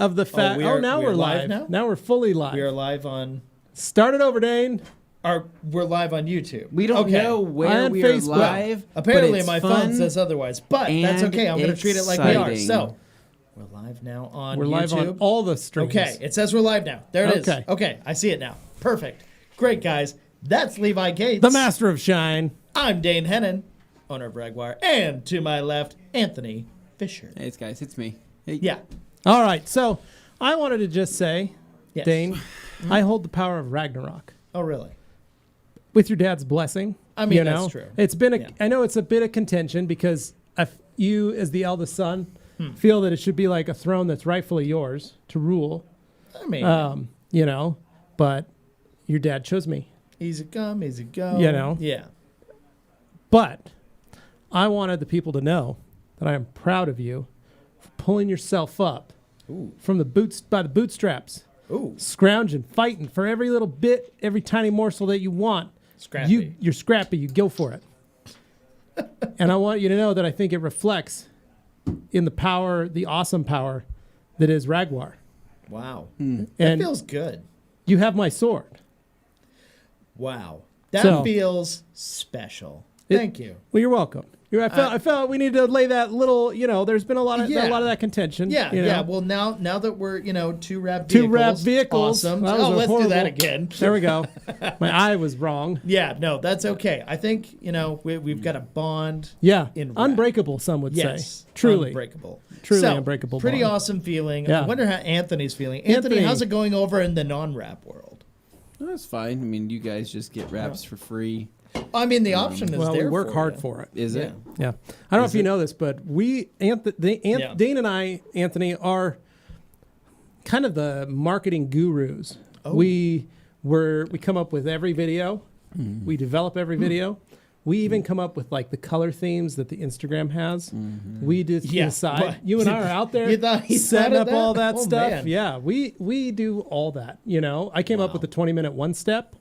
of the fact. Now we're live. Now we're fully live. We are live on. Start it over, Dane. We're live on YouTube. We don't know where we are live. Apparently, my phone says otherwise, but that's okay. I'm going to treat it like we are. So we're live now on YouTube. We're live on all the streams. Okay, it says we're live now. There it is. Okay, I see it now. Perfect. Great, guys. That's Levi Gates, the master of shine. I'm Dane Hennon, owner of Ragwire, and to my left, Anthony Fisher. Hey, guys, it's me. Hey. Yeah. All right, so I wanted to just say, Dane, I hold the power of Ragnarok. Oh, really? With your dad's blessing. I mean, that's true. It's been I know it's a bit of contention because if you, as the eldest son, feel that it should be like a throne that's rightfully yours to rule. I mean, but your dad chose me. Easy come, easy go. Yeah. But I wanted the people to know that I am proud of you for pulling yourself up from the bootstraps. Ooh. Scrounging, fighting for every little bit, every tiny morsel that you want. Scrappy. You're scrappy. You go for it. And I want you to know that I think it reflects in the power, the awesome power that is Ragwire. Wow. And that feels good. You have my sword. Wow. That feels special. Thank you. Well, you're welcome. I felt we need to lay that little, there's been a lot of that contention. Yeah. Well, now that we're, two wrap vehicles. Awesome. Let's do that again. There we go. My eye was wrong. Yeah, no, that's okay. I think, we've got a bond. Yeah. In unbreakable, some would say. Truly. Unbreakable. Truly unbreakable. Pretty bond. awesome feeling. Yeah. I wonder how Anthony's feeling. Anthony, how's it going over in the non-wrap world? That's fine. I mean, you guys just get wraps for free. I mean, the option is there. We work hard you. for it. Is it? Yeah. I don't know if you know this, but Dane and I, Anthony, are kind of the marketing gurus. Oh. We come up with every video. Mm-hmm. We develop every video. We even come up with like the color themes that the Instagram has. Mm-hmm. We just decide. You and I are out there setting up all that stuff. Man. Yeah, we do all that. I came up with the 20-minute one step.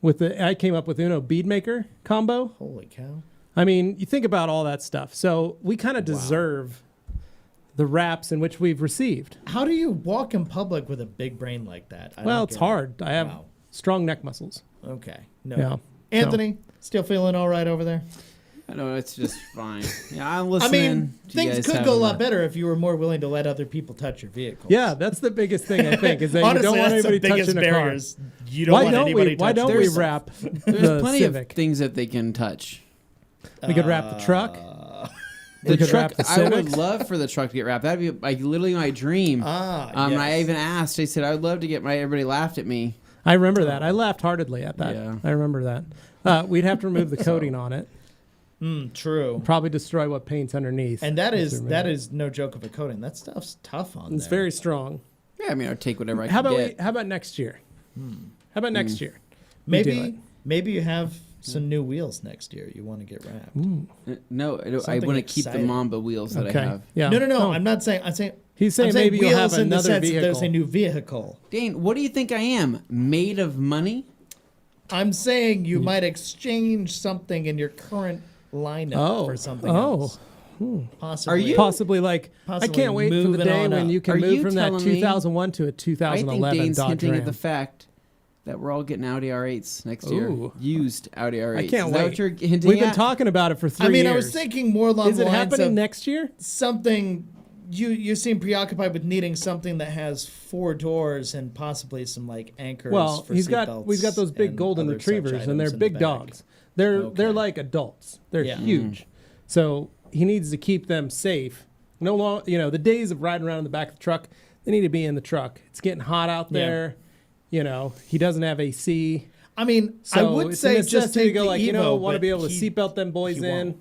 I came up with Uno bead maker combo. Holy cow. I mean, you think about all that stuff. So we kind of deserve the raps in which we've received. How do you walk in public with a big brain like that? It's hard. I have strong neck muscles. Okay. No. Yeah. Anthony, still feeling all right over there? I know, it's just fine. Yeah, I'm listening. I mean, things could go a lot better if you were more willing to let other people touch your vehicles. Yeah, that's the biggest thing, I think, is that honestly, you don't want anybody touching a car. You don't want anybody touching. Why don't we wrap There's plenty of things that they can touch. We could wrap the truck. The truck, I would love for the truck to get wrapped. That'd be like literally my dream. Yes. I even asked. I said I would love to get everybody laughed at me. I remember that. I laughed heartedly at that. Yeah. I remember that. We'd have to remove the coating on it. True. Probably destroy what paint's underneath. And that is no joke of a coating. That stuff's tough on there. It's very strong. Yeah, I mean, I'd take whatever I can get. How about next year? How about next year? Maybe you have some new wheels next year. You want to get wrapped. No, I want to keep the Mamba wheels that I have. Yeah. No. I'm not saying. He's saying maybe you'll have another vehicle. There's a new vehicle. Dane, what do you think I am? Made of money? I'm saying you might something in your current lineup for something else. Possibly. Are you possibly I can't wait for the day when you can move from that 2001 to a 2011 I think Dane's Dodge hinting Ram. at the fact that we're all getting Audi R8s next year. Used Audi R8s. I can't wait. What you're hinting We've been talking about it for 3 years. I was thinking more along the lines of... Is it happening next year? Something... You seem preoccupied with needing something that has 4 doors and possibly some anchors for seatbelts. We've got those big golden retrievers and they're big dogs. They're like adults. They're huge. So he needs to keep them safe. No long, the days of riding around in the back of the truck, they need to be in the truck. It's getting hot out there. He doesn't have AC. I mean, so I would say just take go the Evo, want to be able to seatbelt them boys in.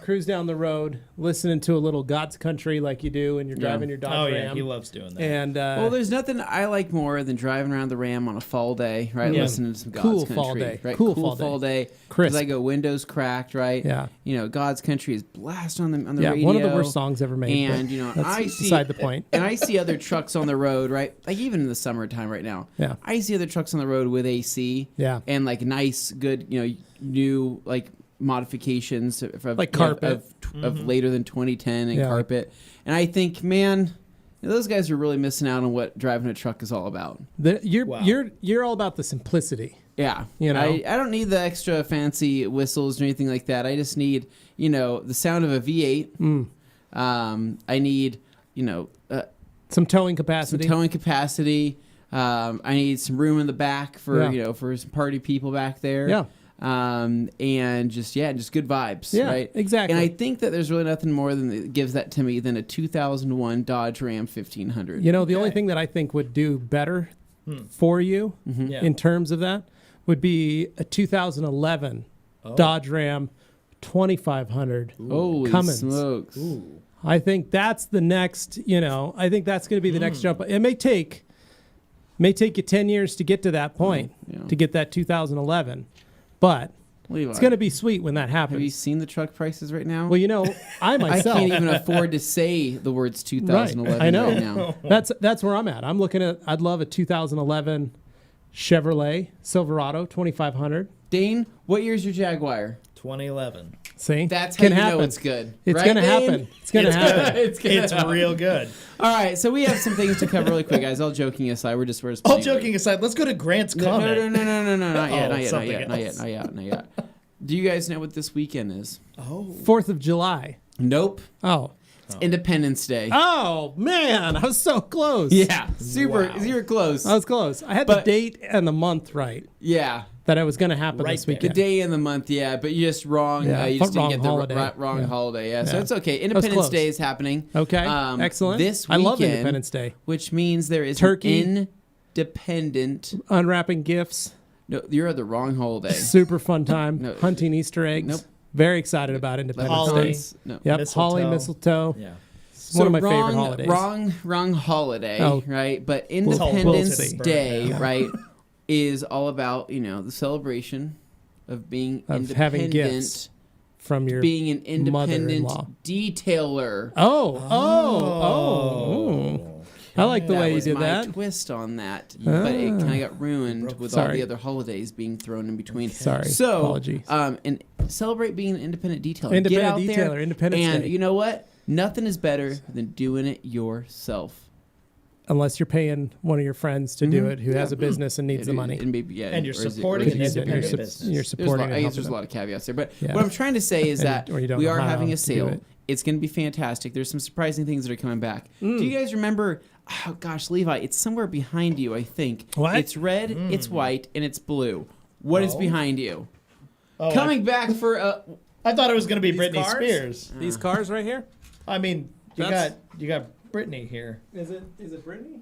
Cruise down the road, listening to a little God's Country like you do, and you're driving your Dodge Ram. Yeah, he loves doing that. And there's nothing I like more than driving around the Ram on a fall day, right? Listening to some God's Country, fall day. Right? Cool fall day. Crisp. I go windows cracked, right? Yeah. God's Country is blast on the radio. One of the worst songs ever made. And I see beside the point. And I see other trucks on the road, right? Like even in the summertime right now. Yeah. I see other trucks on the road with AC. Yeah. And nice, good, new modifications of carpet of later than 2010 and carpet, and I think, man, those guys are really missing out on what driving a truck is all about. You're all about the simplicity. Yeah. I don't need the extra fancy whistles or anything like that. I just need, the sound of a V8. I need, some towing capacity. I need some room in the back for, for some party people back there. Yeah. And just good vibes. Yeah, right? Exactly. And I think that there's really nothing more that gives that to me than a 2001 Dodge Ram 1500. The only thing that I think would do better for you in terms of that would be a 2011 Dodge Ram 2500 Holy Cummins. Smokes. Ooh. I think that's the next, I think that's going to be the next jump. It may take you 10 years to get to that point, to get that 2011. But Levi, it's going to be sweet when that happens. Have you seen the truck prices right now? Well, I myself I can't even afford to say the words 2011 I know. right now. That's where I'm at. I'm looking at, I'd love a 2011 Chevrolet Silverado 2500. Dane, what year's your Jaguar? 2011. See? That's how Can you happen. know it's good. It's right, going to Dane? happen. It's going to happen. It's real good. All right, so we have some things to cover really quick, guys. All joking aside, we're just all joking aside, let's go to Grant's comment. No, not Something yet. Do you guys know what this weekend is? 4th of July. Nope. Oh. It's Independence Day. Oh, man. I was so close. Yeah, super close. I was close. I had the date and the month right. Yeah. That it was going to happen this The weekend. day and the month, yeah, but you just wrong. Yeah, You just didn't get the holiday. wrong holiday. Yeah, so Yeah. it's okay. Independence Day is happening. Okay, excellent. This weekend, I love Independence Day. Which means there is Turkey. an independent. Unwrapping gifts. No, you're at the wrong holiday. Super fun time. No. Hunting Easter eggs. Nope. Very excited about Independence Holly. Day. No. Yep, Mistletoe. holly, mistletoe. Yeah. It's one of my favorite holidays. Wrong holiday, right? But Well, Independence publicity. Day, Yeah. right, is all about the celebration of being Of independent, having gifts from your being an independent mother-in-law. detailer. Oh. I like the That way you was did my that. twist on that, but it kind of got ruined with all Sorry. the other holidays being thrown in between. Sorry. So, Apologies. and celebrate being an independent detailer. Independent Get out detailer, there, Independence and Day. you know what? Nothing is better than doing it yourself. Unless you're paying one of your friends to do it who has a business and needs the money. And maybe, And you're or is it- supporting or an is it- independent you're, business. you're supporting I and guess there's a helping lot of caveats there, but Yeah. what I'm trying to say is that or you don't we know are how having a to do sale. it. It's going to be fantastic. There's some surprising things that are coming back. Do you guys remember? Oh gosh, Levi, it's somewhere behind you. I think What? It's red, it's white, and it's blue. What is behind you? Oh, Coming back for I thought it was going to be Britney cars? Spears. These cars right here? I mean, you That's- got Britney here. Is it Brittany?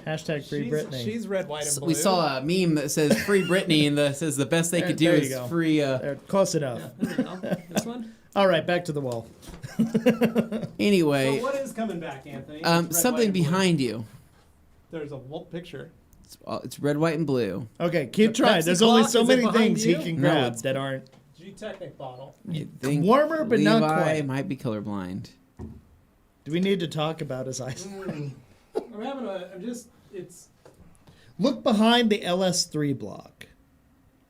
Hashtag free Britney. She's red, white, and blue. we saw a meme that says "Free Britney" and says the best they could do There you is go. free. Close enough. There we go. This one? All right, back to the wall. Anyway, So what is coming back, Anthony? It's red, white, something and blue. behind you. There's a picture. It's red, white, and blue. Okay, keep The trying. Pepsi There's only clock, so is it many behind things he you? can No, grab it's- that aren't. G-Technic bottle. I think Warmer, but Levi not quite. might be colorblind. Do we need to talk about his eyes? It's Look behind the LS3 block.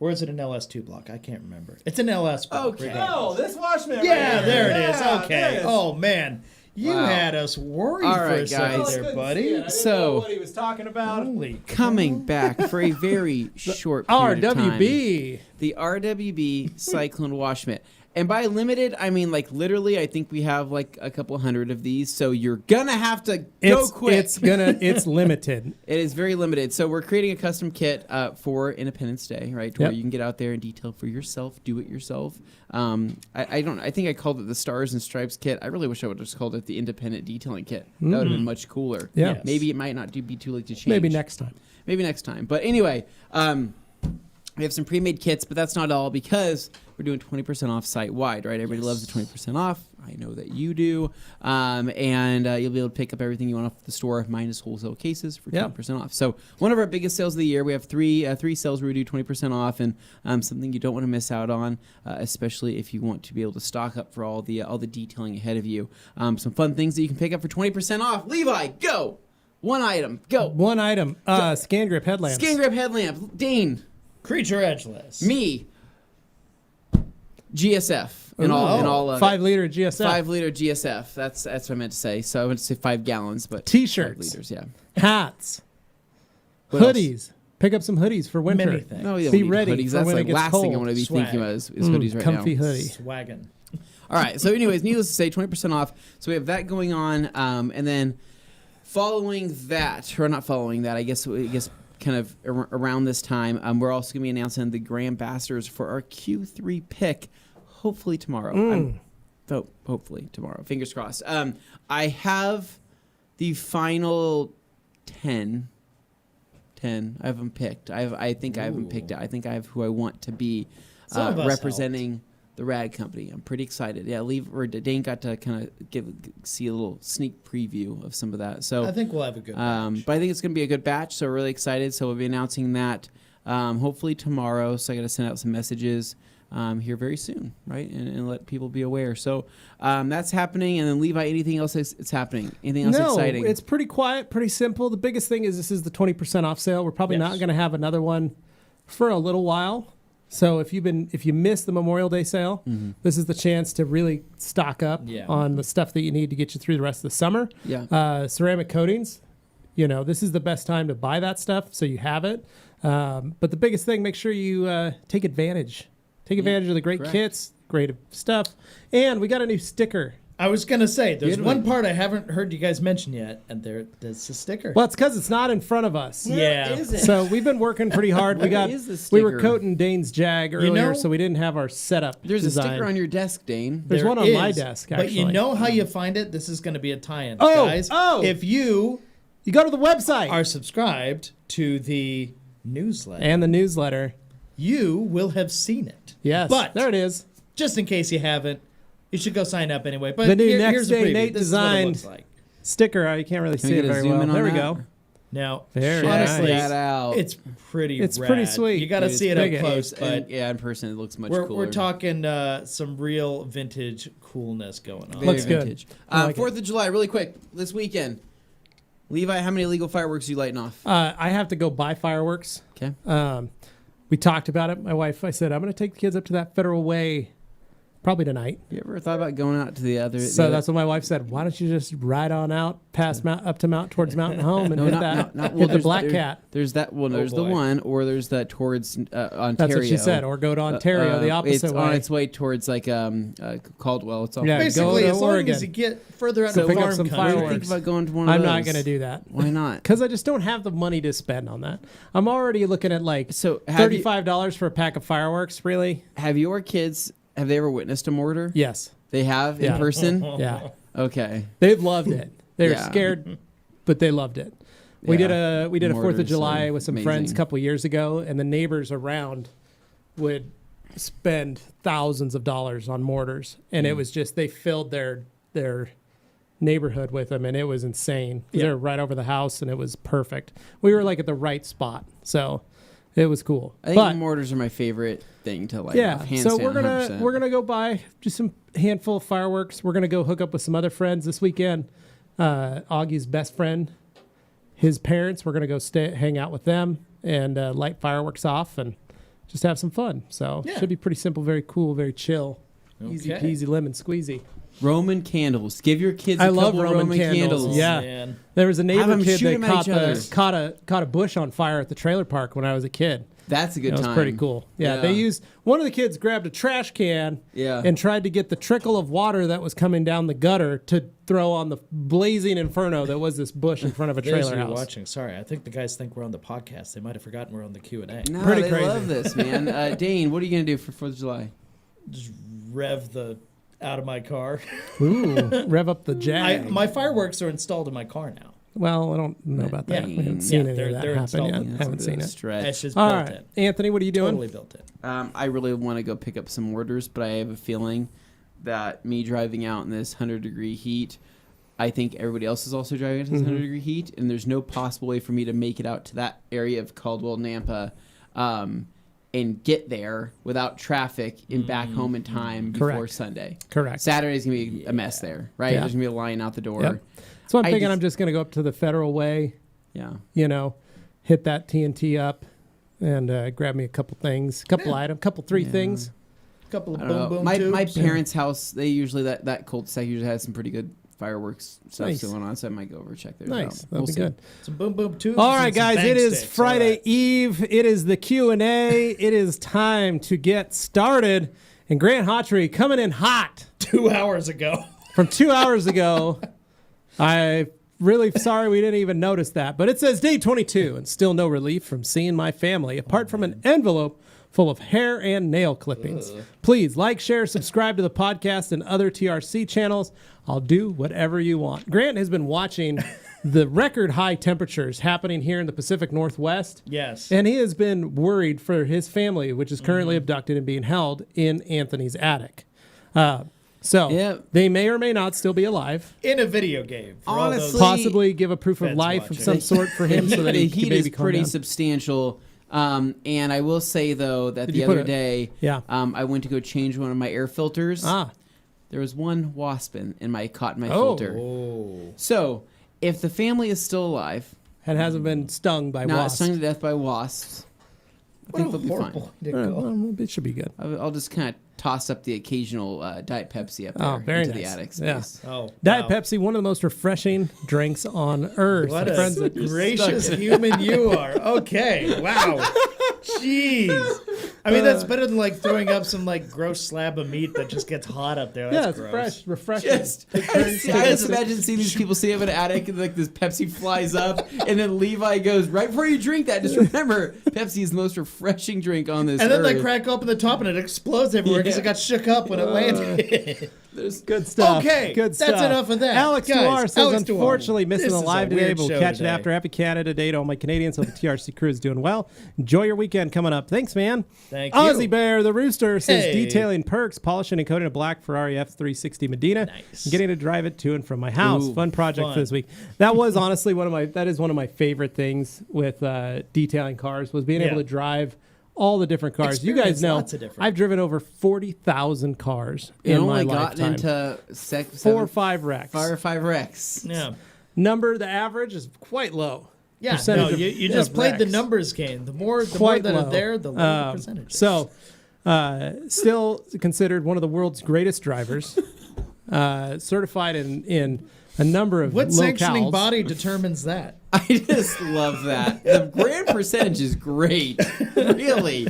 Or is it an LS2 block? I can't remember. It's an LS block. Okay. regardless. this Washman. Yeah, there it is. Yeah, Okay. there it is. Oh, man. You Wow. had us worried All for right, a second guys. there, buddy. So- know what he was talking about. Holy Coming back for a very short period of time. RWB. The RWB Cyclone Wash Mitt. And by limited, I mean like literally, I think we have like a couple hundred of these. So you're gonna have to go quick. It's limited. It is very limited. So we're creating a custom kit for Independence Day, right? To where Yep. you can get out there and detail for yourself, do it yourself. I think I called it the Stars and Stripes kit. I really wish I would have just called it the Independent Detailing Kit. That would have been much cooler. Yeah. Yes. Maybe it might not be too late to change. Maybe next time. Maybe next time. But anyway, we have some pre-made kits, but that's not all because we're doing 20% off site-wide, right? Everybody loves the 20% off. I know that you do. And you'll be able to pick up everything you want off the store minus wholesale cases for 20% off. So one of our biggest sales of the year, we have three sales where we do 20% off, and something you don't want to miss out on, especially if you want to be able to stock up for all the detailing ahead of you. Some fun things that you can pick up for 20% off. Levi, go! One item, go! One item. Scan grip headlamps. Skin grip headlamp. Dane. Creature edgeless. Me. GSF in all 5 liter GSF. 5 liter GSF. That's what I meant to say. So I meant to say 5 gallons, but T-shirts, 5 liters, yeah. hats, What hoodies. else? Pick up some hoodies for winter. Many things. No, you don't Be need ready hoodies. for That's when it like gets last cold. thing I want to be Swag. thinking about is hoodies right comfy now. hoodie. Swaggin'. All right. So, anyways, needless to say, 20% off. So we have that going on, and then following that, or not following that, I guess kind of around this time, we're also going to be announcing the Grand Ambassadors for our Q3 pick. Hopefully tomorrow. Hopefully tomorrow. Fingers crossed. I have the final 10. I haven't picked. I think I haven't picked it. I think I have who I want to be representing the Rad Company. I'm pretty excited. Yeah, Dane got to kind of see a little sneak preview of some of that. So I think we'll have a good batch. But I think it's going to be a good batch, so we're really excited. So we'll be announcing that hopefully tomorrow. So I got to send out some messages here very soon, right? And let people be aware. So that's happening. And then Levi, anything else that's happening? Anything else exciting? No, it's pretty quiet, pretty simple. The biggest thing is this is the 20% off sale. We're probably not going to have another one for a little while. So if you missed the Memorial Day sale, this is the chance to really stock up on the stuff that you need to get you through the rest of the summer. Yeah. Ceramic coatings, this is the best time to buy that stuff so you have it. But the biggest thing, make sure you take advantage. Take advantage of the great kits, great stuff. And we got a new sticker. I was going to say, there's one part I haven't heard you guys mention yet, and there's a sticker. Well, it's because it's not in front of us. Yeah. Where is it? So we've been working pretty hard. We were coating Dane's Jag earlier, so we didn't have our setup There's design. a sticker on your desk, Dane. There's one on my desk, actually. But you know how you find it? This is going to be a tie-in. Oh, guys, oh. If you go to the website are subscribed to the newsletter, and the newsletter, you will have seen it. Yes, but there it is. Just in case you haven't, you should go sign up anyway. But the new Next here's a Day preview. Nate This is what it designed looks like. sticker. You can't really see it very well. There we go. Now, Very honestly, nice. That out. it's pretty. It's rad. pretty sweet. You got to see it up close, but in person it looks much cooler. We're talking some real vintage coolness going on. Looks Very good. vintage. I like 4th of July, really quick, this weekend. Levi, how many illegal fireworks are you lighting off? I have to go buy fireworks. Okay. We talked about it. My wife, I said, I'm going to take the kids up to that Federal Way probably tonight. You ever thought about going out to the other? So that's what my wife said.Hy don't you just ride on out past up to towards Mountain Home and hit the Black Cat? There's that. Well, there's the one, or there's that towards Ontario. That's what she said. Or go to Ontario, the opposite it's way. on its way towards like Caldwell. It's all Basically, go to as long Oregon. as you get further out So of pick up farm some country. fireworks. Think about going to one of I'm those. not going to do that. Why not? Because I just don't have the money to spend on that. I'm already looking at like $35 for a pack of fireworks. Really? Have your kids? Have they ever witnessed a mortar? Yes. They have in person. Yeah. Okay. They've loved it. They were scared, but they loved it. We did a 4th of July with some friends a couple of years ago, and the neighbors around would spend thousands of dollars on mortars, and it was just they filled their neighborhood with them, and it was insane. They were right over the house, and it was perfect. We were like at the right spot, so it was cool. I think mortars are my favorite thing to light off. Hands so down, we're gonna go buy just some handful of fireworks. We're gonna go hook up with some other friends this weekend. Augie's best friend, his parents. We're gonna go hang out with them and light fireworks off and just have some fun. So it should be pretty simple, very cool, very chill, easy peasy lemon squeezy. Roman candles. Give your kids. I a love couple Roman candles. Yeah, man. there was a neighbor kid shoot 'em at that each other. caught a bush on fire at the trailer park when I was a kid. That's a good time. That was pretty cool. Yeah, they used one of the kids grabbed a trash can and tried to get the trickle of water that was coming down the gutter to throw on the blazing inferno that was this bush in front of a trailer house. Watching. Sorry, I think the guys think we're on the podcast. They might have forgotten we're on the Q&A. No, Pretty they crazy. love this, man. Dane, what are you gonna do for 4th of July? Just rev the out of my car. Ooh, rev up the Jag. My fireworks are installed in my car now. Well, I don't know about that. We haven't seen any of that happen yet. Haven't seen it. It's just All built right, in. Anthony, what are you doing? Totally built it. I really want to go pick up some mortars, but I have a feeling that me driving out in this 100-degree heat, I think everybody else is also driving into this 100-degree heat, and there's no possible way for me to make it out to that area of Caldwell, Nampa, and get there without traffic and back home in time before Sunday. Correct. Saturday's going to be a mess there, right? Yeah. There's going to be a line out the door. Yep. So I'm thinking I'm just going to go up to the Federal Way, hit that TNT up and grab me a couple things, three things. Couple of I don't know. boom My tubes. parents' house, they usually that cul-de-sac usually has some pretty good fireworks stuff Nice. going on, so I might go over and check theirs Nice. out. That'll be good. Some boom tubes. All and right, some guys, bang it is sticks. Friday All right. Eve. It is the Q&A. It is time to get started. And Grant Hawtrey coming in hot 2 hours ago. from 2 hours ago. I'm really sorry we didn't even notice that. But it says day 22 and still no relief from seeing my family, apart from an envelope full of hair and nail clippings. Please like, share, subscribe to the podcast and other TRC channels. I'll do whatever you want. Grant has been watching the record high temperatures happening here in the Pacific Northwest. Yes. And he has been worried for his family, which is currently abducted and being held in Anthony's attic. So they may or may not still be alive. In a video game. For all those Honestly, possibly give a proof of Feds life watching. of some sort for him so that the he can heat maybe is calm pretty down. substantial. And I will say, though, that the you put other it- day, Yeah. I went to go change one of my air filters. There was one wasp caught in my filter. Oh. So, if the family is still alive, And hasn't been stung by not wasps. stung to death by wasps, I What think a they'll be fine. horrible way to go. It should be good. I'll just kind of toss up the occasional Diet Pepsi up there Oh, very into the nice. attic Yeah. space. Oh, Diet wow. Pepsi, one of the most refreshing drinks on earth. What Friends a that- gracious human you are. Okay. Wow. Jeez. I mean, that's better than like throwing up some like gross slab of meat that just gets hot up there. That's yeah, it's gross. fresh, refreshing. I just imagine seeing these people see him in an attic and like this Pepsi flies up, and then Levi goes, right before you drink that, just remember, Pepsi is the most refreshing drink on this And then earth. they crack open the top and it explodes everywhere because Yeah. it got shook up when it landed. There's Good stuff. Okay, Good that's stuff. enough of that. Alex Guys, Duar says, Alex Duar, unfortunately, missing this the is a live today, weird but we'll show catch it today. after. Happy Canada Day to all my Canadians. Hope the TRC crew is doing well. Enjoy your weekend coming up. Thanks, man. Thank you. Ozzy Bear, the Rooster, says, Hey. detailing perks, polishing and coating a black Ferrari F360 Medina. Nice. And getting to drive it to and from my house. Ooh, fun project fun. for this week. That was honestly that is one of my favorite things with detailing cars was being able Yeah. to drive all the different cars. You guys Experience know lots of different- I've driven over 40,000 cars and in my only gotten lifetime. into 4 or 5 wrecks. 4 or 5 wrecks. Yeah. The average is quite low. Yeah, Percentage no, of- you just played the wrecks. numbers game. The more Quite that low. are there, the lower the percentage. So, still considered one of the world's greatest drivers, certified in a number of What locales. sanctioning body determines that? I just love that. The grand percentage is great. Really.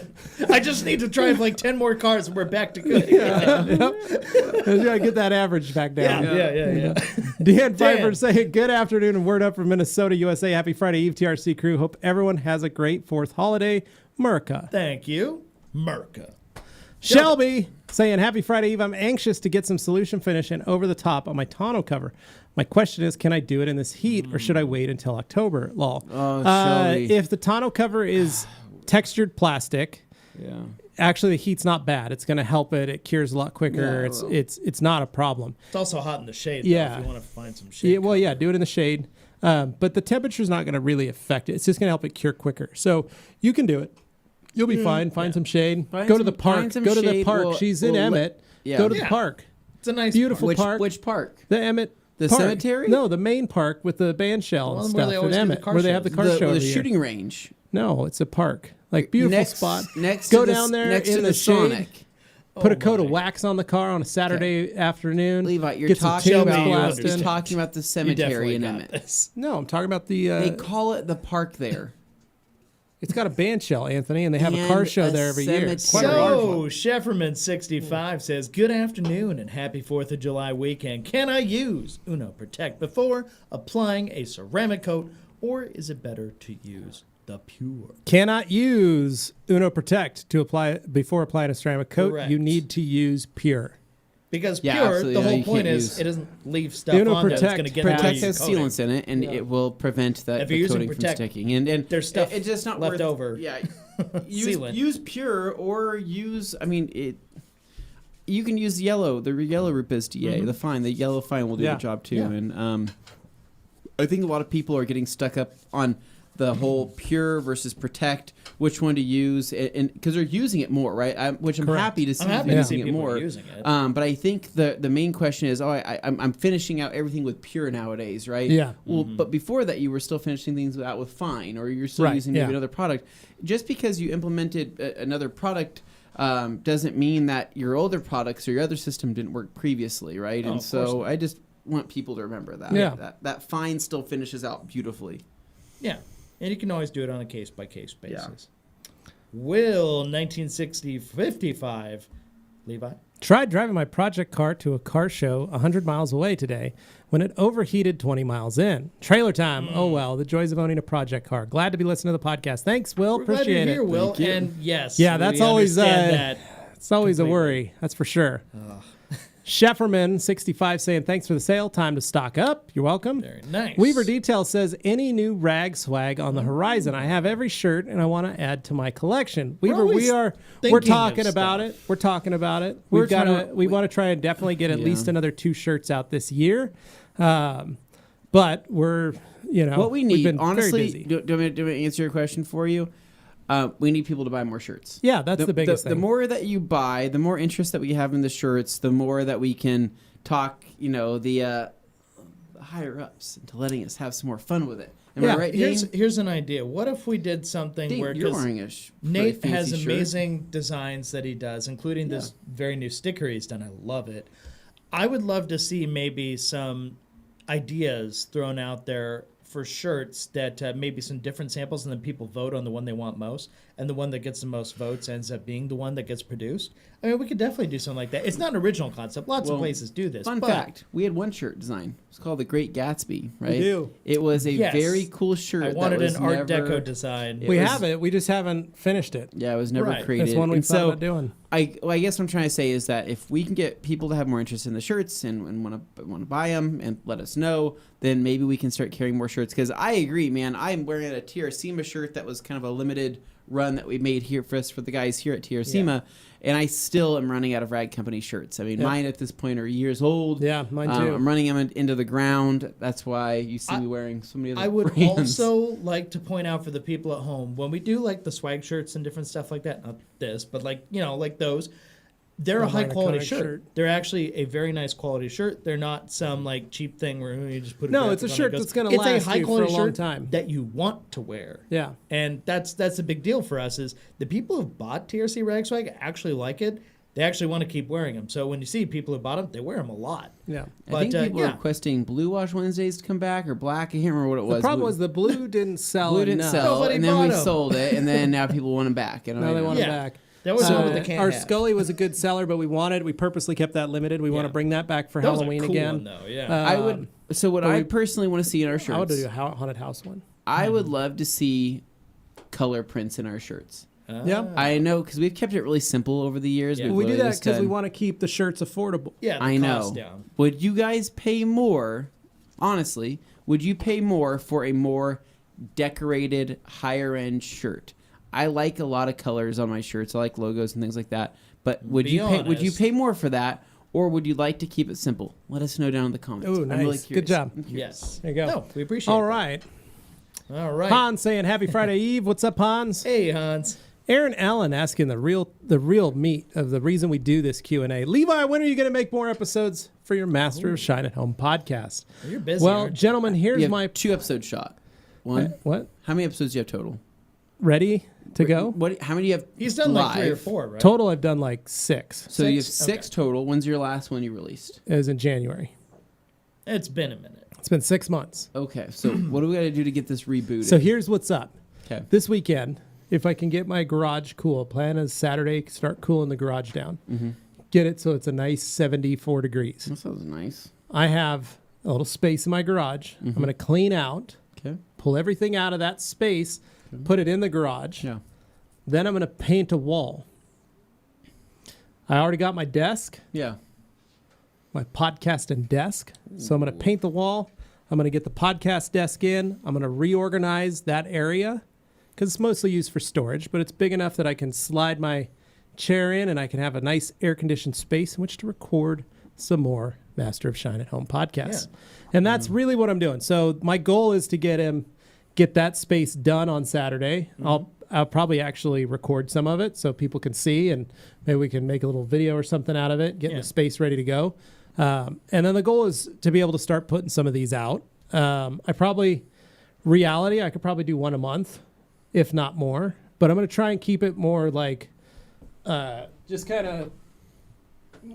I just need to drive like 10 more cars and we're back to good. You gotta get that average back down. Yeah. Dan Pfeiffer Dan. saying, good afternoon and word up from Minnesota, USA. Happy Friday Eve, TRC crew. Hope everyone has a great 4th holiday. Merca. Thank you, Merca. Shelby saying, happy Friday Eve. I'm anxious to get some solution finish and over the top on my tonneau cover. My question is, can I do it in this heat or should I wait until October? Lol. Oh, Shelby. If the tonneau cover is textured plastic, Yeah. actually the heat's not bad. It's going to help it. It cures a lot quicker. Yeah, well. It's not a problem. It's also hot in the shade. Though, Yeah. if you want to find some shade. Yeah, well, yeah, do it in the shade. But the temperature's not going to really affect it. It's just going to help it cure quicker. So you can do it. You'll be fine. Find some shade. Find Go to the some- park. find some Go to the shade. park. We'll- She's in we'll Emmett. yeah. Go to the Yeah. park. It's a nice Beautiful park. park. Which park? The Emmett. The Park. cemetery? No, the main park with the band shell The and one stuff where they at always do the Emmett, car where they have the shows. car show The every year. shooting range. No, it's a park. Like beautiful next, spot. Next Go to the, down there next in to the the shade. Sonic. Put a Oh, coat of my. wax on the car on a Saturday afternoon. Levi, you're Get some talking tunes about- blasting. You're talking about the You cemetery definitely in got Emmett. this. No, I'm talking about the. They call it the park there. It's got a band shell, Anthony, and they have a car And show a there every year. It's quite cemetery. a large one. So, Shefferman65 says, good afternoon and happy 4th of July weekend. Can I use Uno Protect before applying a ceramic coat, or is it better to use the Pure? Cannot use Uno Protect to apply before applying a ceramic coat. Correct. You need to use Pure. Because Yeah, Pure, absolutely, the no, whole you point can't is use- it doesn't leave stuff Uno on there that's Protect- going to get Protect into has your coating. sealants in it, and it will prevent that If the you're using coating from Protect, sticking. And there's stuff it's just not left worth, over. Yeah, use Sealant. Pure or use. I mean, it. You can use the yellow Rupes DA. The yellow fine will do Yeah. the job too. Yeah. And I think a lot of people are getting stuck up on the whole Pure versus Protect, which one to use, and because they're using it more, right? Which I'm Correct. happy to see I'm happy them to using see it people more. using it. But I think the main question is, I'm finishing out everything with Pure nowadays, right? Yeah. Well, but before that, you were still finishing things out with Fine, or you're still Right, using maybe yeah. another product. Just because you implemented another product doesn't mean that your older products or your other system didn't work previously, right? And so I just want people to remember that. Yeah. That fine still finishes out beautifully. Yeah. And you can always do it on a case-by-case basis. Yeah. Will, 1960-55. Levi? Tried driving my project car to a car show 100 miles away today when it overheated 20 miles in. Trailer time. Oh, well, the joys of owning a project car. Glad to be listening to the podcast. Thanks, Will. We're Appreciate glad you're here, it. Will. And yes, yeah, that's always that it's always completely. A worry. That's for sure. Shefferman 65 saying thanks for the sale. Time to stock up. You're welcome. Very nice. Weaver Detail says any new rag swag on the horizon. I have every shirt and I want to add to my collection. Weaver, we're talking about it. We're talking about it. We want to try and definitely get at least another 2 shirts out this year. But we're what we need honestly. Do you want me to answer your question for you? We need people to buy more shirts. Yeah, that's the biggest thing. The more that you buy, the more interest that we have in the shirts, the more that we can talk, the higher ups into letting us have some more fun with it. Am I right, Dane? Here's an idea. What if we did something Dane, where you're wearing a Nate really has shirt. amazing designs that he does, including this very new sticker he's done. I love it. I would love to see maybe some ideas thrown out there for shirts that maybe some different samples, and then people vote on the one they want most, and the one that gets the most votes ends up being the one that gets produced. I mean, we could definitely do something like that. It's not an original concept. Lots of places do this. Fun fact, we had one shirt design. It's called the Great Gatsby, right? We do. It was a very cool shirt. I wanted an Art Deco design. We have it. We just haven't finished it. Yeah, it was never created. That's one we thought about doing. I guess what I'm trying to say is that if we can get people to have more interest in the shirts and want to buy them and let us know, then maybe we can start carrying more shirts. Because I agree, man. I'm wearing a TR-SEMA shirt that was kind of a limited run that we made here for the guys here at TR-SEMA, and I still am running out of Rag Company shirts. I mean, mine at this point are years old. Yeah, mine too. I'm running them into the ground. That's why you see me wearing so many other I would brands. also like to point out for the people at home, when we do like the swag shirts and different stuff like that, not this, but like those, they're a high quality shirt. They're actually a very nice quality shirt. They're not some like cheap thing where you just put it. No, it's a shirt that's going to last you for a long time that you want to wear. Yeah, and that's a big deal for us. Is the people who've bought TRC Rag Swag actually like it. They actually want to keep wearing them. So when you see people who bought them, they wear them a lot. Yeah, I think people are requesting Blue Wash Wednesdays to come back or black. I can't remember what it was. The problem was the blue didn't sell. Blue didn't sell, and then we sold it, and then now people want them back. Now they want them back. That was the one with the can Our hat. Scully was a good seller, but we purposely kept that limited. We want to bring that back for that Halloween was a cool again. One, though. Yeah. I would. So what I personally want to see in our shirts. I would do a haunted house one. I would love to see color prints in our shirts. Yeah, I know because we've kept it really simple over the years. Yeah. We do that because we want to keep the shirts affordable. Yeah, I know. Down. Would you guys pay more? Honestly, would you pay more for a more decorated, higher end shirt? I like a lot of colors on my shirts. I like logos and things like that. But would you pay more for that, or would you like to keep it simple? Let us know down in the comments. Oh, nice. I'm really curious. Good job. Yes. There you go. No, we appreciate it. All right. Hans saying happy Friday Eve. What's up, Hans? Hey, Hans. Aaron Allen asking the real meat of the reason we do this Q&A. Levi, when are you going to make more episodes for your Master of Shine at Home podcast? Well, you're busy. Well, gentlemen, here's my 2-episode shot. One. What? How many episodes do you have total? Ready to go? How many do you have? He's done live? like 3 or 4, right? Total, I've done like 6. So you have 6 total. When's your last one you released? It was in January. It's been a minute. It's been 6 months. Okay, so what do we got to do to get this rebooted? So here's what's up. Okay. This weekend, if I can get my garage cool, plan is Saturday, start cooling the garage down. Mm-hmm. Get it so it's a nice 74 degrees. That sounds nice. I have a little space in my garage. I'm going to clean out, pull everything out of that space, put it in the garage. Yeah. Then I'm going to paint a wall. I already got my desk. Yeah. My podcasting desk. So I'm going to paint the wall. I'm going to get the podcast desk in. I'm going to reorganize that area because it's mostly used for storage, but it's big enough that I can slide my chair in and I can have a nice air-conditioned space in which to record some more Master of Shine at Home podcasts. Yeah. And that's really what I'm doing. So my goal is to get that space done on Saturday. I'll probably actually record some of it so people can see, and maybe we can make a little video or something out of it, getting the space ready to go. And then the goal is to be able to start putting some of these out. I could probably do one a month, if not more. But I'm going to try and keep it more like just kind of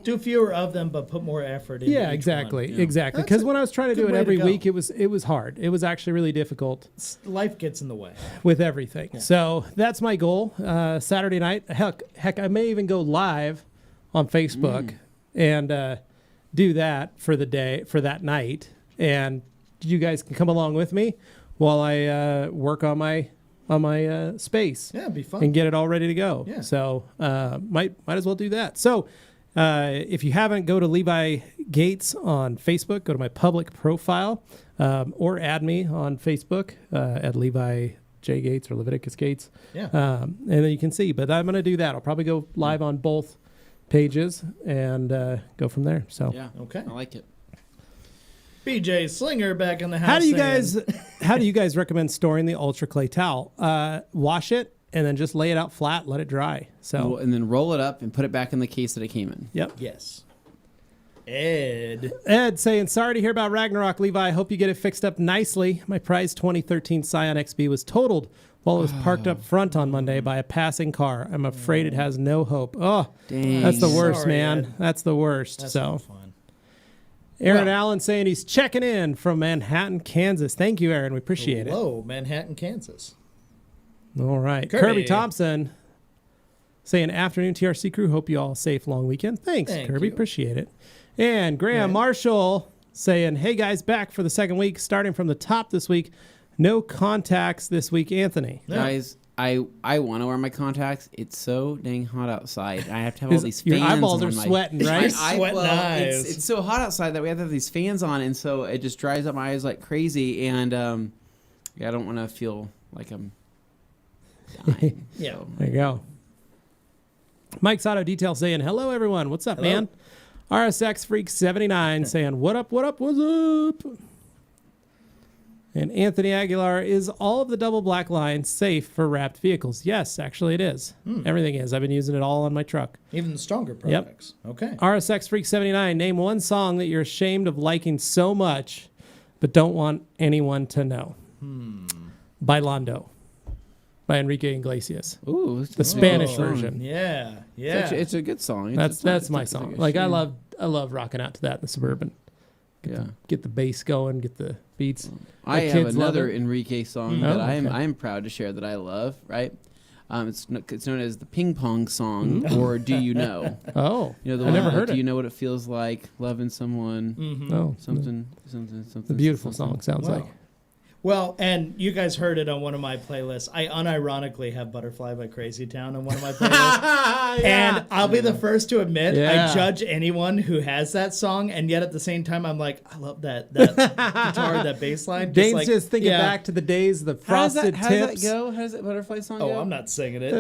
do fewer of them, but put more effort into each exactly, one. Yeah. exactly. Because when I was trying to do it every week, it was hard. It was actually really difficult. Life gets in the way with everything. Yeah. So that's my goal. Saturday night, heck, I may even go live on Facebook and do that for that night, and you guys can come along with me while I work on my space. Yeah, it'd be fun and get it all ready to go. Yeah. So might as well do that. So. If you haven't, go to Levi Gates on Facebook. Go to my public profile, or add me on Facebook at Levi J Gates or Leviticus Gates. Yeah. And then you can see. But I'm going to do that. I'll probably go live on both pages and go from there. So yeah, okay, I like it. BJ Slinger back in the house. How do you guys recommend storing the Ultra Clay towel? Wash it. And then just lay it out flat, let it dry. So and then roll it up and put it back in the case that it came in. Yep. Yes. Ed saying, sorry to hear about Ragnarok, Levi. I hope you get it fixed up nicely. My prized 2013 Scion XB was totaled while it was parked up front on Monday by a passing car. I'm afraid it has no hope. Oh, dang. That's the worst, Sorry, man. Ed. That's the worst. That's so not fun. Aaron Allen saying he's checking in from Manhattan, Kansas. Thank you, Aaron. We appreciate it. Hello, Manhattan, Kansas. All right. Kirby Thompson saying, afternoon TRC crew. Hope you all safe long weekend. Thanks, Kirby. You. Appreciate it. And Graham Marshall saying, hey guys, back for the second week, starting from the top this week. No contacts this week, Anthony. Yeah. Guys, I want to wear my contacts. It's so dang hot outside. I have to have all these your fans. eyeballs on are my, sweating, right? Sweating eyes. It's so hot outside that we have to have these fans on, and so it just dries up my eyes like crazy. And I don't want to feel like I'm dying. Yeah. So. There you go. Mike's Auto Detail saying, hello, everyone. What's up, man? RSX Freak 79 saying, what up, what's up? And Anthony Aguilar, is all of the double black line safe for wrapped vehicles? Yes, actually it is. Everything is. I've been using it all on my truck. Even the stronger products. Yep. Okay. RSX Freak 79, name one song that you're ashamed of liking so much but don't want anyone to know. Bailando by Enrique Iglesias. Ooh, the Spanish version. Yeah, yeah. It's a good song. That's my song. Like I love rocking out to that in the Suburban. Get the bass going, get the beats. I have another Enrique song that I am proud to share that I love. Right, it's known as the Ping Pong Song, or Do You Know? Oh, you know the I one. never heard Do it. you know what it feels like loving someone? Oh, something. It's a beautiful song. Sounds like. Well, and you guys heard it on one of my playlists. I unironically have Butterfly by Crazy Town on one of my playlists. And I'll be the first to admit, I judge anyone who has that song, and yet at the same time, I'm like, I love that guitar, that bass line. Dane's just thinking back to the days of the frosted tips. How does that go? How does that Butterfly song go? Oh, I'm not singing it.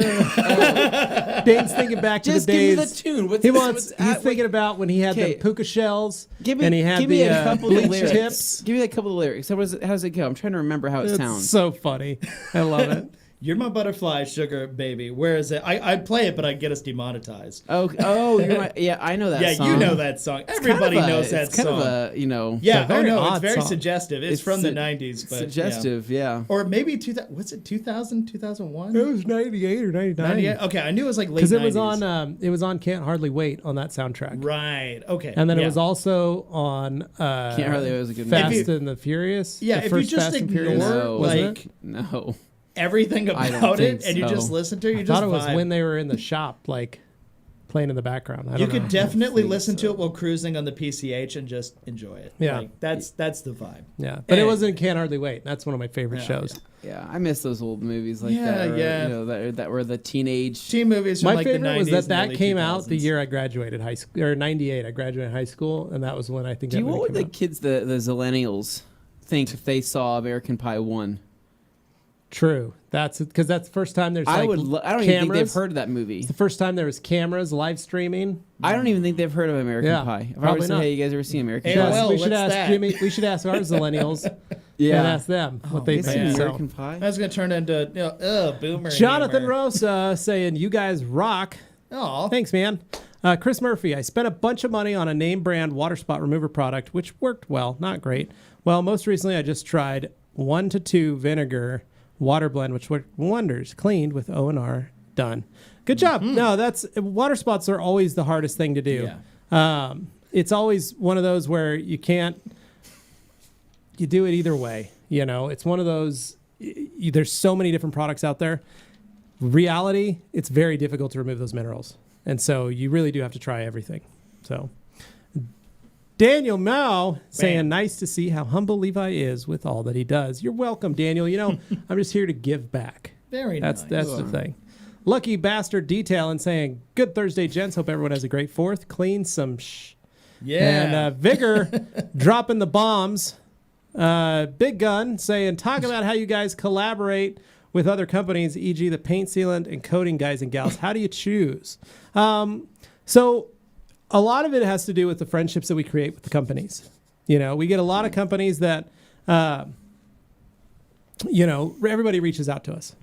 Dane's thinking back to the days. Just give me the tune. He's thinking about when he had the puka shells, and he had the a couple of bleach tips. Give me a couple of lyrics. How does it go? I'm trying to remember how it sounds. So funny. I love it. You're my butterfly, sugar baby. Where is it? I'd play it, but I'd get us demonetized. Oh, yeah, I know that song. Yeah, you know that song. Everybody knows that song. It's kind of a, Yeah, it's very song. suggestive. It's from the 90s. But, suggestive, yeah. Or maybe, was it 2000, 2001? It was 98 or 99. 98? Okay, I knew it was like late 90s. Because it was on Can't Hardly Wait on that soundtrack. Right, okay. And then it was also on Can't Hardly Wait was a good Fast and the Furious. Yeah, if you just ignore, no. Everything about it, and you just listen to it, you just thought it was when they were in the shop, like playing in the background. You could definitely listen to it while cruising on the PCH and just enjoy it. Yeah, that's the vibe. Yeah, but it wasn't Can't Hardly Wait. That's one of my favorite shows. Yeah, I miss those old movies like that. That were the teen movies. From my favorite the 90s was that came 2000s. out the year I graduated high school, or '98. I graduated high school, and that was when I think. What would the kids, the Zillennials, think if they saw American Pie 1? True. That's because that's the first time there's I don't even think they've heard of that movie. It's the first time there was cameras, live streaming. I don't even think they've heard of American Pie. If I were to say, hey, you guys ever seen American Pie? We should ask Jimmy. We should ask our Zillennials and ask them what they think. American Pie. That's going to turn into boomer. Jonathan Rosa saying, "You guys rock." Oh, thanks, man. Chris Murphy, I spent a bunch of money on a name brand water spot remover product, which worked well, not great. Well, most recently I just tried 1 to 2 vinegar water blend, which worked wonders, cleaned with O&R done. Good job. No, water spots are always the hardest thing to do. Yeah. It's always one of those where you do it either way. It's one of those, there's so many different products out there. Reality, it's very difficult to remove those minerals. And so you really do have to try everything. So Daniel Mao saying, nice to see how humble Levi is with all that he does. You're welcome, Daniel. I'm just here to give back. Very nice. That's the thing. Lucky Bastard Detail and saying, good Thursday, gents. Hope everyone has a great 4th. Clean some Yeah. And Vigor dropping the bombs. Big Gun saying, talk about how you guys collaborate with other companies, e.g. the paint sealant and coating guys and gals. How do you choose? So a lot of it has to do with the friendships that we create with the companies. We get a lot of companies that, everybody reaches out to us.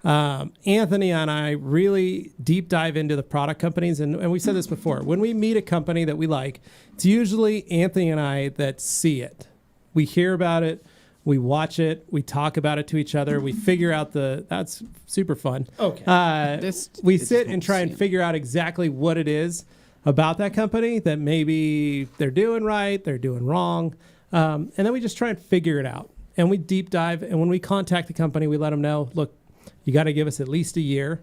Anthony and I really deep dive into the product companies. And we said this before. When we meet a company that we like, it's usually Anthony and I that see it. We hear about it. We watch it. We talk about it to each other. We figure out that's super fun. Okay. We sit and try and figure out exactly what it is about that company that maybe they're doing right, they're doing wrong. And then we just try and figure it out. And we deep dive. And when we contact the company, we let them know, look, you got to give us at least a year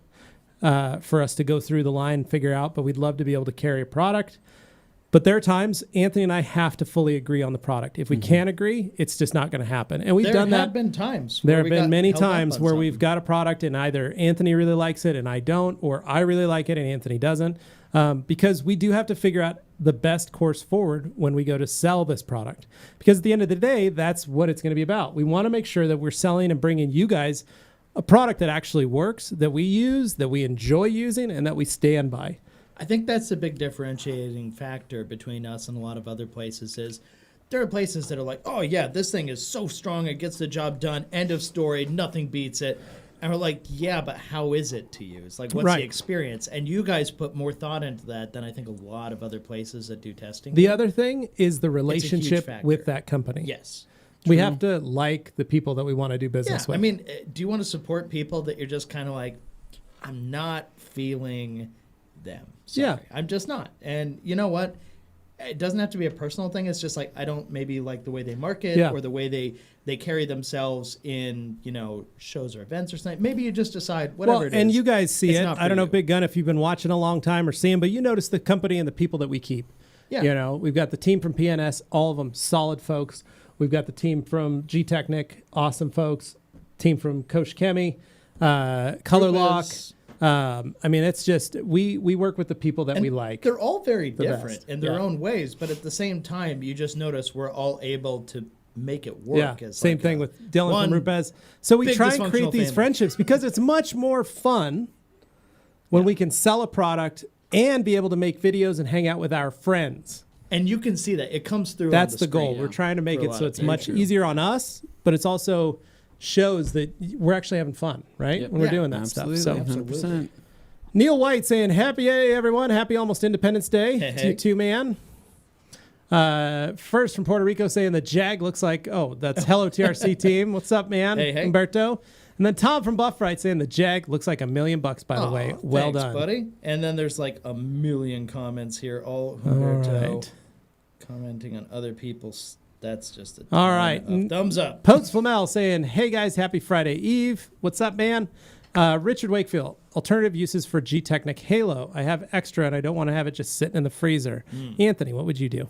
for us to go through the line and figure out. But we'd love to be able to carry a product. But there are times Anthony and I have to fully agree on the product. If we can't agree, it's just not going to happen. And we've done that. There have been times. There have been many times where we've got a product and either Anthony really likes it and I don't, or I really like it and Anthony doesn't. Because we do have to figure out the best course forward when we go to sell this product. Because at the end of the day, that's what it's going to be about. We want to make sure that we're selling and bringing you guys a product that actually works, that we use, that we enjoy using, and that we stand by. I think that's a big differentiating factor between us and a lot of other places is there are places that are like, oh, yeah, this thing is so strong, it gets the job done, end of story, nothing beats it. And we're like, yeah, but how is it to use? Like, what's the experience? And you guys put more thought into that than I think a lot of other places that do testing. The other thing is the relationship with that company. Yes. We have to like the people that we want to do business with. I mean, do you want to support people that you're just kind of like, I'm not feeling them? Sorry. I'm just not. And you know what? It doesn't have to be a personal thing. It's just like I don't maybe like the way they market or the way they carry themselves in, shows or events or something. Maybe you just decide whatever it is. And you guys see it. I don't know, Big Gun, if you've been watching a long time or seeing, but you notice the company and the people that we keep. Yeah. We've got the team from PNS, all of them solid folks. We've got the team from G-Technic, awesome folks. Team from Coach Kemi, Color Lock. It's just we work with the people that we like. They're all very different in their own ways, but at the same time, you just notice we're all able to make it work. Yeah, same thing with Dylan from Rupes. So we try and create these friendships because it's much more fun when we can sell a product and be able to make videos and hang out with our friends. And you can see that. It comes through. That's the goal. We're trying to make it so it's much easier on us, but it's also shows that we're actually having fun, right? When we're doing that stuff. So 100%. Neil White saying, happy everyone. Happy almost Independence Day to you two, man. First from Puerto Rico saying the Jag looks like, that's hello TRC team. What's up, man? Hey. Humberto. And then Tom from Buff Right saying the Jag looks like $1 million, by the way. Well thanks, done, buddy. And then there's like a million comments here. All Humberto commenting on other people's. That's just a thumbs up. Potes Flamel saying, hey guys, happy Friday Eve. What's up, man? Richard Wakefield, alternative uses for G-Technic Halo. I have extra and I don't want to have it just sitting in the freezer. Anthony, what would you do?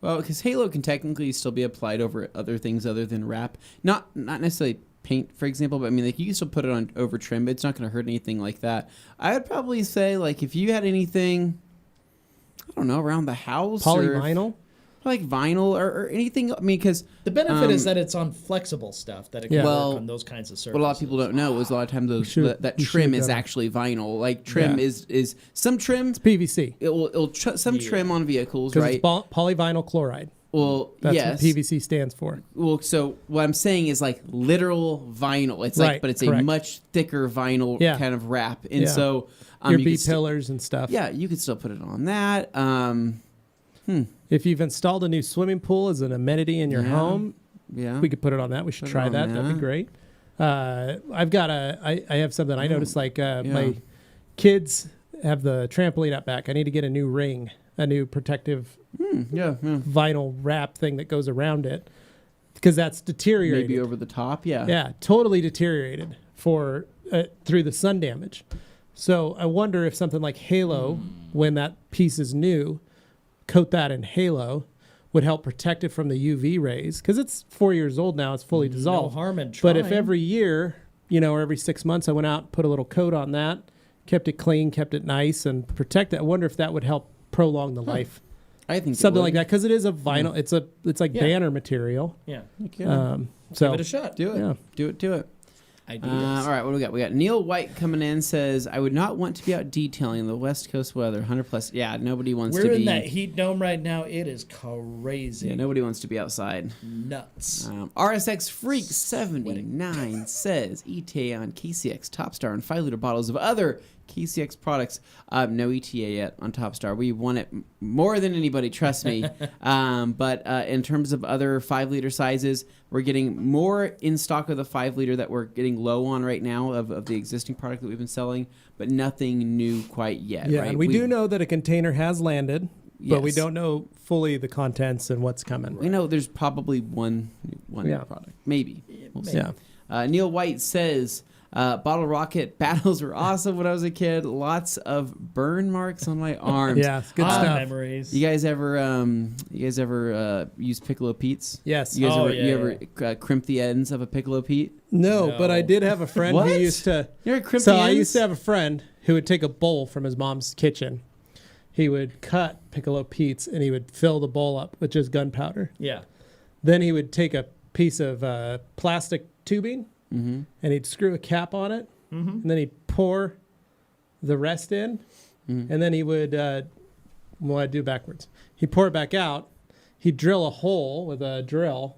Well, because Halo can technically still be applied over other things other than wrap. Not necessarily paint, for example, but you can still put it on over trim. It's not going to hurt anything like that. I would probably say, if you had anything, I don't know, around the house. Polyvinyl? Like vinyl or anything. Because the benefit is that it's on flexible stuff that it can work on those kinds of surfaces. What a lot of people don't know is a lot of times that trim is actually vinyl. Like trim is some trim. It's PVC. It'll some trim on vehicles, right? It's polyvinyl chloride. Well, that's what PVC stands for. Well, so what I'm saying is literal vinyl. It's but it's a much thicker vinyl kind of wrap, and so your B-pillars and stuff. Yeah, you could still put it on that. If you've installed a new swimming pool as an amenity in your home, we could put it on that. We should try that. That'd be great. I've got I have something I noticed, like my kids have the trampoline up back. I need to get a new ring, a new protective vinyl wrap thing that goes around it, because that's deteriorated. Maybe over the top, yeah. Yeah, totally deteriorated for through the sun damage. So I wonder if something like Halo, when that piece is new, coat that in Halo, would help protect it from the UV rays, because it's 4 years old now. It's fully dissolved. No harm in trying. But if every year, or every 6 months, I went out and put a little coat on that, kept it clean, kept it nice, and protect it, I wonder if that would help prolong the life. I think something like that, because it is a vinyl. It's like banner material. Yeah. So give it a shot. Do it. Yeah. Do it. Ideas. All right, what do we got? We got Neil White coming in, says, I would not want to be out detailing the West Coast weather, 100 plus. Yeah, nobody wants to be. We're in that heat dome right now. It is crazy. Yeah, nobody wants to be outside. Nuts. RSX Freak 79 says, ETA on KCX Top Star and 5-liter bottles of other KCX products. No ETA yet on Top Star. We want it more than anybody, trust me. But in terms of other 5-liter sizes, we're getting more in stock of the 5-liter that we're getting low on right now of the existing product that we've been selling, but nothing new quite yet. Yeah, right? and we do know that a container has landed, but we Yes. don't know fully the contents and what's coming. We know there's probably one product. Maybe. We'll see. Yeah. Neil White says, Bottle Rocket battles were awesome when I was a kid. Lots of burn marks on my arms. Yeah, it's good stuff. Memories. You guys ever use Piccolo Pete's? Yes. You ever crimp the ends of a Piccolo Pete? No, but I did have a friend who What? used to. You ever crimp So the ends? I used to have a friend who would take a bowl from his mom's kitchen. He would cut Piccolo Pete's and he would fill the bowl up with just gunpowder. Yeah. Then he would take a piece of plastic tubing and he'd screw a cap on it, and then he'd pour the rest in, and then he would, I'd do backwards. He'd pour it back out. He'd drill a hole with a drill,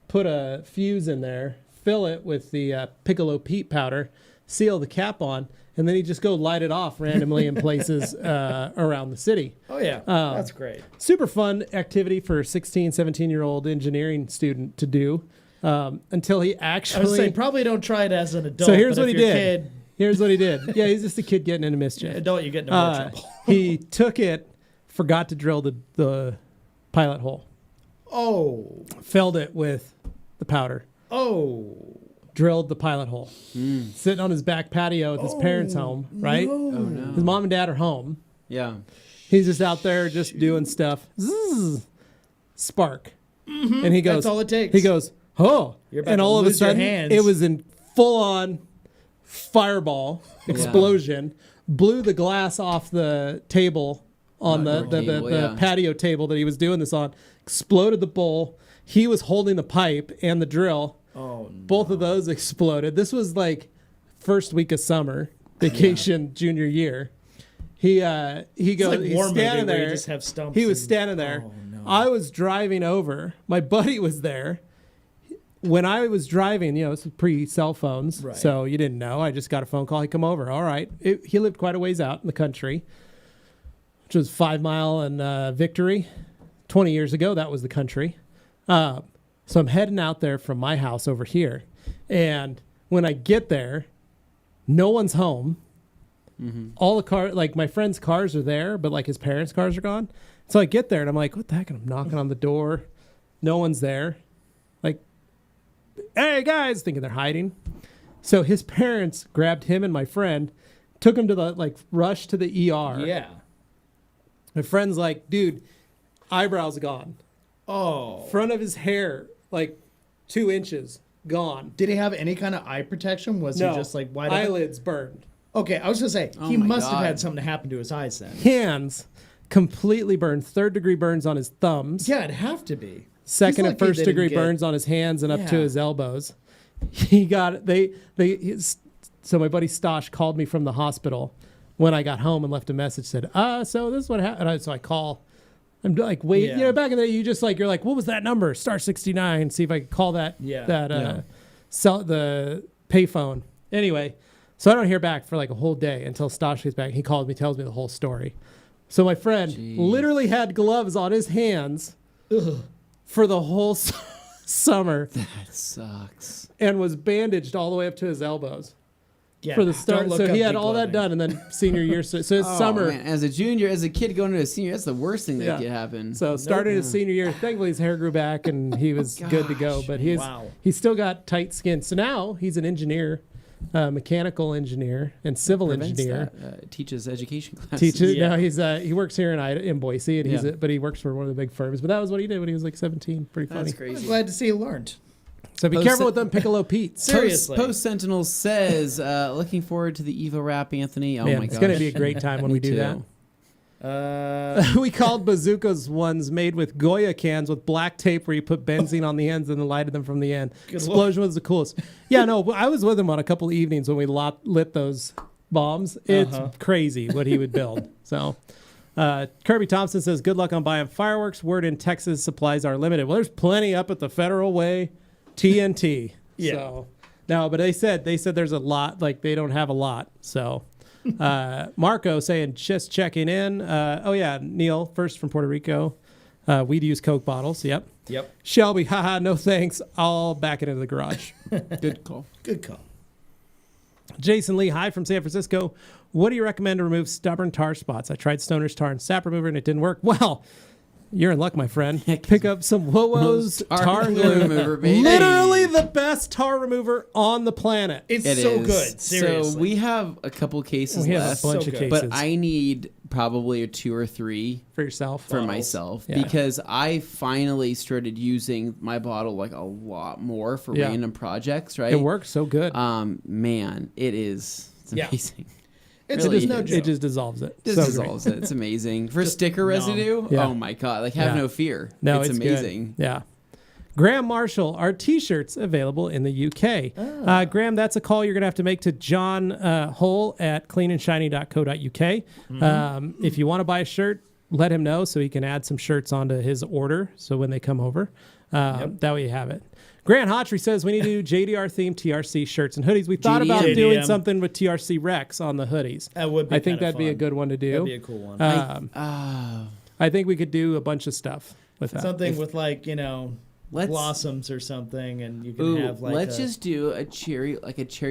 put a fuse in there, fill it with the Piccolo Pete powder, seal the cap on, and then he'd just go light it off randomly in places around the city. Oh, yeah. That's great. Super fun activity for a 16, 17-year-old engineering student to do. Until he actually... I would say probably don't try it as an adult. So here's but what if he you're a did. Here's what he did. Yeah, he's just a kid getting into mischief. Adult, you get into more trouble. He took it, forgot to drill the pilot hole. Oh. Filled it with the powder. Oh. Drilled the pilot hole. Sitting on his back patio at his parents' home, right? No. Oh, no. His mom and dad are home. Yeah. He's just out there just doing stuff. Zzz, spark. And he goes... That's all it takes. He goes... Oh, You're about and to all of a lose your sudden, hands. it was in full-on fireball explosion. Blew the glass off the table on the patio table that he was doing this on. Exploded the bowl. He was holding the pipe and the drill. Oh, no. Both of those exploded. This was like first week of summer vacation, junior year. He goes. Like He's war movie standing where you there. just have stumps He was and- standing there. Oh, no. I was driving over. My buddy was there. When I was driving, it's pre-cell phones, Right. so you didn't know. I just got a phone call. He come over. All right. He lived quite a ways out in the country, which was 5 Mile and Victory. 20 years ago, that was the country. So I'm heading out there from my house over here. And when I get there, no one's home. All the cars, like my friend's cars are there, but like his parents' cars are gone. So I get there and I'm like, what the heck? And I'm knocking on the door. No one's there. Like, hey guys, thinking they're hiding. So his parents grabbed him and my friend, took him to the rush to the ER. Yeah. My friend's like, dude, eyebrows gone. Oh. Front of his hair, 2 inches gone. Did he have any kind of eye protection? Was No, he just wide open? eyelids burned. Okay, I was going to say, Oh he my must have God. had something happen to his eyes then. Hands completely burned. 3rd-degree burns on his thumbs. Yeah, it'd have to be. Second and He's lucky they 1st-degree didn't get- burns on his hands and up to Yeah. his elbows. He got so my buddy Stosh called me from the hospital when I got home and left a message. Said, so this is what happened. So I call. I'm like, wait, Yeah. back in the day, you just you're like, what was that number? Star 69. See if I could call that. Yeah. Sell the payphone. Anyway, so I don't hear back for a whole day until Stosh gets back. He calls me, tells me the whole story. So my friend Jeez. literally had gloves on his hands for the whole summer That sucks. and was bandaged all the way up to his elbows Yeah, for the don't start. look So up he had all that decluttering. done, and then senior year. So his Oh, summer. man. As a kid going to a senior, that's the worst thing that Yeah. could happen. So started his senior year. Thankfully, his hair grew back and he was good to go. Gosh, But wow. he's still got tight skin. So now he's an engineer, mechanical engineer, and civil Prevents engineer. that, teaches education classes. Teaches. Yeah. No, he works here in Boise, and Yeah. but he works for one of the big firms. But that was what he did when he was like 17. Pretty funny. That's I'm crazy. glad to see you learned. So be Post- careful with them Piccolo Pete's. Seriously. Post Sentinel says, looking forward to the Evo wrap, Anthony. Oh Man, my it's gosh. going to be a great time when Me we do too. that. We called bazookas ones made with Goya cans with black tape where you put benzene on the ends and then lighted them from the end. Explosion was the coolest. Yeah, no, I was with him on a couple of evenings when we lit those bombs. It's crazy what he would build. So Kirby Thompson says, good luck on buying fireworks. Word in Texas, supplies are limited. Well, there's plenty up at the Federal Way TNT. Yeah. So, no, but they said there's a lot, like they don't have a lot. So Marco saying, just checking in. Oh yeah, Neil, first from Puerto Rico. We'd use Coke bottles. Yep. Shelby, haha, no thanks. I'll back it into the garage. Good call. Good call. Jason Lee, hi from San Francisco. What do you recommend to remove stubborn tar spots? I tried Stoner's tar and sap remover and it didn't work. Well, you're in luck, my friend. Pick up some Wowo's tar glue remover, baby. Literally the best tar remover on the planet. It's It so is. good. Seriously. So we have a couple cases We have a left, bunch So of good. cases but I need probably a 2 or 3 for yourself. for myself Yeah. because I finally started using my bottle like a lot more for Yeah. random projects, right? It works so good. Man, it's Yeah. amazing. It's really no is. joke. It just dissolves it. Just So dissolves it. It's amazing. For sticker numb. residue, Yeah. oh my god! Like have Yeah. no fear. No, it's good. amazing. Yeah. Graham Marshall, our T-shirts available in the UK. Graham, that's a call you're going to have to make to John Hull at cleanandshiny.co.uk. If you want to buy a shirt, let him know so he can add some shirts onto his order. So when they come over, that way you have it. Grant Hotry says we need to do JDR themed TRC shirts and hoodies. We thought about JDM. doing something with TRC Rex on the hoodies. That would be I think kinda that'd be a fun. good one to do. That'd be a cool one. I think we could do a bunch of stuff with that. Something with like, Let's- blossoms or something, and you can Ooh, have like let's just do a cherry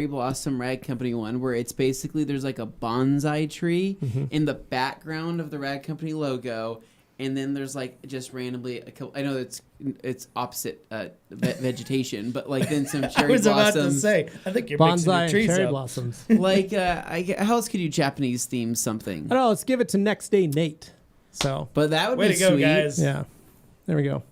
blossom rag company one where it's basically there's like a bonsai tree in the background of the rag company logo, and then there's like just randomly a couple. I know it's opposite vegetation, but like then some I cherry was about blossoms. to say, I think you're mixing Bonsai your and trees cherry up. blossoms. Like how else could you Japanese theme something? I don't know. Let's give it to Next Day Nate. So, But that would Way be to go, sweet. guys. yeah. There we go.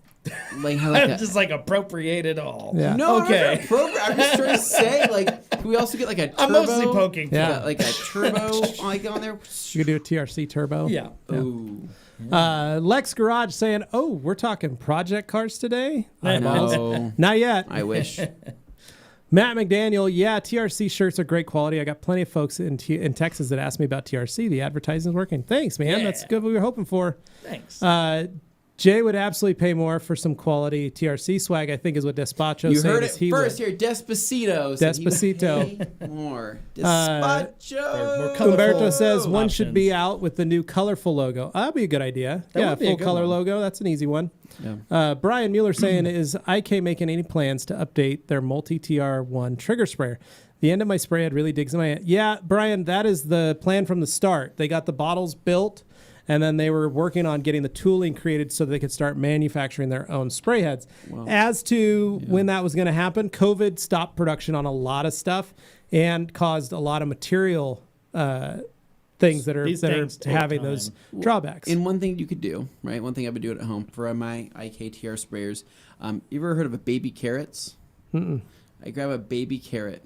Like how like I'm a, just like appropriated all. Yeah. no, Okay. I'm just trying to say like can we also get like a turbo? I'm mostly poking. Yeah. Like a turbo like on there. You could do a TRC turbo. Yeah. Ooh. Lex Garage saying, "Oh, we're talking project cars today." No. Not yet. I wish. Matt McDaniel, yeah, TRC shirts are great quality. I got plenty of folks in Texas that asked me about TRC. The advertising's working. Thanks, man. Yeah. That's good. What we were hoping for. Thanks. Jay would absolutely pay more for some quality TRC swag. I think is what Despacho You said. heard is it he first would. here. Despacito. said he would Despacito. pay more. More Despacho. colorful Humberto says one options. should be out with the new colorful logo. That'd be a good idea. That would be a full good color one. logo. That's an easy one. Yeah. Brian Mueller saying, is IK making any plans to update their multi-TR1 trigger sprayer? The end of my spray head really digs in my hand. Yeah, Brian, that is the plan from the start. They got the bottles built, and then they were working on getting the tooling created so they could start manufacturing their own spray heads. Wow. As to when that was going to happen, COVID stopped production on a lot of stuff and caused a lot of material things that are These things take having time. those drawbacks. And one thing you could do, right? One thing I've been doing at home for my IKTR sprayers. You ever heard of a baby carrots? I grab a baby carrot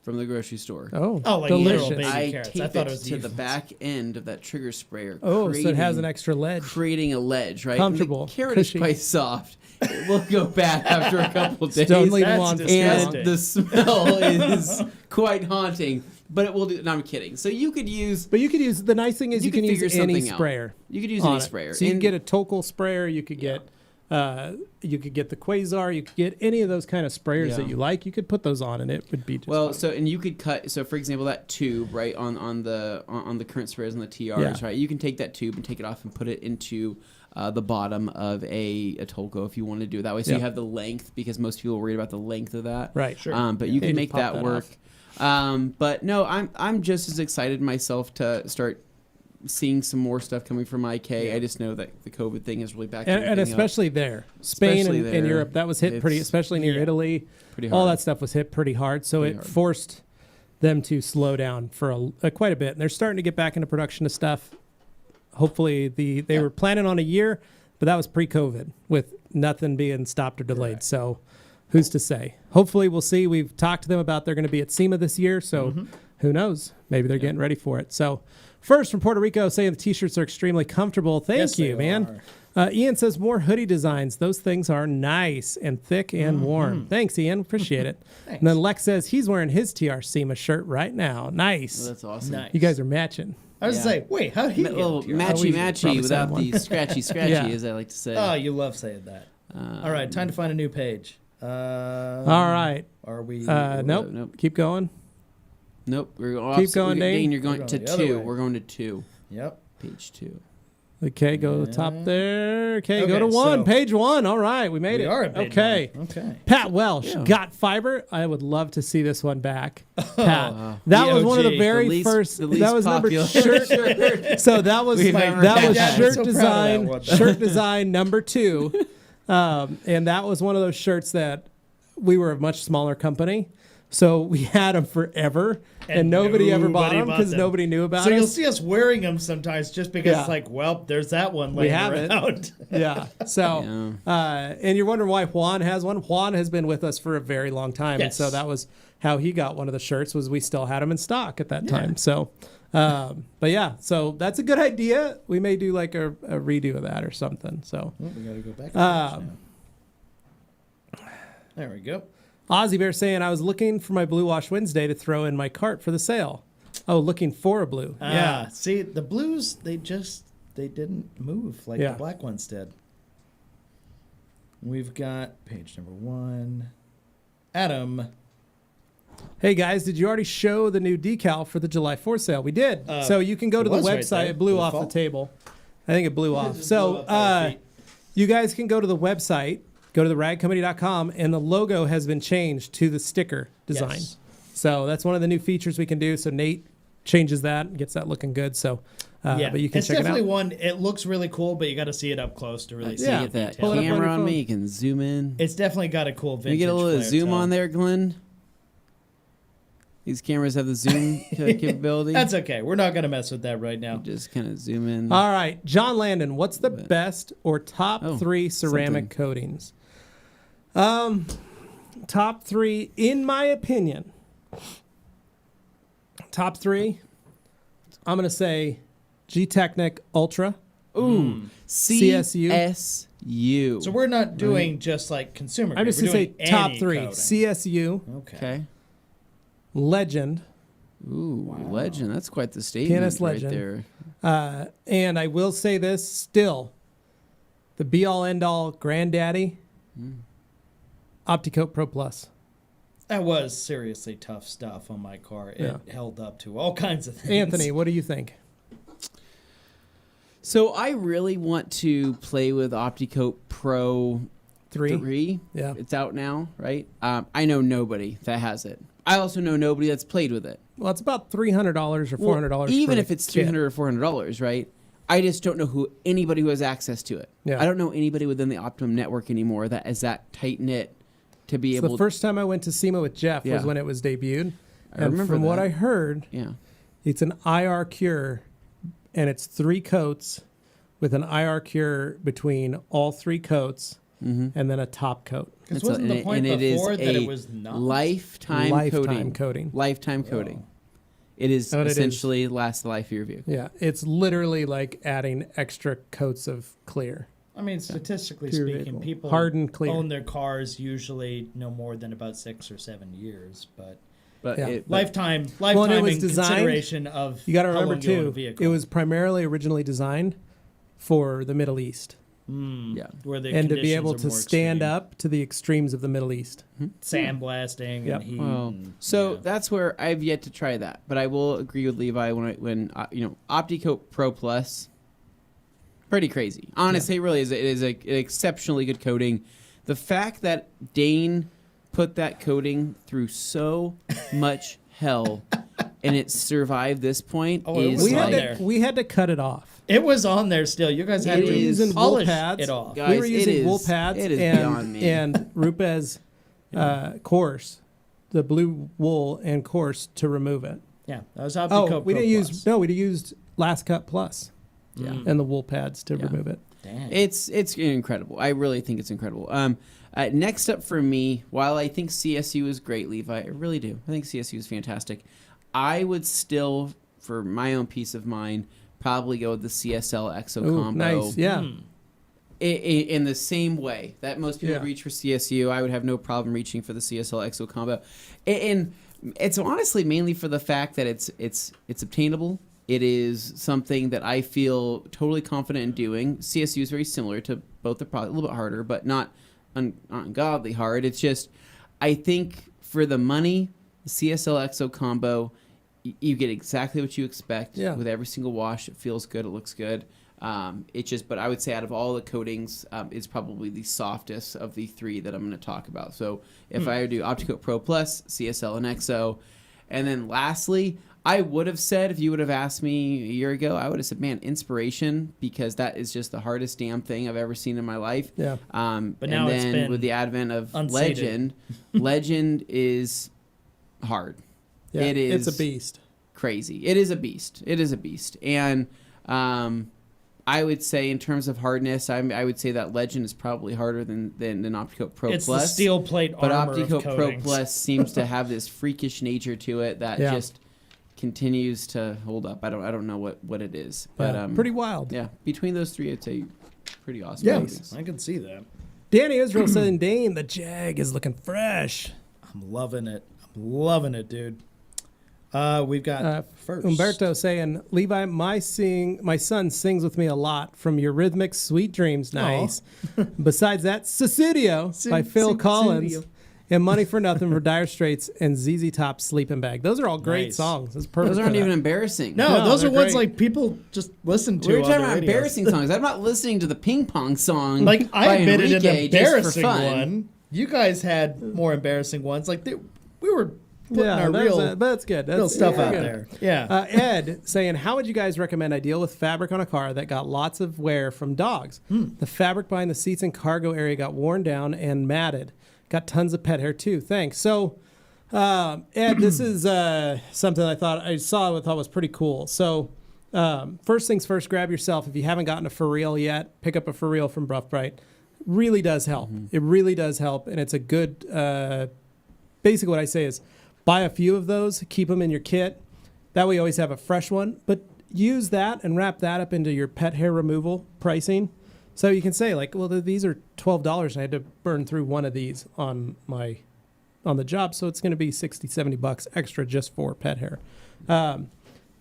from the grocery store. Oh, like delicious. literal baby I carrots. tape I thought it it was to the evils. back end of that trigger sprayer. Oh, so it has an creating- extra ledge. creating a ledge, right? Comfortable, And the carrot cushy. is quite soft. It will go bad after a couple days. Don't leave them That's on. disgusting. And the smell is quite haunting. But it will do. No, I'm kidding. So you could use. But you could use, the nice thing is you can figure use any something out. sprayer. You could use on any it. sprayer. So you can And- get a Tokel sprayer, you could get the Quasar, you could get any of those kind of sprayers Yeah. that you like. You could put those on and it would be just Well, fine. so and you could cut. So for example, that tube right on the current sprayers and the TRs, Yeah. right? You can take that tube and take it off and put it into the bottom of a Tolko if you want to do it that way. So you have the length, because most people are worried about the length of that. Right. Sure. But you can make that work. But no, I'm just as excited myself to start seeing some more stuff coming from IK. I just know that the COVID thing is really back. And especially there, Spain and Europe, that was hit pretty, especially near Italy. Pretty hard. All that stuff was hit pretty hard. So it forced them to slow down for quite a bit. And they're starting to get back into production of stuff. Hopefully they were planning on a year, but that was pre-COVID with nothing being stopped or delayed. Correct. So who's to say? Hopefully we'll see. We've talked to them about they're going to be at SEMA this year. So who knows? Maybe they're getting ready for it. So first from Puerto Rico saying the t-shirts are extremely comfortable. Thank you, man. Ian says more hoodie designs. Those things are nice and thick and warm. Thanks, Ian. Appreciate it. And then Lex says he's wearing his TR SEMA shirt right now. Nice. Oh, that's awesome. Nice. You guys are matching. I was saying, wait, how he little matchy without the scratchy, as I like to say. Oh, you love saying that. All right, time to find a new page. All right. Are we? Nope. Keep going. Nope. Keep going, Dane. Dane, you're going to 2. We're going to 2. Yep. Page 2. Okay, go to the top there. Okay, go to 1. Page 1. All right, we made it. We are at page 1. Okay. Pat Welsh, got fiber. I would love to see this one back. Pat, that was one of the very first. That was number shirt. So that was shirt design. Shirt design number 2, and that was one of those shirts that we were a much smaller company. So we had them forever, and nobody ever bought them because nobody knew about them. So you'll see us wearing them sometimes just because it's like, well, there's that one laying around. Yeah. So, and you're wondering why Juan has one. Juan has been with us for a very long time, and so that was how he got one of the shirts. Was we still had them in stock at that time. So, but yeah, so that's a good idea. We may do like a redo of that or something. So we got to go back. Now. There we go. Ozzy Bear saying, I was looking for my Blue Wash Wednesday to throw in my cart for the sale. Oh, looking for a blue. Yeah. See, the blues, they didn't move like the black ones did. We've got page number 1. Adam. Hey, guys, did you already show the new decal for the July 4th sale? We did. So you can go to the website. It blew off the table. I think it blew off. So you guys can go to the website. Go to theragcompany.com, and the logo has been changed to the sticker design. Yes. So that's one of the new features we can do. So Nate changes that and gets that looking good. So, but you can check it out. It's definitely one. It looks really cool, but you got to see it up close to really see it. That camera on me, you can zoom in. It's definitely got a cool vintage. You get a little zoom on there, Glenn. These cameras have the zoom capability. That's okay. We're not going to mess with that right now. You just kind of zoom in. All right, John Landon, what's the best or top 3 ceramic coatings? Top 3, in my opinion. Top 3, I'm going to say G-Technic Ultra. Ooh. CSU. So we're not doing just like consumer. I'm just going to say top 3. Coating. CSU. Okay. Legend. Ooh, Legend. That's quite the statement PNS Legend. Right there. And I will say this still. The be-all, end-all granddaddy. OptiCoat Pro Plus. That was seriously tough stuff on my car. It held up to all kinds of things. Anthony, what do you think? So I really want to play with OptiCoat Pro 3. Yeah. It's out now, right? I know nobody that has it. I also know nobody that's played with it. Well, it's about $300 or $400. Even if it's $300 or $400, right? I just don't know anybody who has access to it. Yeah. I don't know anybody within the Optimum network anymore that is that tight-knit to be able. The first time I went to SEMA with Jeff was when it was debuted. And from what I heard, it's an IR cure, and it's 3 coats with an IR cure between all 3 coats, and then a top coat. Because wasn't the point before that it was not? Lifetime coating. Lifetime coating. It is essentially last life of your vehicle. Yeah, it's literally like adding extra coats of clear. I mean, statistically speaking, people own their cars usually no more than about 6 or 7 years, but lifetime consideration of you got to remember too. It was primarily originally designed for the Middle East. Where the and to be able to stand up to the extremes of the Middle East, sandblasting and heat. That's where I've yet to try that, but I will agree with Levi when OptiCoat Pro Plus. Pretty crazy. Honestly, it really is. It is an exceptionally good coating. The fact that Dane put that coating through so much hell and it survived this point is we had to cut it off. It was on there still. You guys had to using wool pads. it off. Guys, we were using wool pads and Rupes coarse, the blue wool and coarse to remove it. Yeah, that was OptiCoat we used Last Cut Plus. Yeah, and the wool pads to remove it. Dang. It's incredible. I really think it's incredible. Next up for me, while I think CSU is great, Levi, I really do. I think CSU is fantastic. I would still, for my own peace of mind, probably go with the CSL Exo combo. Nice, yeah. In the same way that most people reach for CSU, I would have no problem reaching for the CSL Exo combo. And it's honestly mainly for the fact that it's obtainable. It is something that I feel totally confident in doing. CSU is very similar to both the product, a little bit harder, but not ungodly hard. It's just, I think for the money, the CSL Exo combo, you get exactly what you expect with every single wash. It feels good. It looks good. But I would say out of all the coatings, it's probably the softest of the three that I'm going to talk about. So if I do OptiCoat Pro Plus, CSL and Exo, and then lastly, I would have said, if you would have asked me a year ago, I would have said, man, Inspiration, because that is just the hardest damn thing I've ever seen in my life. Yeah. But now it's been with the advent of unsated. Legend is hard. Yeah, it's a beast. Crazy. It is a beast. And I would say in terms of hardness, I would say that Legend is probably harder than OptiCoat Pro it's Plus. It's the steel plate but armor OptiCoat of Pro coatings. Plus seems to have this freakish nature to it that just continues to hold up. I don't know what it is, but pretty wild. Yeah, between those three, I'd say pretty awesome. Yeah, I can see that. Danny Israel said, "Dane, the Jag is looking fresh." I'm loving it, dude. We've got first Umberto saying, "Levi, my son sings with me a lot from your rhythmic Sweet Dreams." Nice. Besides that, Susudio by Phil Collins. And Money for Nothing for Dire Straits and ZZ Top's Sleeping Bag. Those are all great songs. That's perfect. Those aren't even embarrassing. No, those are ones like people just listen to. We're talking about embarrassing songs. I'm not listening to the ping pong song. Like I admitted an embarrassing one. You guys had more embarrassing ones. Like we were putting our that's good. That's real stuff out there. Yeah. Ed saying, how would you guys recommend I deal with fabric on a car that got lots of wear from dogs? The fabric behind the seats and cargo area got worn down and matted. Got tons of pet hair too. Thanks. So, Ed, this is something I thought was pretty cool. So, first things first, grab yourself. If you haven't gotten a For Real yet, pick up a For Real from Rough Bright. Really does help. It really does help, and it's a good. Basically, what I say is, buy a few of those, keep them in your kit. That way, you always have a fresh one. But use that and wrap that up into your pet hair removal pricing. So you can say like, well, these are $12 and I had to burn through one of these on the job. So it's going to be $60-$70 extra just for pet hair. But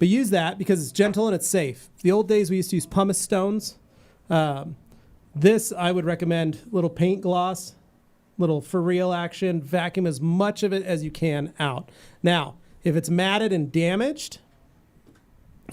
use that because it's gentle and it's safe. The old days we used to use pumice stones. This I would recommend little paint gloss, little For Real action, vacuum as much of it as you can out. Now, if it's matted and damaged,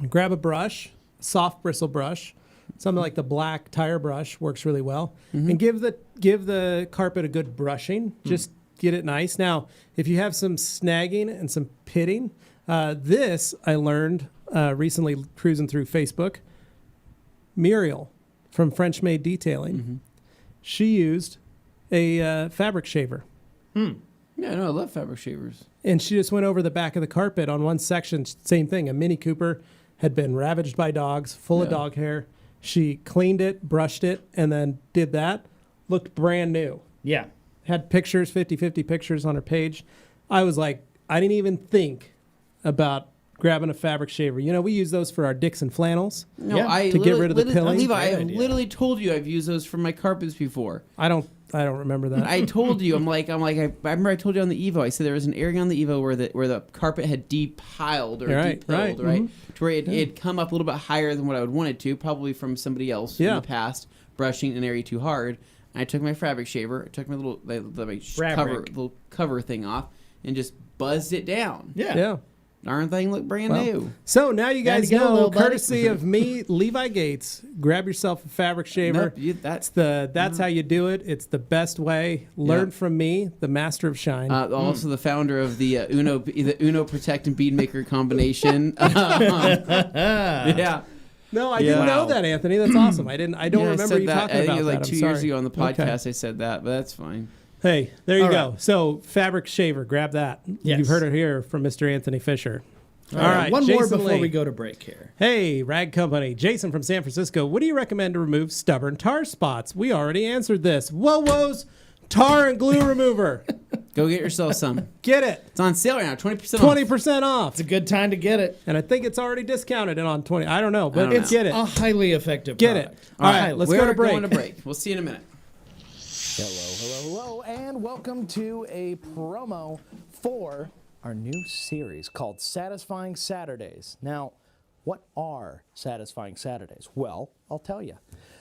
grab a brush, soft bristle brush. Something like the black tire brush works really well. And give the carpet a good brushing. Just get it nice. Now, if you have some snagging and some pitting, this I learned recently cruising through Facebook. Muriel from French Maid Detailing, she used a fabric shaver. Yeah, no, I love fabric shavers. And she just went over the back of the carpet on one section. Same thing. A Mini Cooper had been ravaged by dogs, full of dog hair. She cleaned it, brushed it, and then did that. Looked brand new. Yeah. Had pictures, 50-50 pictures on her page. I was like, I didn't even think about grabbing a fabric shaver. You know, we use those for our Dixon flannels to get rid of the pilling. Levi, I literally told you I've used those for my carpets before. I don't remember that. I told you. I remember I told you on the Evo. I said there was an area on the Evo where the carpet had depiled or depilled, right? To where it had come up a little bit higher than what I would want it to, probably from somebody else in the past brushing an area too hard. And I took my fabric shaver, I took my little cover thing off, and just buzzed it down. Yeah. Darn thing looked brand new. So now you guys Gotta go, know, little buddy. courtesy of me, Levi Gates, grab yourself a fabric shaver. Nope, That's how you do it. It's the best way. Learn from me, the master of shine. Also the founder of the Uno Protect and Bead Maker combination. Yeah. No, I didn't know that, Anthony. That's awesome. I don't remember you talking I think about it was that. like 2 years ago on the podcast I said that, but that's fine. Hey, there you All go. right. So, fabric shaver, grab that. Yes. You've heard it here from Mr. Anthony Fisher. All right. One more Jason before Lee. we go to break here. Hey, Rag Company. Jason from San Francisco. What do you recommend to remove stubborn tar spots? We already answered this. Whoa-Wo's tar and glue remover. Go get yourself some. Get it. It's on sale right now, 20% off. 20% off. It's a good time to get it. And I think it's already discounted and on 20. I don't know, but It's get it. A highly effective Get product. it. All right, let's go to break. We're going to break. We'll see you in a minute. Hello, and welcome to a promo for our new series called Satisfying Saturdays. Now, what are Satisfying Saturdays? Well, I'll tell you.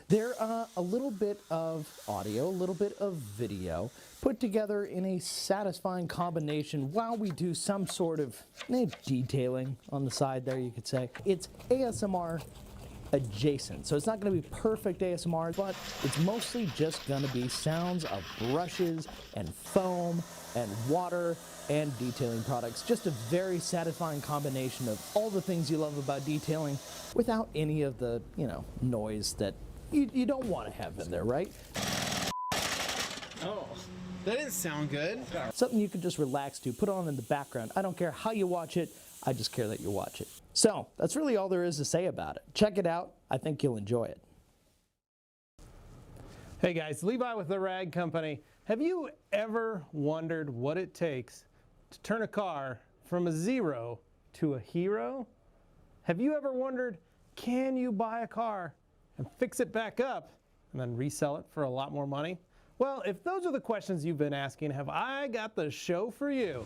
They're a little bit of audio, a little bit of video, put together in a satisfying combination while we do some sort of detailing on the side there, you could say. It's ASMR adjacent. So it's not going to be perfect ASMR, but it's mostly just going to be sounds of brushes and foam and water and detailing products. Just a very satisfying combination of all the things you love about detailing without any of the, noise that you don't want to have in there, right? Oh, that didn't sound good. Something you can just relax to, put on in the background. I don't care how you watch it, I just care that you watch it. So, that's really all there is to say about it. Check it out. I think you'll enjoy it. Hey guys, Levi with the Rag Company. Have you ever wondered what it takes to turn a car from a 0 to a hero? Have you ever wondered, can you buy a car and fix it back up and then resell it for a lot more money? Well, if those are the questions you've been asking, have I got the show for you.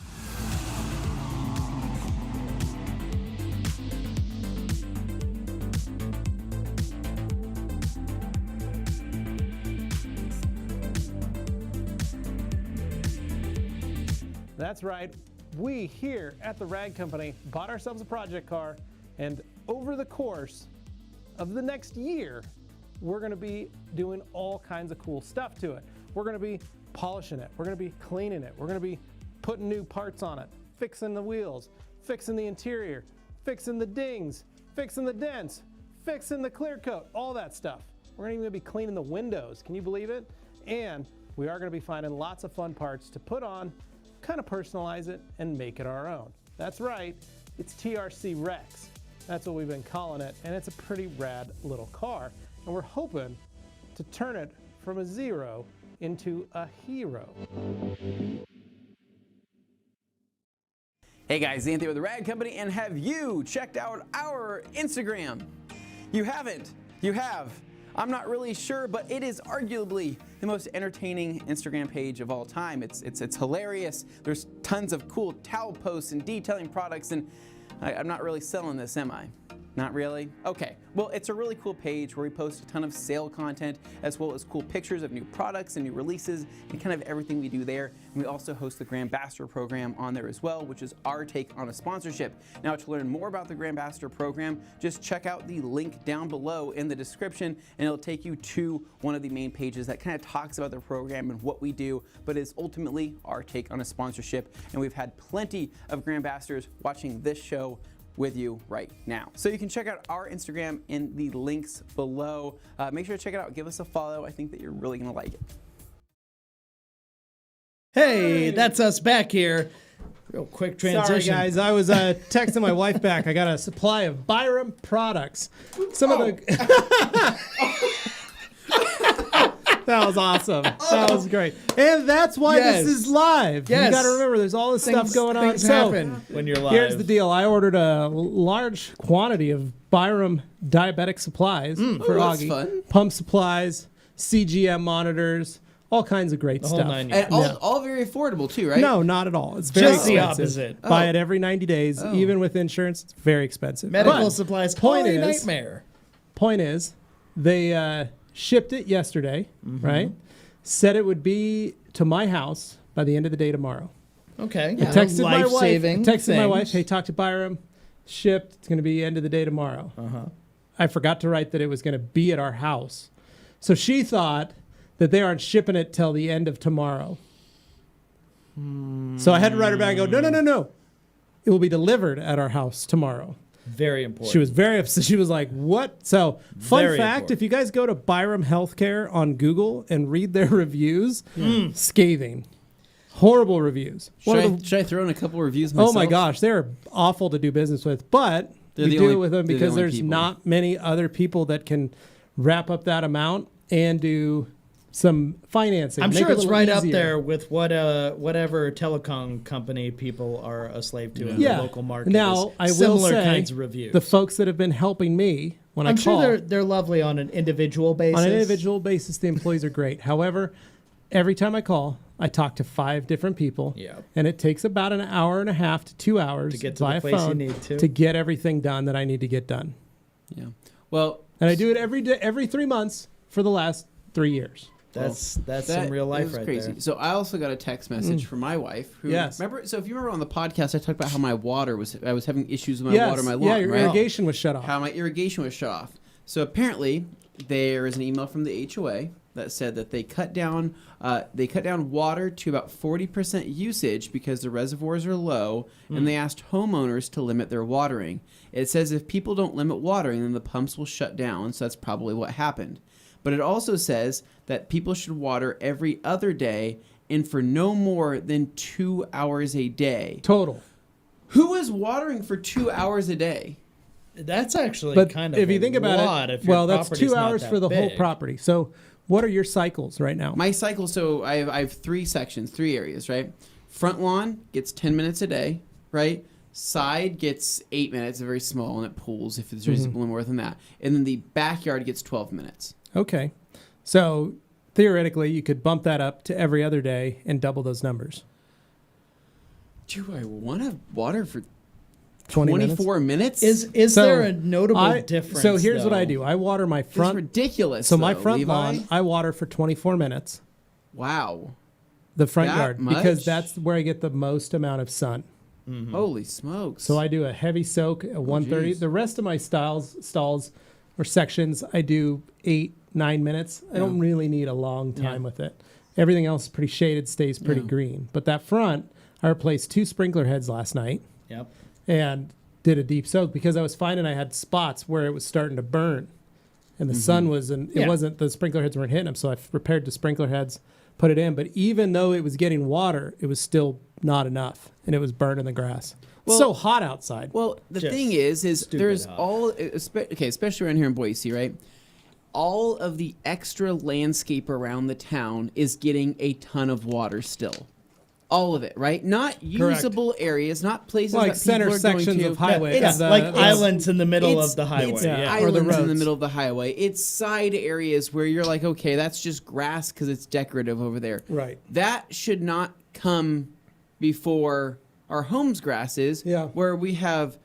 That's right. We here at the Rag Company bought ourselves a project car, and over the course of the next year, we're going to be doing all kinds of cool stuff to it. We're going to be polishing it. We're going to be cleaning it. We're going to be putting new parts on it, fixing the wheels, fixing the interior, fixing the dings, fixing the dents, fixing the clear coat, all that stuff. We're even going to be cleaning the windows. Can you believe it? And we are going to be finding lots of fun parts to put on, kind of personalize it, and make it our own. That's right, it's TRC Rex. That's what we've been calling it, and it's a pretty rad little car. And we're hoping to turn it from a 0 into a hero. Hey guys, Anthony with the Rag Company, and have you checked out our Instagram? You haven't? You have. I'm not really sure, but it is arguably the most entertaining Instagram page of all time. It's hilarious. There's tons of cool towel posts and detailing products, and I'm not really selling this, am I? Not really? Okay. Well, it's a really cool page where we post a ton of sale content as well as cool pictures of new products and new releases and kind of everything we do there. And we also host the Grand Ambassador program on there as well, which is our take on a sponsorship. Now, to learn more about the Grand Ambassador program, just check out the link down below in the description, and it'll take you to one of the main pages that kind of talks about the program and what we do, but is ultimately our take on a sponsorship. And we've had plenty of Grand Ambassadors watching this show with you right now. So you can check out our Instagram in the links below. Make sure to check it out. Give us a follow. I think that you're really gonna like it. Hey, that's us back here. Real quick transition. Sorry guys, I was texting my wife back. I got a supply of Byram products. Some of the That was awesome. That was great. And that's why this is live. Yes. You got to remember, there's all this stuff going on. Things happen when you're live. Here's the deal. I ordered a large quantity of Byram diabetic supplies for that's Augie. fun. Pump supplies, CGM monitors, all kinds of great The whole stuff. 9 And yards. all very affordable too, right? No, not at all. It's very Just the expensive. opposite. Buy it every 90 days. Even with insurance, it's very expensive. Medical But supplies. point Holy is- nightmare. Point is, they shipped it yesterday, right? Said it would be to my house by the end of the day tomorrow. Okay. I texted my wife. Life-saving Texted my wife. things. Hey, talk to Byram. Shipped. It's going to be end of the day tomorrow. I forgot to write that it was going to be at our house, so she thought that they aren't shipping it till the end of tomorrow. So I had to write her back and go, no. It will be delivered at our house tomorrow. Very important. She was very upset. She was like, what? So, fun Very fact, important. if you guys go to Byram Healthcare on Google and read their reviews, scathing. Horrible reviews. Should I throw in a couple reviews myself? Oh my gosh, they're awful to do business with, but They're we the do only- it with them they're the because only there's people. not many other people that can wrap up that amount and do some financing. I'm Make sure it a it's little right up easier. there with whatever telecom company people are a slave to in Yeah. the local market. Now, is I will similar say kinds of reviews. the folks that have been helping me when I'm I call. sure they're lovely on an individual basis. On an individual basis, the employees are great. However, every time I call, I talk to 5 different people. Yeah. And it takes about an hour and a half to 2 hours To get to the via place you phone need to. get everything done that I need to get done. Yeah. Well, And I do it every 3 months for the last 3 years. That's that some real life is right crazy. there. So I also got a text message from my wife. Who, Yes. Remember? So if you remember on the podcast, I talked about how my water was. I was having issues with my Yes. water, my lawn. Yeah, your right? irrigation was shut off. How my irrigation was shut off. So apparently, there is an email from the HOA that said that they cut down water to about 40% usage because the reservoirs are low, and they asked homeowners to limit their watering. It says if people don't limit watering, then the pumps will shut down. So that's probably what happened. But it also says that people should water every other day and for no more than 2 hours a day. Total. Who is watering for 2 hours a day? That's actually But kind of if you think about lot it, if your well, that's property's 2 not hours that for the whole big. property. So what are your cycles right now? My cycle, so I have 3 sections, 3 areas, right? Front lawn gets 10 minutes a day, right? Side gets 8 minutes, very small, and it pools if there's a little more than that. And then the backyard gets 12 minutes. Okay. So theoretically, you could bump that up to every other day and double those numbers. Do I want to water for 20 minutes? 24 minutes? Is So, there a notable difference? So here's what though? I do. I water my That's front. ridiculous. So my though, front Levi. lawn, I water for 24 minutes. Wow. The front That yard, much? because that's where I get the most amount of sun. Holy smokes. So I do a heavy soak at 1:30. geez. The rest of my stalls or sections, I do 8-9 minutes. I don't really need a long time with it. Everything else is pretty shaded, stays pretty green. But that front, I replaced 2 sprinkler heads last night Yep. and did a deep soak because I was finding I had spots where it was starting to burn, and the sun wasn't. It Yeah. wasn't. The sprinkler heads weren't hitting them, so I repaired the sprinkler heads, put it in. But even though it was getting water, it was still not enough, and it was burning the grass. Well- So hot outside. Well, the Just thing is stupid there's hot. especially around here in Boise, right? All of the extra landscape around the town is getting a ton of water still. All of it, right? Not usable areas, not places Like that center people are going sections to. of highway. It's the- like it's- islands in the middle It's- of the highway. It's Yeah. Or the islands in the roads. middle of the highway. It's side areas where you're like, okay, that's just grass because it's decorative over there. Right. That should not come before our home's grasses, Yeah. where we have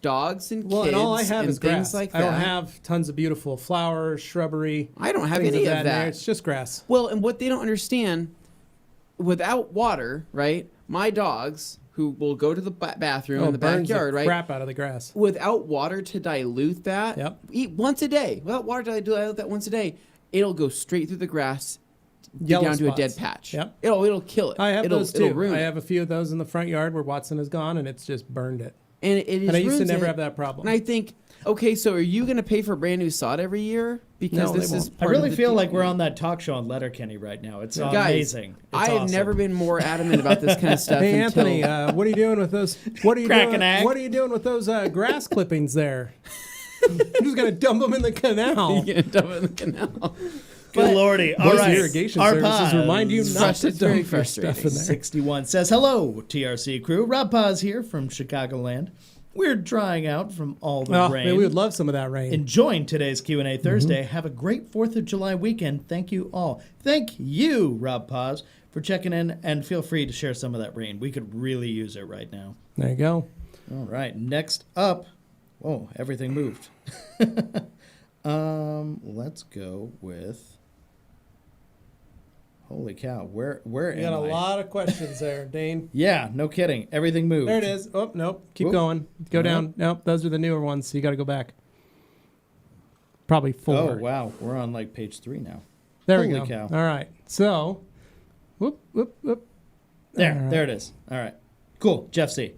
dogs and Well, kids and all I have and is things grass. like that. I don't have tons of beautiful flowers, shrubbery. I don't have things any of in there. that. It's just grass. Well, and what they don't understand, without water, right? My dogs, who will go to the bathroom in the burns backyard, the right? crap out of the grass. Without water to dilute that, Yep. eat once a day. Without water to dilute that once a day, it'll go straight through the grass, Yellow down to a spots. dead patch. Yep. It'll kill it. I have it'll, those it'll too. ruin I it. have a few of those in the front yard where Watson is gone, and it's just burned it. And it And I used to ruins never it. have that problem. And I think, okay, so are you going to pay for brand new sod every year? Because No, they this is won't. I part really of the feel deal. like we're on that talk show on Letterkenny right now. It's Guys, amazing. It's I have awesome. never been more adamant about this kind of stuff. Hey until, Anthony, what are you doing with those? What are you Crack doing? an egg. What are you doing with those grass clippings there? I'm just gonna dump them in the canal. you get dump it in the canal. Good lordy. All Boise right. Irrigation Our Services pause. remind you not to It's very dump your stuff in frustrating. there. 61 says, hello, TRC crew. Rob Paz here from Chicagoland. We're drying out from all the Oh, rain. man, we would love some of that rain. Enjoying today's Q&A Thursday. Mm-hmm. Have a great 4th of July weekend. Thank you all. Thank you, Rob Paz, for checking in, and feel free to share some of that rain. We could really use it right now. There you go. All right, next up. Whoa, everything moved. Let's go with... Holy cow. Where You got am a I? lot of questions there, Dane. Yeah, no kidding. Everything moved. There it is. Oh, nope. Keep Oop. going. Go down. Nope. Those are the newer ones, so you got to go back. Probably 4. Oh, wow. We're on like page 3 now. There Holy we go. cow. All right. So, whoop. There. All right. There it is. All right. Cool. Jeff C.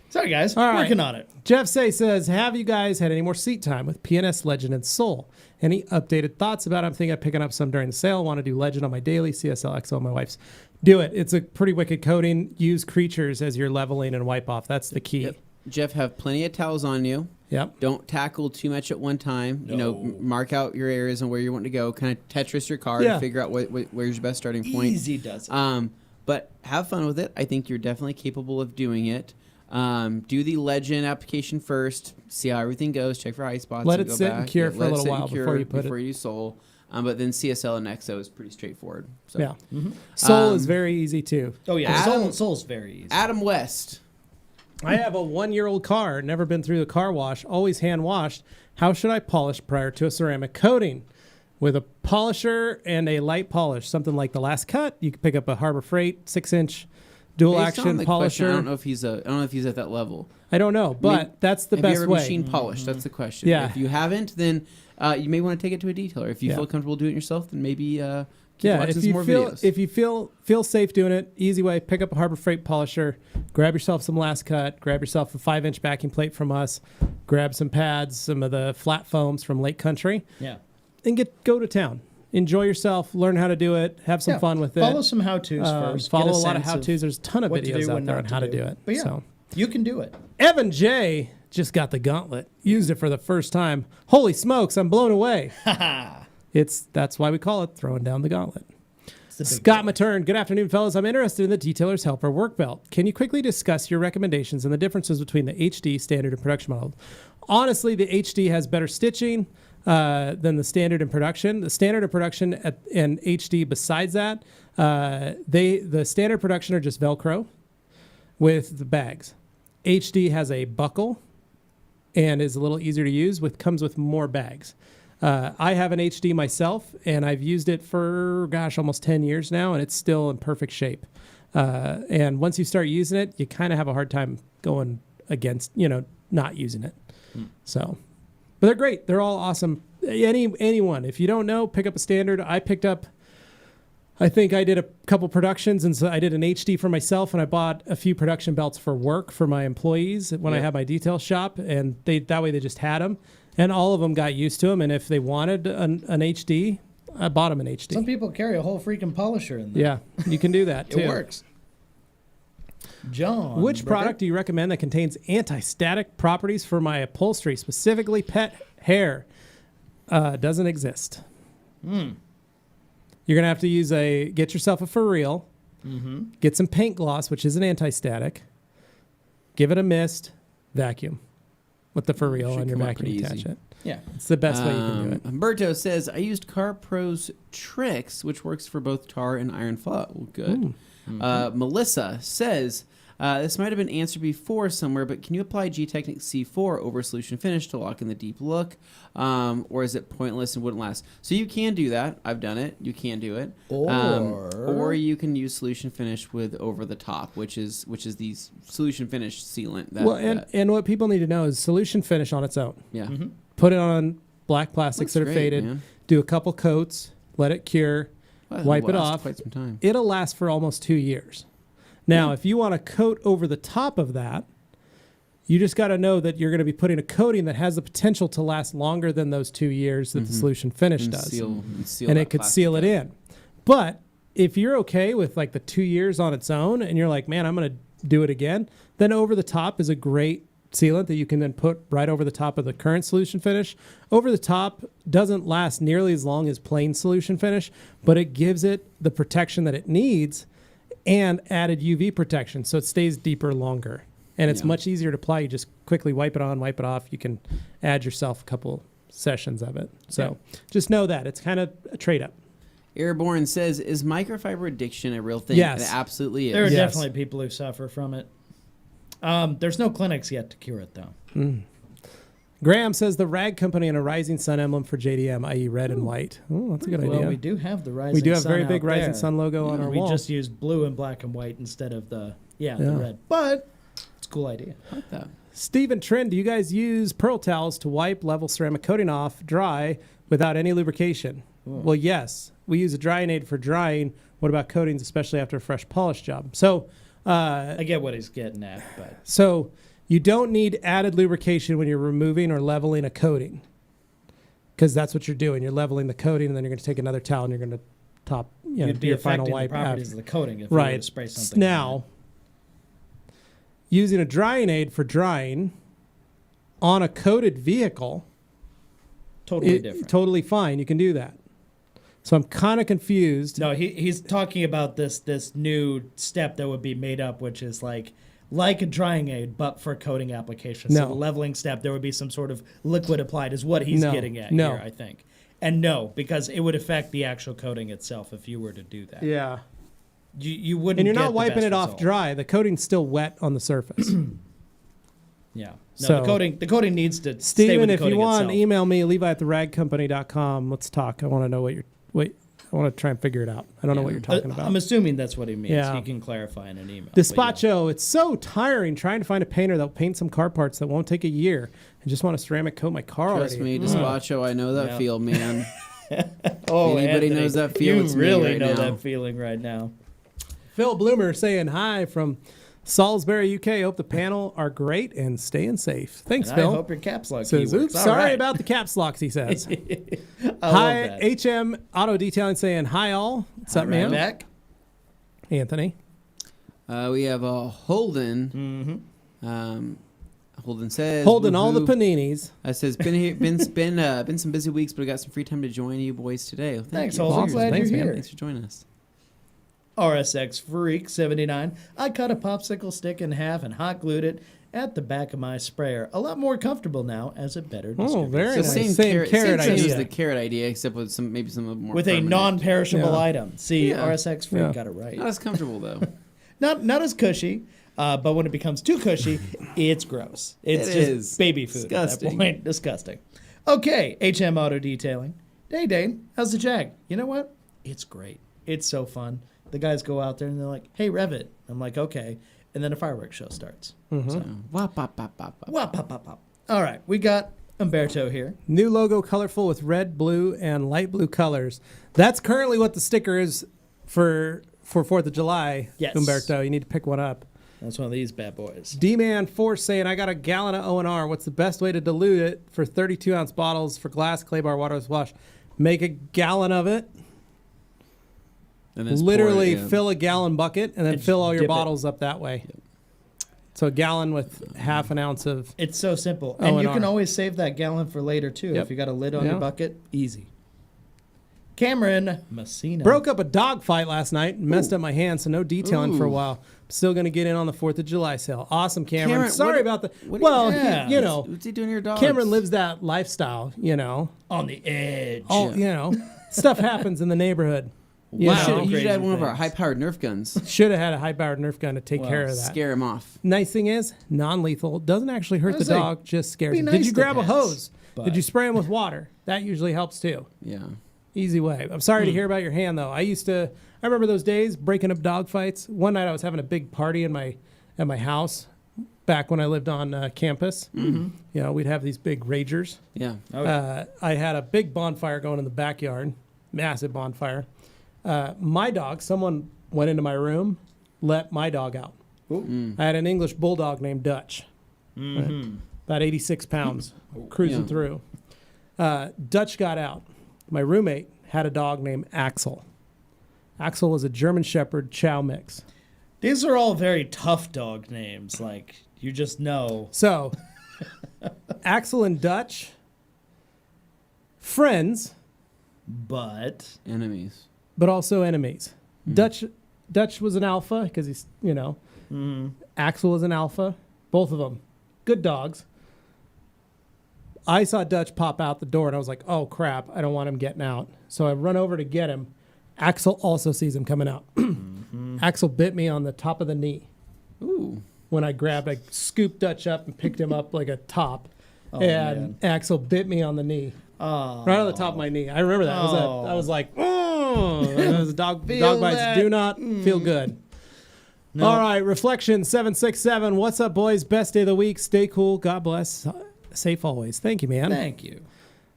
Sorry, guys. All right. Working on it. Jeff Say says, have you guys had any more seat time with PNS Legend and Soul? Any updated thoughts about it? I'm thinking of picking up some during the sale. Want to do Legend on my daily, CSL XL on my wife's. Do it. It's a pretty wicked coating. Use creatures as you're leveling and wipe off. That's the key. Yep. Jeff, have plenty of towels on you. Yep. Don't tackle too much at one time. No. You know, mark out your areas and where you want to go. Kind of Tetris your car Yeah. to figure out where's your best starting point. Easy does it. But have fun with it. I think you're definitely capable of doing it. Do the Legend application first. See how everything goes. Check for high spots. Let and it go sit back. and cure for a let it little sit and while cure before you put before it. you Soul. But then CSL and XO is pretty straightforward. So. Yeah. Soul is Um, very easy too. Oh, yeah. Adam- Soul's very easy. Adam West. I have a 1-year-old car, never been through the car wash, always hand washed. How should I polish prior to a ceramic coating? With a polisher and a light polish, something like the last cut, you can pick up a Harbor Freight 6-inch dual Based on action the polisher. question, I don't know if he's at that level. I don't know, but Maybe- that's the Have best you ever way. machine polished? That's the question. Yeah. If you haven't, then you may want to take it to a detailer. If you Yeah. feel comfortable doing it yourself, then maybe keep Yeah, watching if some you more feel videos. if you feel safe doing it, easy way, pick up a Harbor Freight polisher, grab yourself some last cut, grab yourself a 5-inch backing plate from us, grab some pads, some of the flat foams from Lake Country, Yeah. and go to town. Enjoy yourself, learn how to do it, have some Yeah. fun with it. Follow some how-tos first. Follow Get a lot of sense how-tos. There's a ton of what to videos do out and there not on how to do it. But yeah, So. you can do it. Evan J just got the gauntlet. Used it for the first time. Holy smokes, I'm blown away. That's why we call it throwing down the gauntlet. Scott Matern, good afternoon, fellas. I'm interested in the Detailer's Helper work belt. Can you quickly discuss your recommendations and the differences between the HD, standard, and production model? Honestly, the HD has better stitching than the standard and production. The standard and production and HD, besides that, the standard production are just Velcro with the bags. HD has a buckle and is a little easier to use. Comes with more bags. I have an HD myself, and I've used it for, almost 10 years now, and it's still in perfect shape. And once you start using it, you kind of have a hard time going against, not using it. So, but they're great. They're all awesome. Anyone, if you don't know, pick up a standard. I think I did a couple productions, and so I did an HD for myself, and I bought a few production belts for work for my employees when I had my detail shop, and that way they just had them. And all of them got used to them. And if they wanted an HD, I bought them an HD. Some people carry a whole freaking polisher in there. Yeah, you can do that too. It works. John. Which product do you recommend that contains anti-static properties for my upholstery, specifically pet hair? Doesn't exist. You're going to have to get yourself a for real, get some paint gloss, which is an anti-static, give it a mist, vacuum. With the for real on your vacuum attachment. Yeah. It's the best way you can do it. Humberto says, I used Car Pro's Tricks, which works for both tar and iron flat. Well, good. Melissa says, this might have been answered before somewhere, but can you apply G-Technic C4 over solution finish to lock in the deep look? Or is it pointless and wouldn't last? So you can do that. I've done it. You can do it. Or you can use solution finish with over the top, which is the solution finish sealant. And what people need to know is solution finish on its own. Yeah. Put it on black plastics that are great, faded. man. Do a couple coats. Let it cure. Well, wipe it'll it last off. quite some time. It'll last for almost 2 years. Now, if you want to coat over the top of that, you just got to know that you're going to be putting a coating that has the potential to last longer than those 2 years that the solution finish does. And It could seal it in. But if you're okay with like the 2 years on its own and you're like, man, I'm going to do it again, then over the top is a great sealant that you can then put right over the top of the current solution finish. Over the top doesn't last nearly as long as plain solution finish, but it gives it the protection that it needs and added UV protection, so it stays deeper longer. And it's much easier to apply. You just quickly wipe it on, wipe it off. You can add yourself a couple sessions of it. So just know that. It's kind of a trade-up. Airborne says, is microfiber addiction a real thing? Yes. It absolutely is. There are Yes. definitely people who suffer from it. There's no clinics yet to cure it, though. Graham says the rag company and a rising sun emblem for JDM, i.e. red and white. Oh, that's a good idea. Well, we do have the rising sun. We do have very big out rising there. sun logo on our We wall. just used blue and black and white instead of the red. But it's a cool idea. I like that. Steve and Trent, do you guys use pearl towels to wipe level ceramic coating off dry without any lubrication? Well, yes. We use a drying aid for drying. What about coatings, especially after a fresh polish job? So I get what he's getting at, but So you don't need added lubrication when you're removing or leveling a coating, because that's what you're doing. You're leveling the coating, and then you're going to take another towel and you're going to you'd do be your final affecting wipe. the properties after. of the coating if you were to spray something. Now, using a drying aid for drying on a coated vehicle, totally different. Totally fine. You can do that. So I'm kind of confused. No, he's talking about this new step that would be made up, which is like a drying aid, but for coating applications. No. So the leveling step, there would be some sort of liquid applied, is what he's getting at No. here, I think. And no, because it would affect the actual coating itself if you were to do that. Yeah. You wouldn't. And you're get not the wiping best it off result. dry. The coating's still wet on the surface. Yeah. No, So- the coating needs to stay with Steven, the if coating you want, itself. email me, levi@theragcompany.com. Let's talk. I want to know I want to try and figure it out. I don't know what you're talking about. I'm assuming that's what he means. Yeah. He can clarify in an email. Despacho, it's so tiring trying to find a painter that'll paint some car parts that won't take a year. I just want to ceramic coat my car Trust already. me, Despacho, I know that Yeah. feel, man. Oh, Anybody Anthony, knows that feel, You it's me really right know now. that feeling right now. Phil Bloomer saying hi from Salisbury, UK. Hope the panel are great and staying safe. Thanks, And Phil. I hope your caps lock key Says, works. oops, All sorry right. about the caps locks, he says. I Hi, love that. HM Auto Detailing saying hi all. What's up, Right man? back. Anthony. We have a Holden. Holden says Holding all the woohoo. paninis. Says been some busy weeks, but we got some free time to join you boys today. Well, Thanks, you. Holden. Awesome. Glad Thanks, you're man. here. Thanks for joining us. RSX Freak 79. I cut a popsicle stick in half and hot glued it at the back of my sprayer. A lot more comfortable now as it better distributes. very So nice. same carrot idea. as the carrot idea, except with maybe some more With a permanent. non-perishable Yeah. item. See, Yeah. RSX Freak Yeah. got it right. Not as comfortable though. Not as cushy, but when it becomes too cushy, it's gross. It's It just is. baby food Disgusting. at that point. Disgusting. Okay, HM Auto Detailing. Hey, Dane, how's the Jag? You know what? It's great. It's so fun. The guys go out there and they're like, hey, rev it. I'm like, okay. And then a fireworks show starts. So, Wop, pop, pop, pop, pop. wop, pop, pop, pop. All right, we got Umberto here. New logo, colorful with red, blue, and light blue colors. That's currently what the sticker is for 4th of July, Yes. Umberto. You need to pick one up. That's one of these bad boys. D-Man Force saying, I got a gallon of O&R. What's the best way to dilute it for 32-ounce bottles for glass, clay bar, waterless wash? Make a gallon of it. And then Literally pour it in. fill a gallon bucket and then And fill all your dip it. bottles up that way. So a gallon with half an ounce of... It's so simple. And you O&R. can always save that gallon for later, too. Yep. If you got a lid on Yeah. your bucket, easy. Cameron Messina. Broke up a dog fight last night and messed up my hand, so no detailing for a Ooh. while. Still going to get in on the 4th of July sale. Awesome, Cameron. Cameron, Sorry what- about the... what- Well, Yeah. you know, What's he doing to your dog? Cameron lives that lifestyle, you know. On the edge. All, you know, stuff happens in the neighborhood. You Wow. know, You should Crazy have one of our things. high-powered Nerf guns. should have had a high-powered Nerf gun to take care of that. Scare him off. Nice thing is, non-lethal. Doesn't actually hurt the was like, dog, just scares be him. nice Did you to grab a pets, hose? but- Did you spray him with water? That usually helps too. Yeah. Easy way. I'm sorry to hear about your hand, though. I remember those days breaking up dog fights. One night I was having a big party at my house back when I lived on campus. Mm-hmm. You know, we'd have these big ragers. Yeah. Oh, yeah. I had a big bonfire going in the backyard, massive bonfire. My dog, someone went into my room, let my dog out. I had an English bulldog named Dutch, right? About 86 pounds, cruising Yeah. through. Dutch got out. My roommate had a dog named Axel. Axel was a German Shepherd Chow mix. These are all very tough dog names. Like, you just know. So, Axel and Dutch, friends, But Enemies. but also enemies. Dutch was an alpha because he's, you know. Axel was an alpha. Both of them. Good dogs. I saw Dutch pop out the door and I was like, oh crap, I don't want him getting out. So I run over to get him. Axel also sees him coming out. Axel bit me on the top of the knee. Ooh. When I scooped Dutch up and picked him up like a top. and Axel bit me on the knee. Oh. Right on the top of my knee. I remember that. I was like, oh. It was dog bites that. do not feel good. No. All right, Reflection 767. What's up, boys? Best day of the week. Stay cool. God bless. Safe always. Thank you, man. Thank you.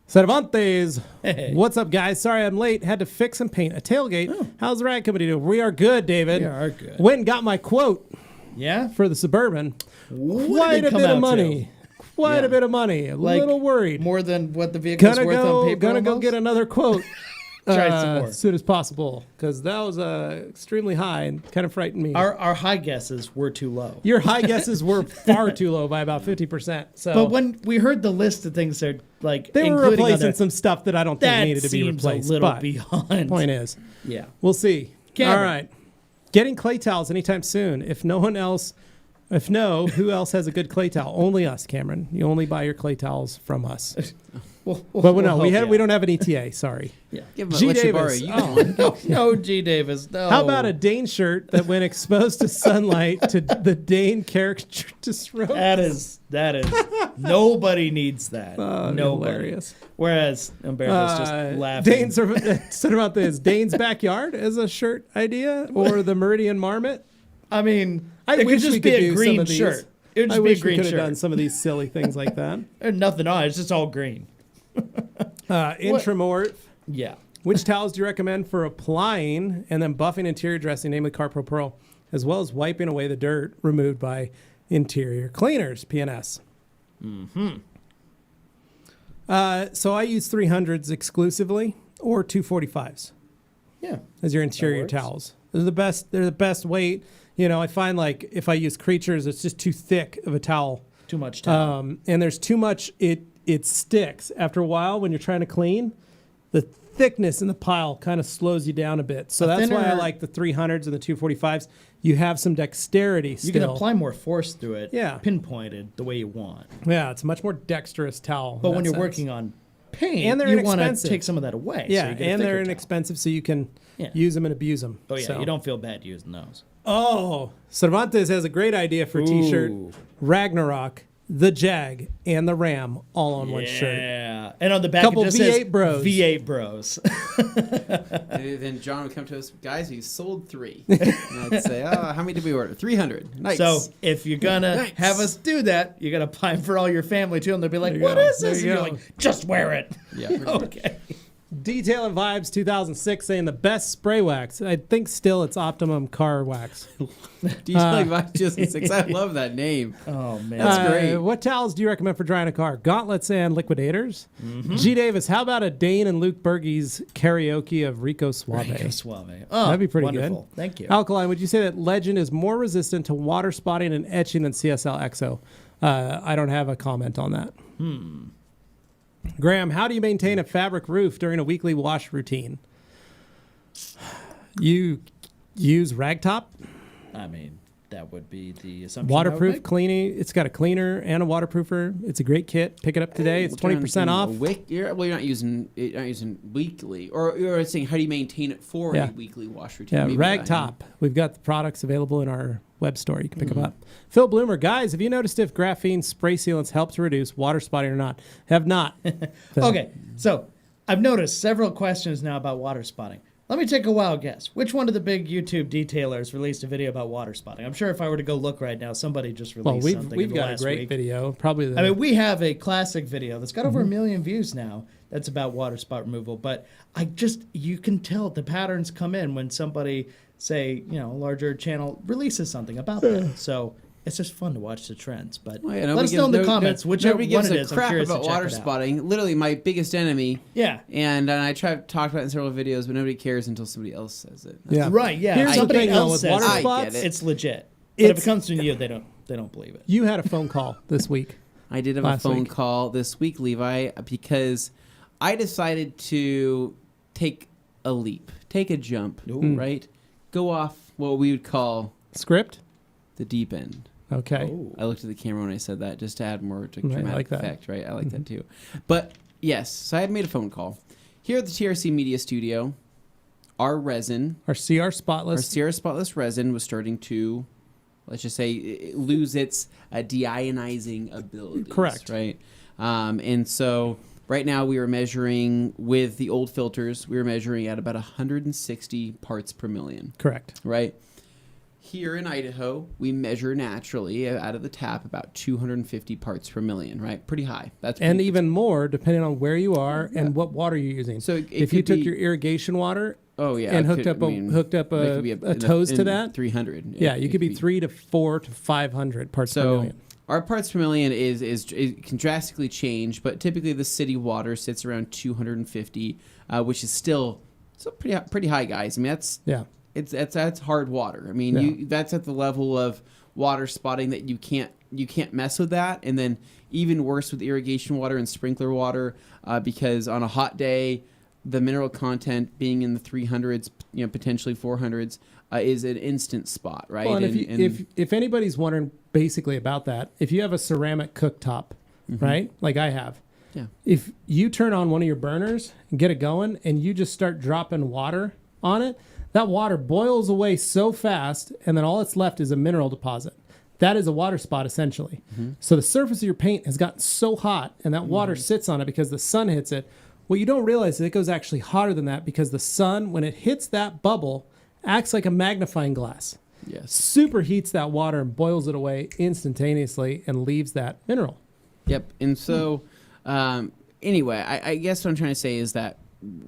Cervantes. Hey. What's up, guys? Sorry I'm late. Had to fix and paint a tailgate. Oh. How's the ride company doing? We are good, David. We are good. Went and got my quote. Yeah? For the Suburban. Quite a bit of money. Quite a bit of money. A little worried. More than what the vehicle's worth on paper. Gonna go get another quote. Try some more. As soon as possible, because that was extremely high and kind of frightened me. Our high guesses were too low. Your high guesses were far too low by about 50%. So, but when we heard the list of things that they were replacing some stuff that I don't think needed to be replaced. A little beyond. Point is, yeah, we'll see. Cameron. All right, getting clay towels anytime soon. If no one else. If no, who else has a good clay towel? Only us, Cameron. You only buy your clay towels from us. But no, we don't have an ETA. Sorry. Yeah. Give him G. Davis. No, G. Davis. No. How about a Dane shirt that, when exposed to sunlight, to the Dane caricature disrobe? That is. Nobody needs that. Hilarious. Whereas Umberto's just laughing. Dane's said about this. Dane's backyard as a shirt idea, or the Meridian Marmot. I mean, it could just be a green shirt. It would just be a green shirt. We could have done some of these silly things like that. There's nothing on it. It's just all green. Intramorph. Yeah. Which towels do you recommend for applying and then buffing interior dressing, namely CarPro Pro, as well as wiping away the dirt removed by interior cleaners? PNS. Mm-hmm. So I use 300s exclusively or 245s. Yeah. As your interior towels. They're the best. They're the best weight. You know, I find like if I use creatures, it's just too thick of a towel. Too much towel. And there's too much. It sticks after a while when you're trying to clean. The thickness in the pile kind of slows you down a bit. So that's why I like the 300s and the 245s. You have some dexterity still. You can apply more force through it. Yeah. Pinpointed the way you want. Yeah, it's a much more dexterous towel. But when you're working on paint, and you want to take some of that away. Yeah, so and they're inexpensive, so you can use them and abuse them. Oh, yeah, so. You don't feel bad using those. Oh, Cervantes has a great idea for a t-shirt. Ragnarok, the Jag, and the Ram all on one shirt. Yeah, and on the back couple it just V8 says bros. V8 bros. And then John would come to us, guys, he sold 3. And I'd say, how many did we order? 300. Nice. So if you're going to have us do that, you got to buy for all your family too. And they'll be like, what is this? And you're like, just wear it. Yeah. Okay. Detail and Vibes 2006 saying the best spray wax. I think still it's Optimum Car Wax. Detail and Vibes 2006. I love that name. Oh, man. That's great. What towels do you recommend for drying a car? Gauntlets and liquidators? Mm-hmm. G. Davis, how about a Dane and Luke Berge's karaoke of Rico Suave? Rico Suave. Oh, that'd be pretty wonderful. good. Thank you. Alkaline, would you say that Legend is more resistant to water spotting and etching than CSL EXO? I don't have a comment on that. Graham, how do you maintain a fabric roof during a weekly wash routine? You use ragtop. I mean, that would be the assumption. Waterproof cleaning. It's got a cleaner and a waterproofer. It's a great kit. Pick it up today. It's 20% off. You're not using weekly, or you're saying how do you maintain it for a weekly wash routine? Yeah, ragtop. We've got the products available in our web store. You can pick them up. Phil Bloomer, guys, have you noticed if graphene spray sealants help to reduce water spotting or not? Have not. Okay, so I've noticed several questions now about water spotting. Let me take a wild guess. Which one of the big YouTube detailers released a video about water spotting? I'm sure if I were to go look right now, somebody just released something. We've got a great video. Probably. I mean, we have a classic video that's got over 1 million views now. That's about water spot removal. But you can tell the patterns come in when somebody, say, a larger channel releases something about that. So it's just fun to watch the trends. But let us know in the comments whichever one it is. Crap I'm curious about to check water spotting. Literally my biggest enemy. Yeah. And I try to talk about it in several videos, but nobody cares until somebody else says it. Yeah. Right. Yeah. Here's somebody something else with says water it. spots. It's legit. But if it comes from you, they don't believe it. You had a phone call this week. I did have a phone call this week, Levi, because I decided to take a leap, take a jump, right? Go off what we would call script, the deep end. Okay. Oh. I looked at the camera when I said that just to add more dramatic that. effect, right? I like that too. But yes, so I had made a phone call. Here at the TRC Media Studio, our resin, our CR Spotless resin was starting to, let's just say, lose its deionizing abilities. Correct. Right? And so right now we are measuring with the old filters, we were measuring at about 160 parts per million. Correct. Right? Here in Idaho, we measure naturally out of the tap about 250 parts per million, right? Pretty high. That's and even more depending on where you are and what water you're using. So if you took your irrigation water and hooked up a hose to that, 300. Yeah, you could be 3 to 4 to 500 parts per million. Our parts per million it can drastically change, but typically the city water sits around 250, which is still pretty high, guys. I mean, that's hard water. I mean, that's at the level of water spotting that you can't mess with that. And then even worse with irrigation water and sprinkler water, because on a hot day, the mineral content being in the 300s, potentially 400s, is an instant spot, right? Well, and if anybody's wondering basically about that, if you have a ceramic cooktop, right, like I have, if you turn on one of your burners and get it going, and you just start dropping water on it, that water boils away so fast, and then all that's left is a mineral deposit. That is a water spot, essentially. So the surface of your paint has gotten so hot, and that water sits on it because the sun hits it. What you don't realize is it goes actually hotter than that, because the sun, when it hits that bubble, acts like a magnifying glass. Yes. Superheats that water and boils it away instantaneously and leaves that mineral. Yep. And so, anyway, I guess what I'm trying to say is that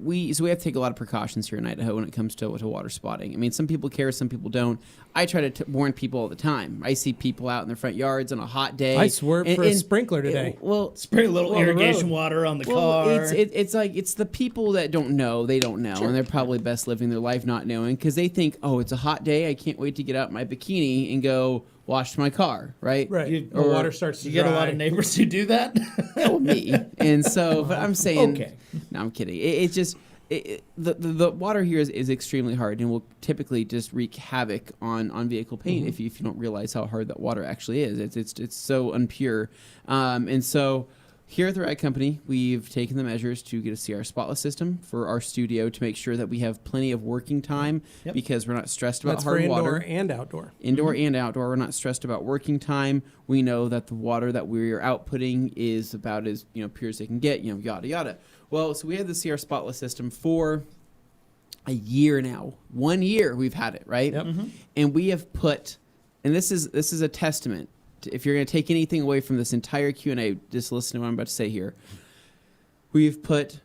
we have to take a lot of precautions here in Idaho when it comes to water spotting. I mean, some people care, some people don't. I try to warn people all the time. I see people out in their front yards on a hot day. I swerved for a sprinkler today. Spray a little irrigation water on the car. It's like it's the people that don't know. They don't know, and they're probably best living their life not knowing, because they think, oh, it's a hot day. I can't wait to get out my bikini and go wash my car, right? Right. The water starts to dry. You get a lot of neighbors who do that? Well, me. And so, but I'm saying, okay. No, I'm kidding. It's just, the water here is extremely hard, and will typically just wreak havoc on vehicle paint if you don't realize how hard that water actually is. It's so unpure. And so here at the Rag Company, we've taken the measures to get a CR spotless system for our studio to make sure that we have plenty of working time, because we're not stressed about hard water. That's for indoor and outdoor. Indoor and outdoor. We're not stressed about working time. We know that the water that we're outputting is about as pure as they can get, yada, yada. Well, so we had the CR spotless system for a year now. 1 year we've had it, right? Yep. And we have put, and this is a testament, if you're going to take anything away from this entire Q&A, just listen to what I'm about to say here. We've put,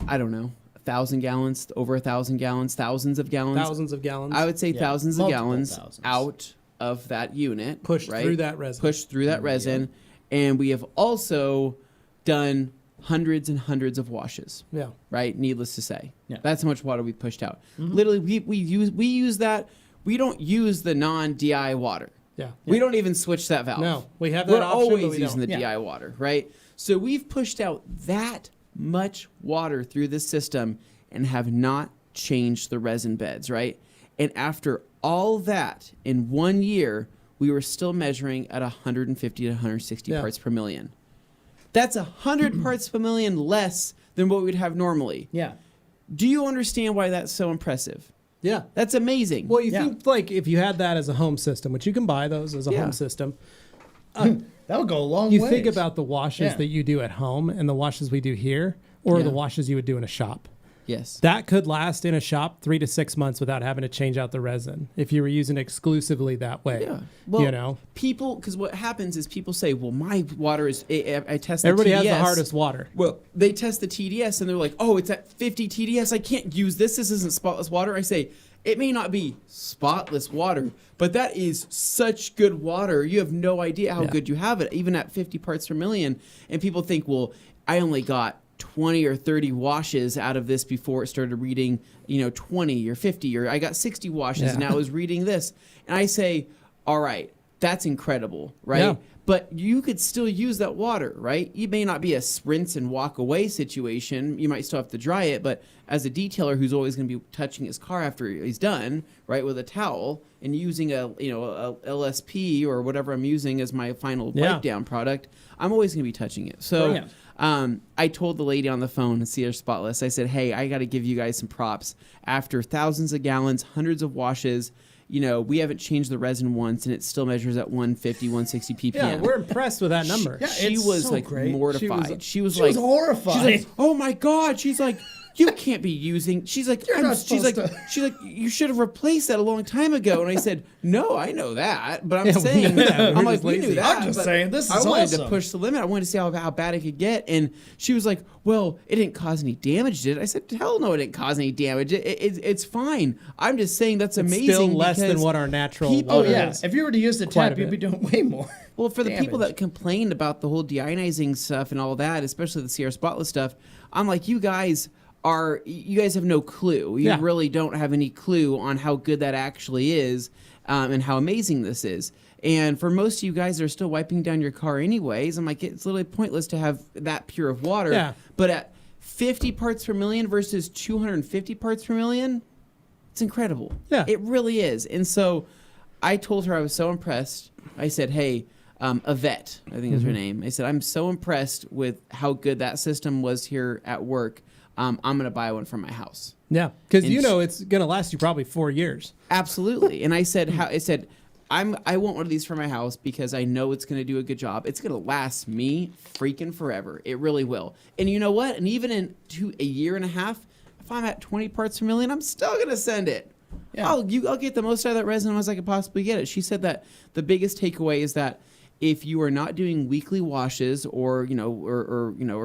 I don't know, 1,000 gallons, over 1,000 gallons, thousands of gallons. Thousands of gallons. I would say thousands of gallons out of that unit. Pushed through that resin. And we have also done hundreds and hundreds of washes. Yeah. Right? Needless to say. Yeah. That's how much water we pushed out. Literally, we use that. We don't use the non-DI water. Yeah. We don't even switch that valve. No, we have that We're option, always but we using don't. the DI water, right? So we've pushed out that much water through this system and have not changed the resin beds, right? And after all that, in 1 year, we were still measuring at 150 to 160 parts per million. That's 100 parts per million less than what we'd have normally. Yeah. Do you understand why that's so impressive? Yeah. That's amazing. Well, you think, like, if you had that as a home system, which you can buy those as a home system, that would go a long way. You think about the washes that you do at home and the washes we do here, or the washes you would do in a shop. Yes. That could last in a shop 3 to 6 months without having to change out the resin if you were using it exclusively that way. Yeah. Well, people, because what happens is people say, well, my water is, I test the Everybody TDS. has the hardest water. Well, they test the TDS and they're like, oh, it's at 50 TDS. I can't use this. This isn't spotless water. I say, it may not be spotless water, but that is such good water. You have no idea how good you have it, even at 50 parts per million. And people think, well, I only got 20 or 30 washes out of this before it started reading, 20 or 50, or I got 60 washes and now I was reading this. And I say, all right, that's incredible, right? Yeah. But you could still use that water, right? You may not be a rinse and walk away situation. You might still have to dry it, but as a detailer who's always going to be touching his car after he's done, right, with a towel and using a LSP or whatever I'm using as my final wipe down product, I'm always going to be touching it. So I told the lady on the phone to see her spotless. I said, hey, I got to give you guys some props. After thousands of gallons, hundreds of washes, we haven't changed the resin once, and it still measures at 150, 160 ppm. Yeah, we're impressed with that number. She was so great. mortified. She was horrified. She's like, oh my God. She's like, you can't be using. She's like, she's like, you should have replaced that a long time ago. And I said, no, I know that, but I'm saying, I'm like, we knew that. I'm just saying, this is awesome. I wanted to push the limit. I wanted to see how bad it could get. And she was like, well, it didn't cause any damage, did it? I said, hell no, it didn't cause any damage. It's fine. I'm just saying that's amazing. Still less than what our natural water is. If you were to use the tap, you'd be doing way more. Well, for the people that complained about the whole deionizing stuff and all that, especially the Sierra Spotless stuff, I'm like, you guys have no clue. You really don't have any clue on how good that actually is, and how amazing this is. And for most of you guys that are still wiping down your car anyways, I'm like, it's literally pointless to have that pure of water. Yeah. But at 50 parts per million versus 250 parts per million, it's incredible. Yeah. It really is. And so I told her I was so impressed. I said, hey, Yvette, I think is her name. I said, I'm so impressed with how good that system was here at work. I'm going to buy one for my house. Yeah, because it's going to last you probably 4 years. Absolutely. And I said, I want one of these for my house because I know it's going to do a good job. It's going to last me freaking forever. It really will. And you know what? And even in a year and a half, if I'm at 20 parts per million, I'm still going to send it. Yeah. I'll get the most out of that resin as I could possibly get it. She said that the biggest takeaway is that if you are not doing weekly washes or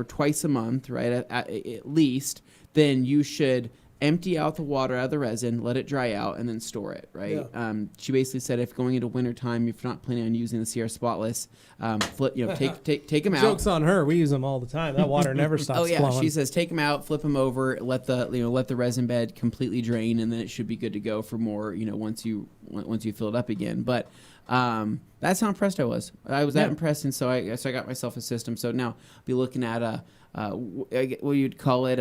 twice a month, right, at least, then you should empty out the water out of the resin, let it dry out, and then store it, right? Yeah. She basically said if going into wintertime, if you're not planning on using the Sierra Spotless, take them out. Joke's on her. We use them all the time. That water never stops flowing. She says take them out, flip them over, let the resin bed completely drain, and then it should be good to go for more, once you fill it up again. But that's how impressed I was. I was that impressed, and so I got myself a system. So now I'll be looking at what you'd call it,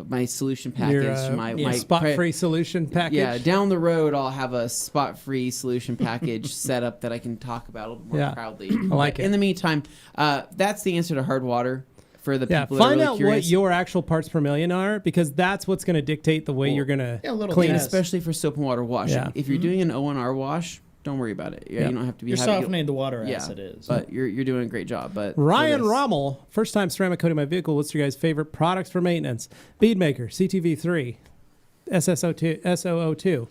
my solution package, my spot-free solution package. Yeah, down the road I'll have a spot-free solution package set up that I can talk about a little more proudly. I like it. In the meantime, that's the answer to hard water. For the people that are find really out curious. what your actual parts per million are, because that's what's going to dictate the way you're going to clean it. Especially for soap and water washing. Yeah. If you're doing an O&R wash, don't worry about it. You don't have to be. You're softening the water as it is. But you're doing a great job. But Ryan Rommel, first time ceramic coating my vehicle. What's your guys' favorite products for maintenance? Beadmaker, CTV3, SOO2.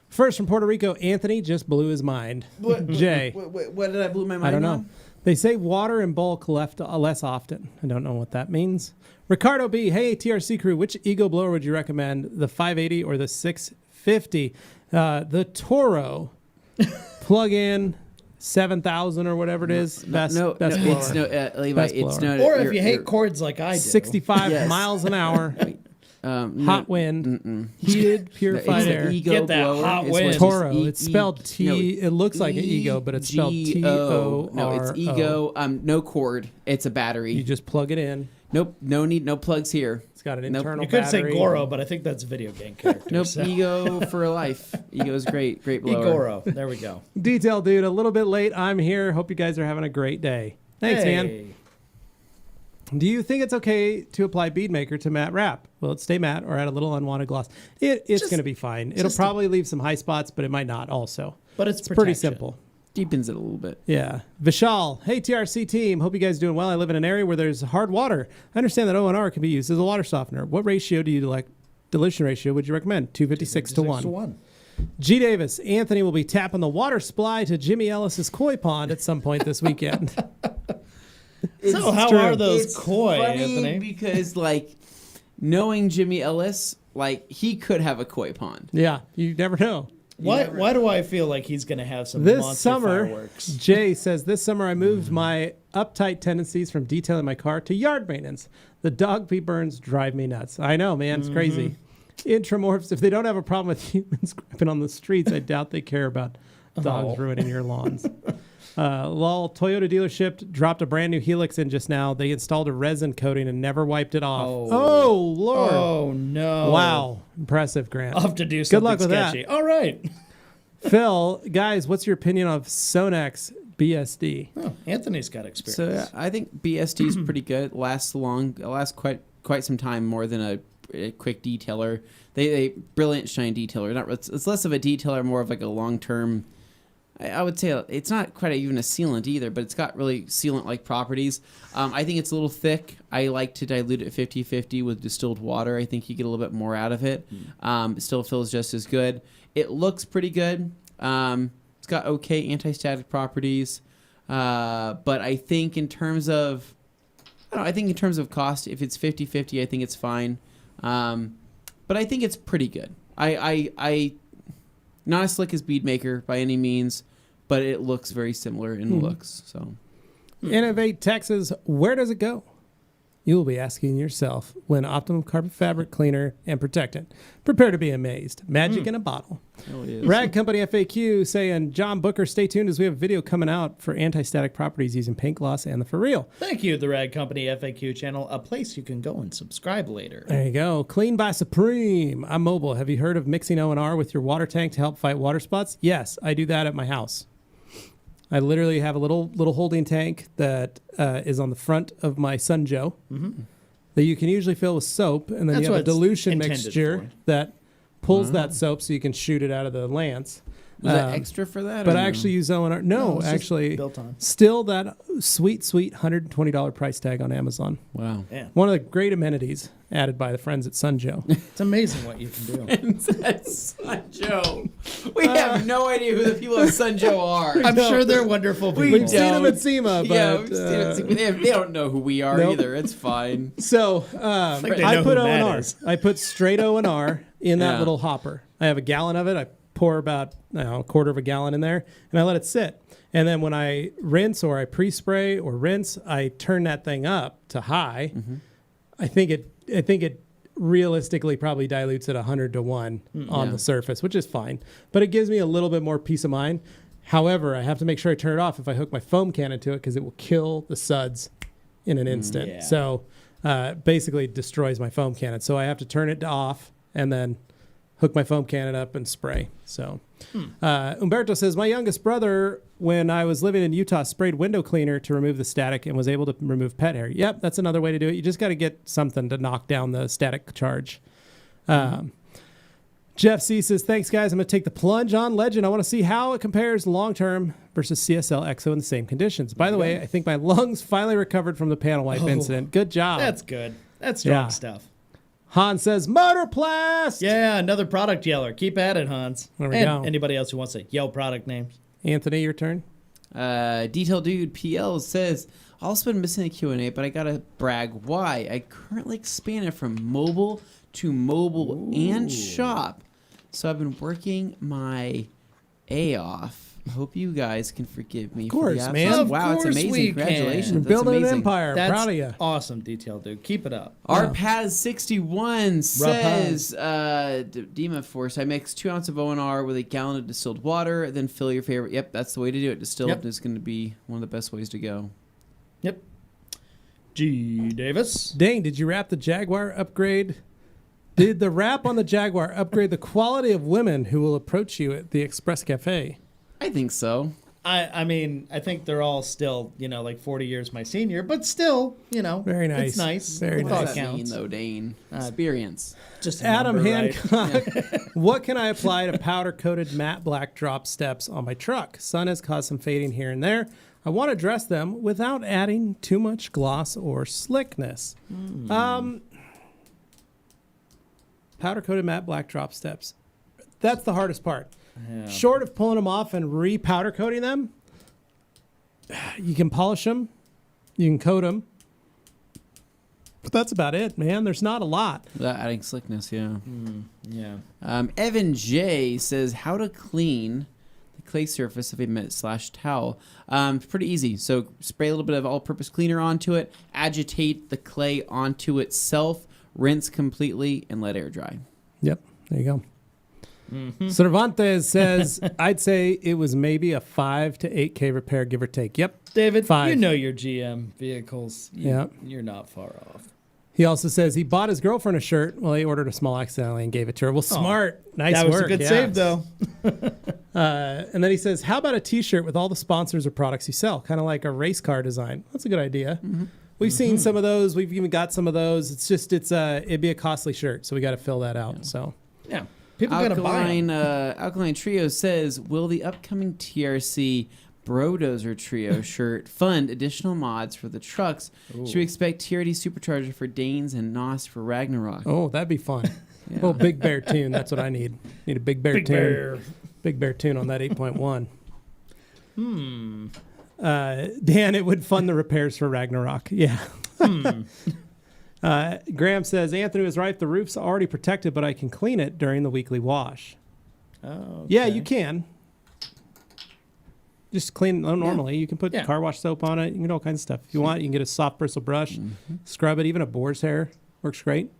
First from Puerto Rico, Anthony just blew his mind. Jay, what did I blew my mind? I don't know. On? They say water in bulk less often. I don't know what that means. Ricardo B, hey TRC crew, which Ego blower would you recommend? The 580 or the 650? The Toro. Plug in 7,000 or whatever it is. Best blower. It's Levi. It's not. Or if you hate cords like I do, 65 miles an hour. Hot wind, heated, purified air. Get that blower. hot wind. Toro. It's spelled T. It looks like an Ego, but it's spelled T-O-R-O. No, it's Ego. No cord. It's a battery. You just plug it in. Nope. No plugs here. It's got an internal You could battery. say Goro, but I think that's a video game character. Nope. So. Ego for life. Ego's great. Great blower. Goro. There we go. Detail dude, a little bit late. I'm here. Hope you guys are having a great day. Thanks, man. Do you think it's okay to apply Beadmaker to matte wrap? Will it stay matte or add a little unwanted gloss? It's going to be fine. It'll probably leave some high spots, but it might not also. But it's pretty simple. Deepens it a little bit. Yeah. Vishal, hey TRC team. Hope you guys are doing well. I live in an area where there's hard water. I understand that O&R can be used as a water softener. What ratio do you like? Dilution ratio would you recommend? 256 to 1. G. Davis, Anthony will be tapping the water supply to Jimmy Ellis's koi pond at some point this weekend. So how are those koi, funny Anthony? Because knowing Jimmy Ellis, he could have a koi pond. Yeah, you never know. Why do I feel like he's going to have some this monster summer, fireworks? Jay says, this summer I moved my uptight tendencies from detailing my car to yard maintenance. The dog pee burns drive me nuts. I know, man. It's crazy. Intramorphs, if they don't have a problem with humans scrapping on the streets, I doubt they care about dogs ruining your lawns. Lol, Toyota dealership dropped a brand new Helix in just now. They installed a resin coating and never wiped it off. Oh Lord. Oh, no. Wow. Impressive, Grant. I'll have to do something Good luck with sketchy. that. All right. Phil, guys, what's your opinion of Sonex BSD? Oh, Anthony's got experience. So I think BSD is pretty good. Lasts quite some time, more than a quick detailer. They brilliant shine detailer. It's less of a detailer, more of like a long-term. I would say it's not quite even a sealant either, but it's got really sealant-like properties. I think it's a little thick. I like to dilute it 50-50 with distilled water. I think you get a little bit more out of it. It still feels just as good. It looks pretty good. It's got okay anti-static properties. But I think in terms of, cost, if it's 50-50, I think it's fine. But I think it's pretty good. I not as slick as Beadmaker by any means, but it looks very similar in looks. So, Innovate Texas, where does it go? You will be asking yourself when Optimum Carpet Fabric Cleaner and Protectant. Prepare to be amazed. Magic in a bottle. Rag Company FAQ saying, John Booker, stay tuned as we have a video coming out for anti-static properties using paint gloss and the For Real. Thank you, the Rag Company FAQ channel, a place you can go and subscribe later. There you go. Clean by Supreme. I'm mobile. Have you heard of mixing O&R with your water tank to help fight water spots? Yes, I do that at my house. I literally have a little holding tank that is on the front of my Sunjoe that you can usually fill with soap, and then you have a dilution mixture that pulls that soap so you can shoot it out of the lance. Was that extra for that? But I actually use O&R. No, actually, built on. Still that sweet $120 price tag on Amazon. Wow. Yeah. One of the great amenities added by the friends at Sunjoe. It's amazing what you can do. Sunjoe. We have no idea who the people of Sunjoe are. I'm sure they're wonderful people. We've seen them at SEMA, but they don't know who we are either. It's fine. So I put O&R. I put straight O&R in that Yeah. little hopper. I have a gallon of it. I pour about a quarter of a gallon in there, and I let it sit. And then when I rinse or I pre-spray or rinse, I turn that thing up to high. I think it realistically probably dilutes at 100 to 1 on the surface, which is fine. But it gives me a little bit more peace of mind. However, I have to make sure I turn it off if I hook my foam can into it because it will kill the suds in an instant. Yeah. So basically destroys my foam cannon. So I have to turn it off and then hook my foam cannon up and spray. So Umberto says, my youngest brother, when I was living in Utah, sprayed window cleaner to remove the static and was able to remove pet hair. Yep, that's another way to do it. You just got to get something to knock down the static charge. Jeff C says, thanks, guys. I'm going to take the plunge on Legend. I want to see how it compares long-term versus CSL EXO in the same conditions. By the way, I think my lungs finally recovered from the panel wipe incident. Good job. That's good. That's strong stuff. Hans says, Motorplast! Yeah, another product yeller. Keep at it, Hans. There we go. Anybody else who wants to yell product names? Anthony, your turn. Detail Dude PL says, also been missing a Q&A, but I got to brag why. I currently expanded from mobile to mobile and shop. So I've been working my A off. Hope you guys can forgive me. Of course, for the man. absence. Of Wow, it's course amazing. we Congratulations. can. That's Building an amazing. empire. That's Proud of you. awesome, Detail Dude. Keep it up. Our Paz61 says, Dima Force, I mix 2 ounces of O&R with a gallon of distilled water, then fill your favorite. Yep, that's the way to do it. Distilled is going to be one of the best ways to go. Yep. G. Davis. Dane, did you wrap the Jaguar upgrade? Did the wrap on the Jaguar upgrade the quality of women who will approach you at the Express Cafe? I think so. I mean, I think they're all still, like 40 years my senior, but still, Very nice. It's nice. Very What nice. What does that counts. mean, though, Dane? Experience. Just a Adam number, right? Hancock, what can I apply to powder-coated matte black drop steps on my truck? Sun has caused some fading here and there. I want to dress them without adding too much gloss or slickness. Powder-coated matte black drop steps. That's the hardest part. Yeah. Short of pulling them off and re-powder coating them, you can polish them, you can coat them, but that's about it, man. There's not a lot. Without adding slickness, yeah. Yeah. Evan J says, how to clean the clay surface of a mitt/towel. Pretty easy. So spray a little bit of all-purpose cleaner onto it, agitate the clay onto itself, rinse completely, and let air dry. Yep, there you go. Cervantes says, I'd say it was maybe a 5 to 8K repair, give or take. Yep. David, 5. you know your GM vehicles. Yeah. You're not far off. He also says he bought his girlfriend a shirt. Well, he ordered a small accidentally and gave it to her. Well, smart. Nice That was work. a good yeah. save, though. And then he says, how about a T-shirt with all the sponsors or products you sell? Kind of like a race car design. That's a good idea. We've seen some of those. We've even got some of those. It's just it'd be a costly shirt, so we got to fill that out. So Yeah. People got to buy them. Alkaline Trio says, will the upcoming TRC Brodozer Trio shirt fund additional mods for the trucks? Ooh. Should we expect TRD Supercharger for Danes and NOS for Ragnarok? Oh, that'd be fun. Yeah. Well, Big Bear tune. That's what I need. Need a Big Bear tune. Bear. Big Bear tune on that 8.1. Dan, it would fund the repairs for Ragnarok. Yeah. Graham says, Anthony was right. The roof's already protected, but I can clean it during the weekly wash. Oh, okay. Yeah, you can. Just clean normally. Yeah. You can put car wash soap on it. You can get all kinds of stuff. If you want, you can get a soft bristle brush, scrub it. Even a boar's hair works great.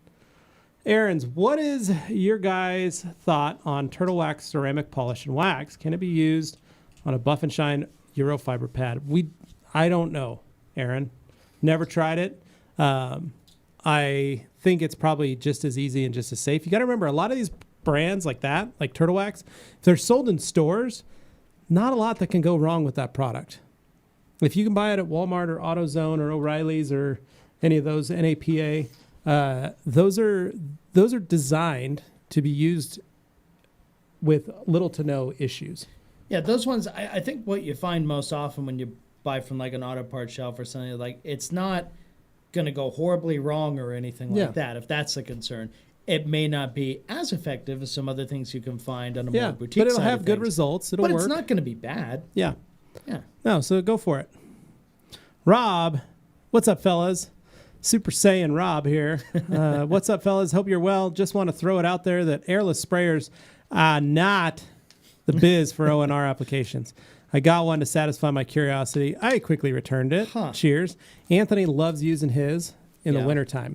Aaron's, what is your guys' thought on turtle wax ceramic polish and wax? Can it be used on a Buff and Shine Eurofiber pad? I don't know, Aaron. Never tried it. I think it's probably just as easy and just as safe. You got to remember, a lot of these brands like that, like Turtle Wax, if they're sold in stores, not a lot that can go wrong with that product. If you can buy it at Walmart or AutoZone or O'Reilly's or any of those, NAPA, those are designed to be used with little to no issues. Yeah, those ones, I think what you find most often when you buy from like an auto parts shelf or something, like it's not going to go horribly wrong or anything like that, if that's the concern. It may not be as effective as some other things you can find on a more boutique side. But it'll have good results. It'll work. But it's not going to be bad. Yeah. No, so go for it. Rob, what's up, fellas? Super Saiyan Rob here. What's up, fellas? Hope you're well. Just want to throw it out there that airless sprayers are not the biz for O&R applications. I got one to satisfy my curiosity. I quickly returned it. Cheers. Anthony loves using his in the wintertime.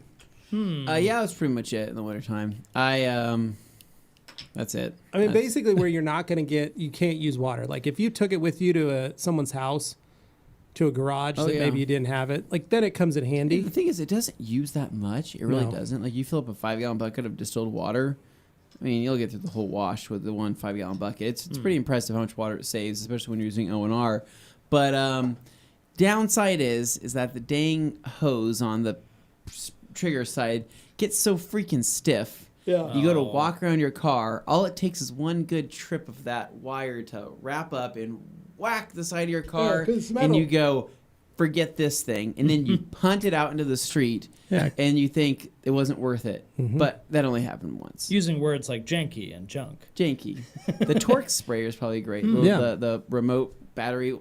That's pretty much it in the wintertime. That's it. I mean, basically where you're not going to you can't use water. Like if you took it with you to someone's house, to a garage that maybe you didn't have it, like then it comes in handy. The thing is, it doesn't use that much. It really doesn't. Like you fill up a 5-gallon bucket of distilled water. I mean, you'll get through the whole wash with the one 5-gallon bucket. It's pretty impressive how much water it saves, especially when you're using O&R. But downside is that the dang hose on the trigger side gets so freaking stiff. Yeah. You go to walk around your car. All it takes is one good trip of that wire to wrap up and whack the side of your car, and you go, forget this thing, and then you punt it out into the street, and you think it wasn't worth it. But that only happened once. Using words like janky and junk. Janky. The Torque sprayer is probably great. The remote battery,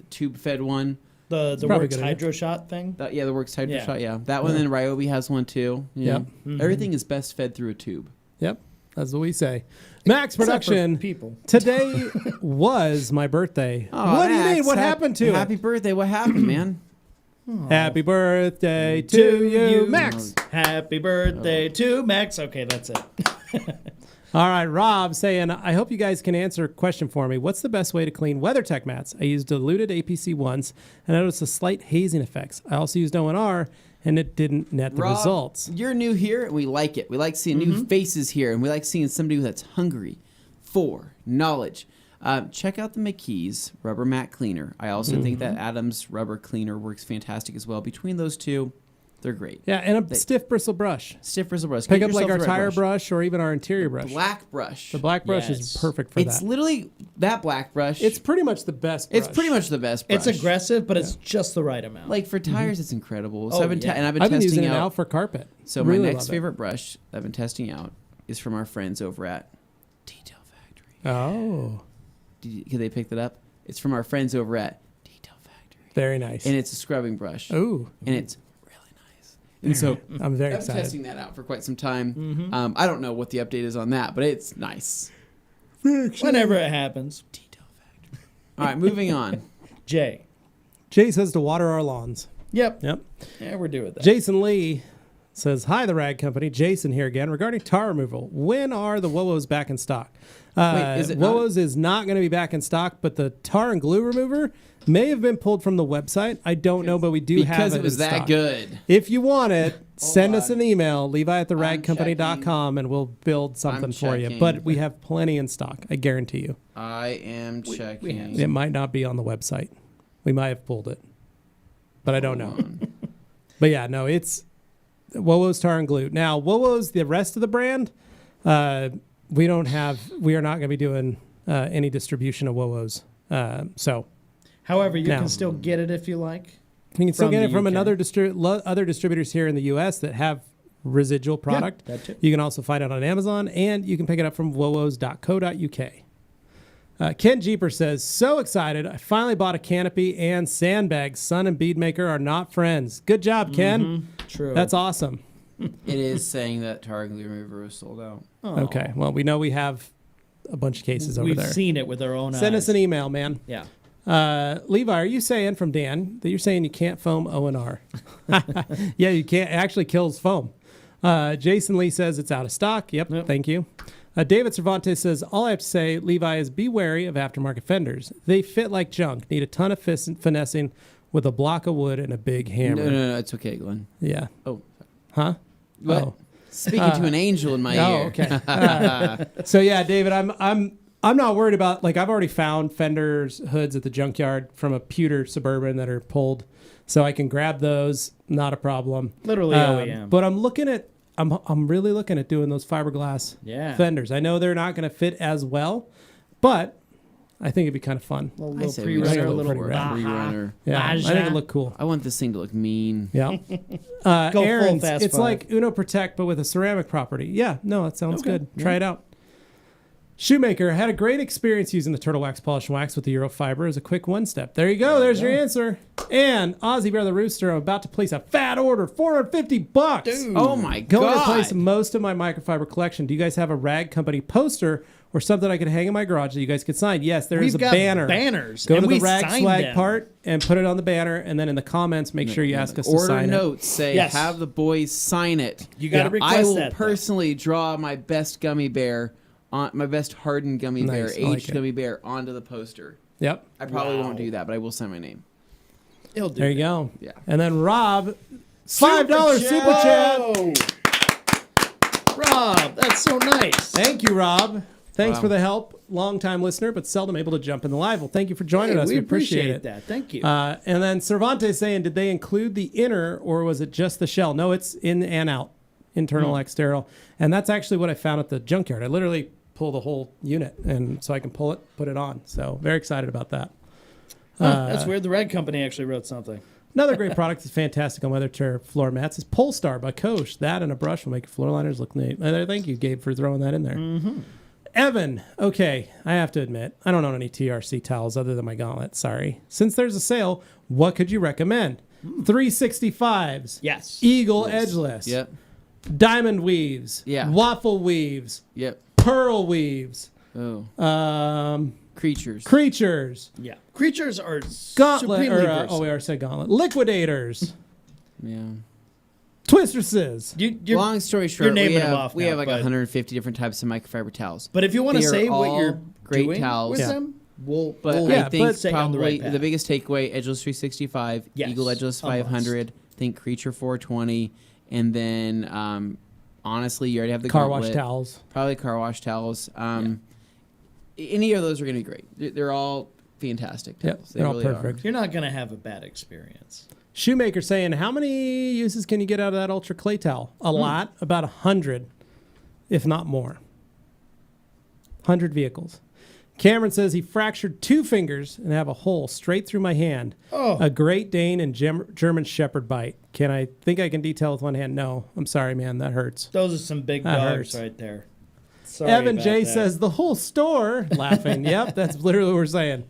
tube-fed one. The Works Hydro Shot thing? The Works Hydro Shot, That one, and Ryobi has one too. Yeah. Everything is best fed through a tube. Yep. That's what we say. Max Production. People. Today was my birthday. Oh, what do you mean? What happened to it? Happy birthday. What happened, man? Happy birthday to you, Max. Happy birthday to Max. Okay, that's it. All right, Rob saying, I hope you guys can answer a question for me. What's the best way to clean WeatherTech mats? I used diluted APC once, and I noticed a slight hazing effects. I also used O&R, and it didn't net the results. You're new here, and we like it. We like seeing new faces here, and we like seeing somebody that's hungry for knowledge. Check out the McKee's Rubber Mat Cleaner. I also think that Adam's Rubber Cleaner works fantastic as well. Between those two, they're great. Yeah, and a stiff bristle brush. Stiff bristle brush. Pick up like our tire brush or even our interior brush. Black brush. The black brush is perfect for that. It's literally that black brush. It's pretty much the best brush. It's pretty much the best brush. It's aggressive, but it's just the right amount. Like for tires, it's incredible. So Oh, I've been yeah. and I've been I've been testing using it out now for carpet. So Really my next love it. favorite brush I've been testing out is from our friends over at Detail Factory. Oh. Could they pick that up? It's from our friends over at Detail Factory. Very nice. And it's a scrubbing brush. Ooh. And it's really nice. And so I'm very I've been excited. testing that out for quite some time. I don't know what the update is on that, but it's nice. Whenever it happens. Detail Factory. All right, moving on. Jay. Jay says to water our lawns. Yep. Yeah, we're doing that. Jason Lee says, hi, the Rag Company. Jason here again. Regarding tar removal, when are the WOWOs back in stock? Wait, is it WOWOs is not going to be back in stock, but the tar and glue remover may have been pulled from the website. I don't know, but we do have it because it was in that stock. good. If you want it, send us an email, levi@theragcompany.com, and we'll build something for you. But we have plenty in stock, I guarantee you. I am checking. It might not be on the website. We might have pulled it, but I don't know. But yeah, no, it's WoWo's Tar and Glue. Now, WoWo's, the rest of the brand, we are not going to be doing any distribution of WoWo's. However, you can still get it if you like. You can still get it from other distributors here in the U.S. that have residual product. Yeah, that too. You can also find it on Amazon, and you can pick it up from wowos.co.uk. Ken Jeeper says, so excited. I finally bought a canopy and sandbags. Sun and Beadmaker are not friends. Good job, Ken. Mm-hmm. True. That's awesome. It is saying that Tar and Glue Remover is sold out. Oh. Okay. Well, we know we have a bunch of cases over there. We've seen it with our own eyes. Send us an email, man. Yeah. Levi, are you saying from Dan that you're saying you can't foam O&R? Yeah, you can't. It actually kills foam. Jason Lee says it's out of stock. Yep. Thank you. David Cervantes says, all I have to say, Levi, is be wary of aftermarket fenders. They fit like junk. Need a ton of finessing with a block of wood and a big hammer. No, it's okay, Glenn. Yeah. Oh. Huh? What? Oh. Speaking to an angel in my ear. Oh, okay. So yeah, David, I'm not worried about, like, I've already found fenders, hoods at the junkyard from a pewter Suburban that are pulled, so I can grab those, not a problem. Literally OEM. But I'm really looking at doing those fiberglass fenders. I know they're not going to fit as well, but I think it'd be kind of fun. A little pre-runner, a little pre-runner. Yeah, I think it'd look cool. I want this thing to look mean. Yeah. Go Aaron's, full fast it's five. like Uno Protect, but with a ceramic property. Yeah, no, that sounds good. Try it out. Shoemaker had a great experience using the Turtle Wax Polish and Wax with the Eurofiber as a quick one-step. There you go. There's your answer. And Ozzy Bear the Rooster, I'm about to place a fat order, $450. Dude. Oh my Going to God. replace most of my microfiber collection. Do you guys have a Rag Company poster or something I could hang in my garage that you guys could sign? Yes, there is a banner. Banners. Go and to the we Rag signed Swag them. part and put it on the banner, and then in the comments, make sure you ask us to sign Order it. notes say, Yes. have the boys sign it. You got to Yeah. request I will that. personally draw my best gummy bear, my best hardened gummy bear, Nice, I like aged it. gummy bear onto the poster. Yep. I probably Wow. won't do that, but I will sign my name. He'll do There you that. go. Yeah. And then Rob, $5 super chat. Rob, that's so nice. Thank you, Rob. Thanks Wow. for the help. Long-time listener, but seldom able to jump in the live. Well, thank you for joining us. We We appreciate it. that. Thank you. And then Cervantes saying, did they include the inner or was it just the shell? No, it's in and out, internal, external. And that's actually what I found at the junkyard. I literally pull the whole unit, and so I can pull it, put it on. So very excited about that. That's weird. The Rag Company actually wrote something. Another great product that's fantastic on weather turf floor mats is Polestar by Koch. That and a brush will make your floor liners look neat. Thank you, Gabe, for throwing that in there. Mm-hmm. Evan, okay, I have to admit, I don't own any TRC towels other than my gauntlet. Sorry. Since there's a sale, what could you recommend? 365s. Yes. Eagle edgeless. Yep. Diamond weaves. Yeah. Waffle weaves. Yep. Pearl weaves. Oh. Creatures. Creatures. Yeah. Creatures are Gauntlet. supremely We versatile. already said gauntlet. Liquidators. Yeah. Twistresses. You're- Long story short, you're naming we them have, off we now, have like but- 150 different types of microfiber towels. But if you want to They are say what all you're great doing towels. with Yeah. them, we'll But Yeah, I think but- set you on the probably right the path. biggest takeaway, Edgeless 365, Yes, Eagle Edgeless a must. 500, think Creature 420, and then honestly, you already have the Car gauntlet, wash towels. Probably car wash towels. Any of those are going to be great. They're all fantastic Yep, towels. they're all really are. perfect. You're not going to have a bad experience. Shoemaker saying, how many uses can you get out of that Ultra Clay towel? A lot, about 100, if not more. 100 vehicles. Cameron says he fractured 2 fingers and have a hole straight through my hand. Oh. A Great Dane and German Shepherd bite. Can I think I can detail with one hand? No, I'm sorry, man. That hurts. Those are some big That dogs hurts. right there. Sorry Evan about J that. says the whole store laughing. Yep, that's literally what we're saying.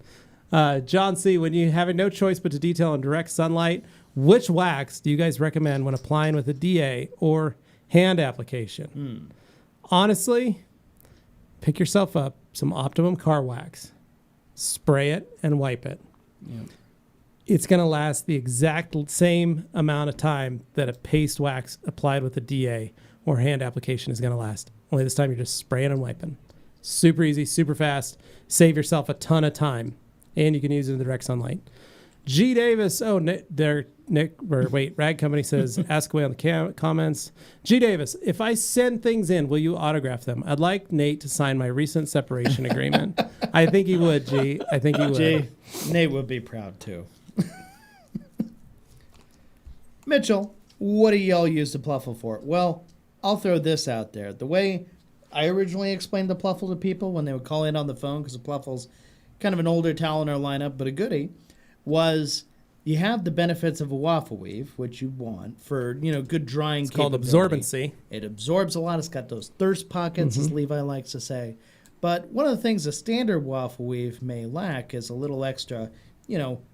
John C, when you having no choice but to detail in direct sunlight, which wax do you guys recommend when applying with a DA or hand application? Honestly, pick yourself up some Optimum car wax, spray it, and wipe it. Yep. It's going to last the exact same amount of time that a paste wax applied with a DA or hand application is going to last. Only this time you're just spraying and wiping. Super easy, super fast. Save yourself a ton of time. And you can use it in the direct sunlight. G. Davis, Rag Company says, ask away on the comments. G. Davis, if I send things in, will you autograph them? I'd like Nate to sign my recent separation agreement. I think he would, G. I think he would. Nate would be proud too. Mitchell, what do y'all use the Pluffle for? Well, I'll throw this out there. The way I originally explained the Pluffle to people when they would call in on the phone, because the Pluffle's kind of an older towel in our lineup, but a goodie, was you have the benefits of a waffle weave, which you want for, good drying capability. It's called absorbency. It absorbs a lot. It's got those thirst pockets, as Levi likes to say. But one of the things a standard waffle weave may lack is a little extra,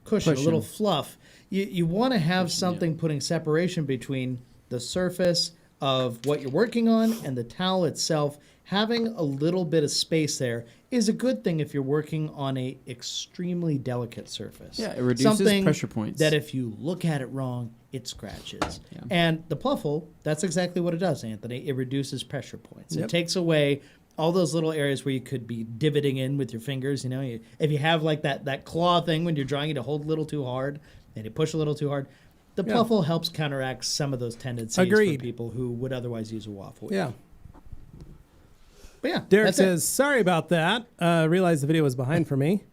cushion, a little fluff. You want to have something putting separation between the surface of what you're working on and the towel itself. Having a little bit of space there is a good thing if you're working on a extremely delicate surface. Yeah, it reduces something pressure points. that if you look at it wrong, it scratches. Yeah. And the Pluffle, that's exactly what it does, Anthony. It reduces pressure points. Yep. It takes away all those little areas where you could be divoting in with your fingers. If you have like that claw thing when you're drawing, to hold a little too hard and you push a little too hard, the Pluffle helps counteract some of those tendencies Agreed. for people who would otherwise use a waffle. Yeah. But yeah, Derek that's says, sorry about that. Realized the video was behind for me.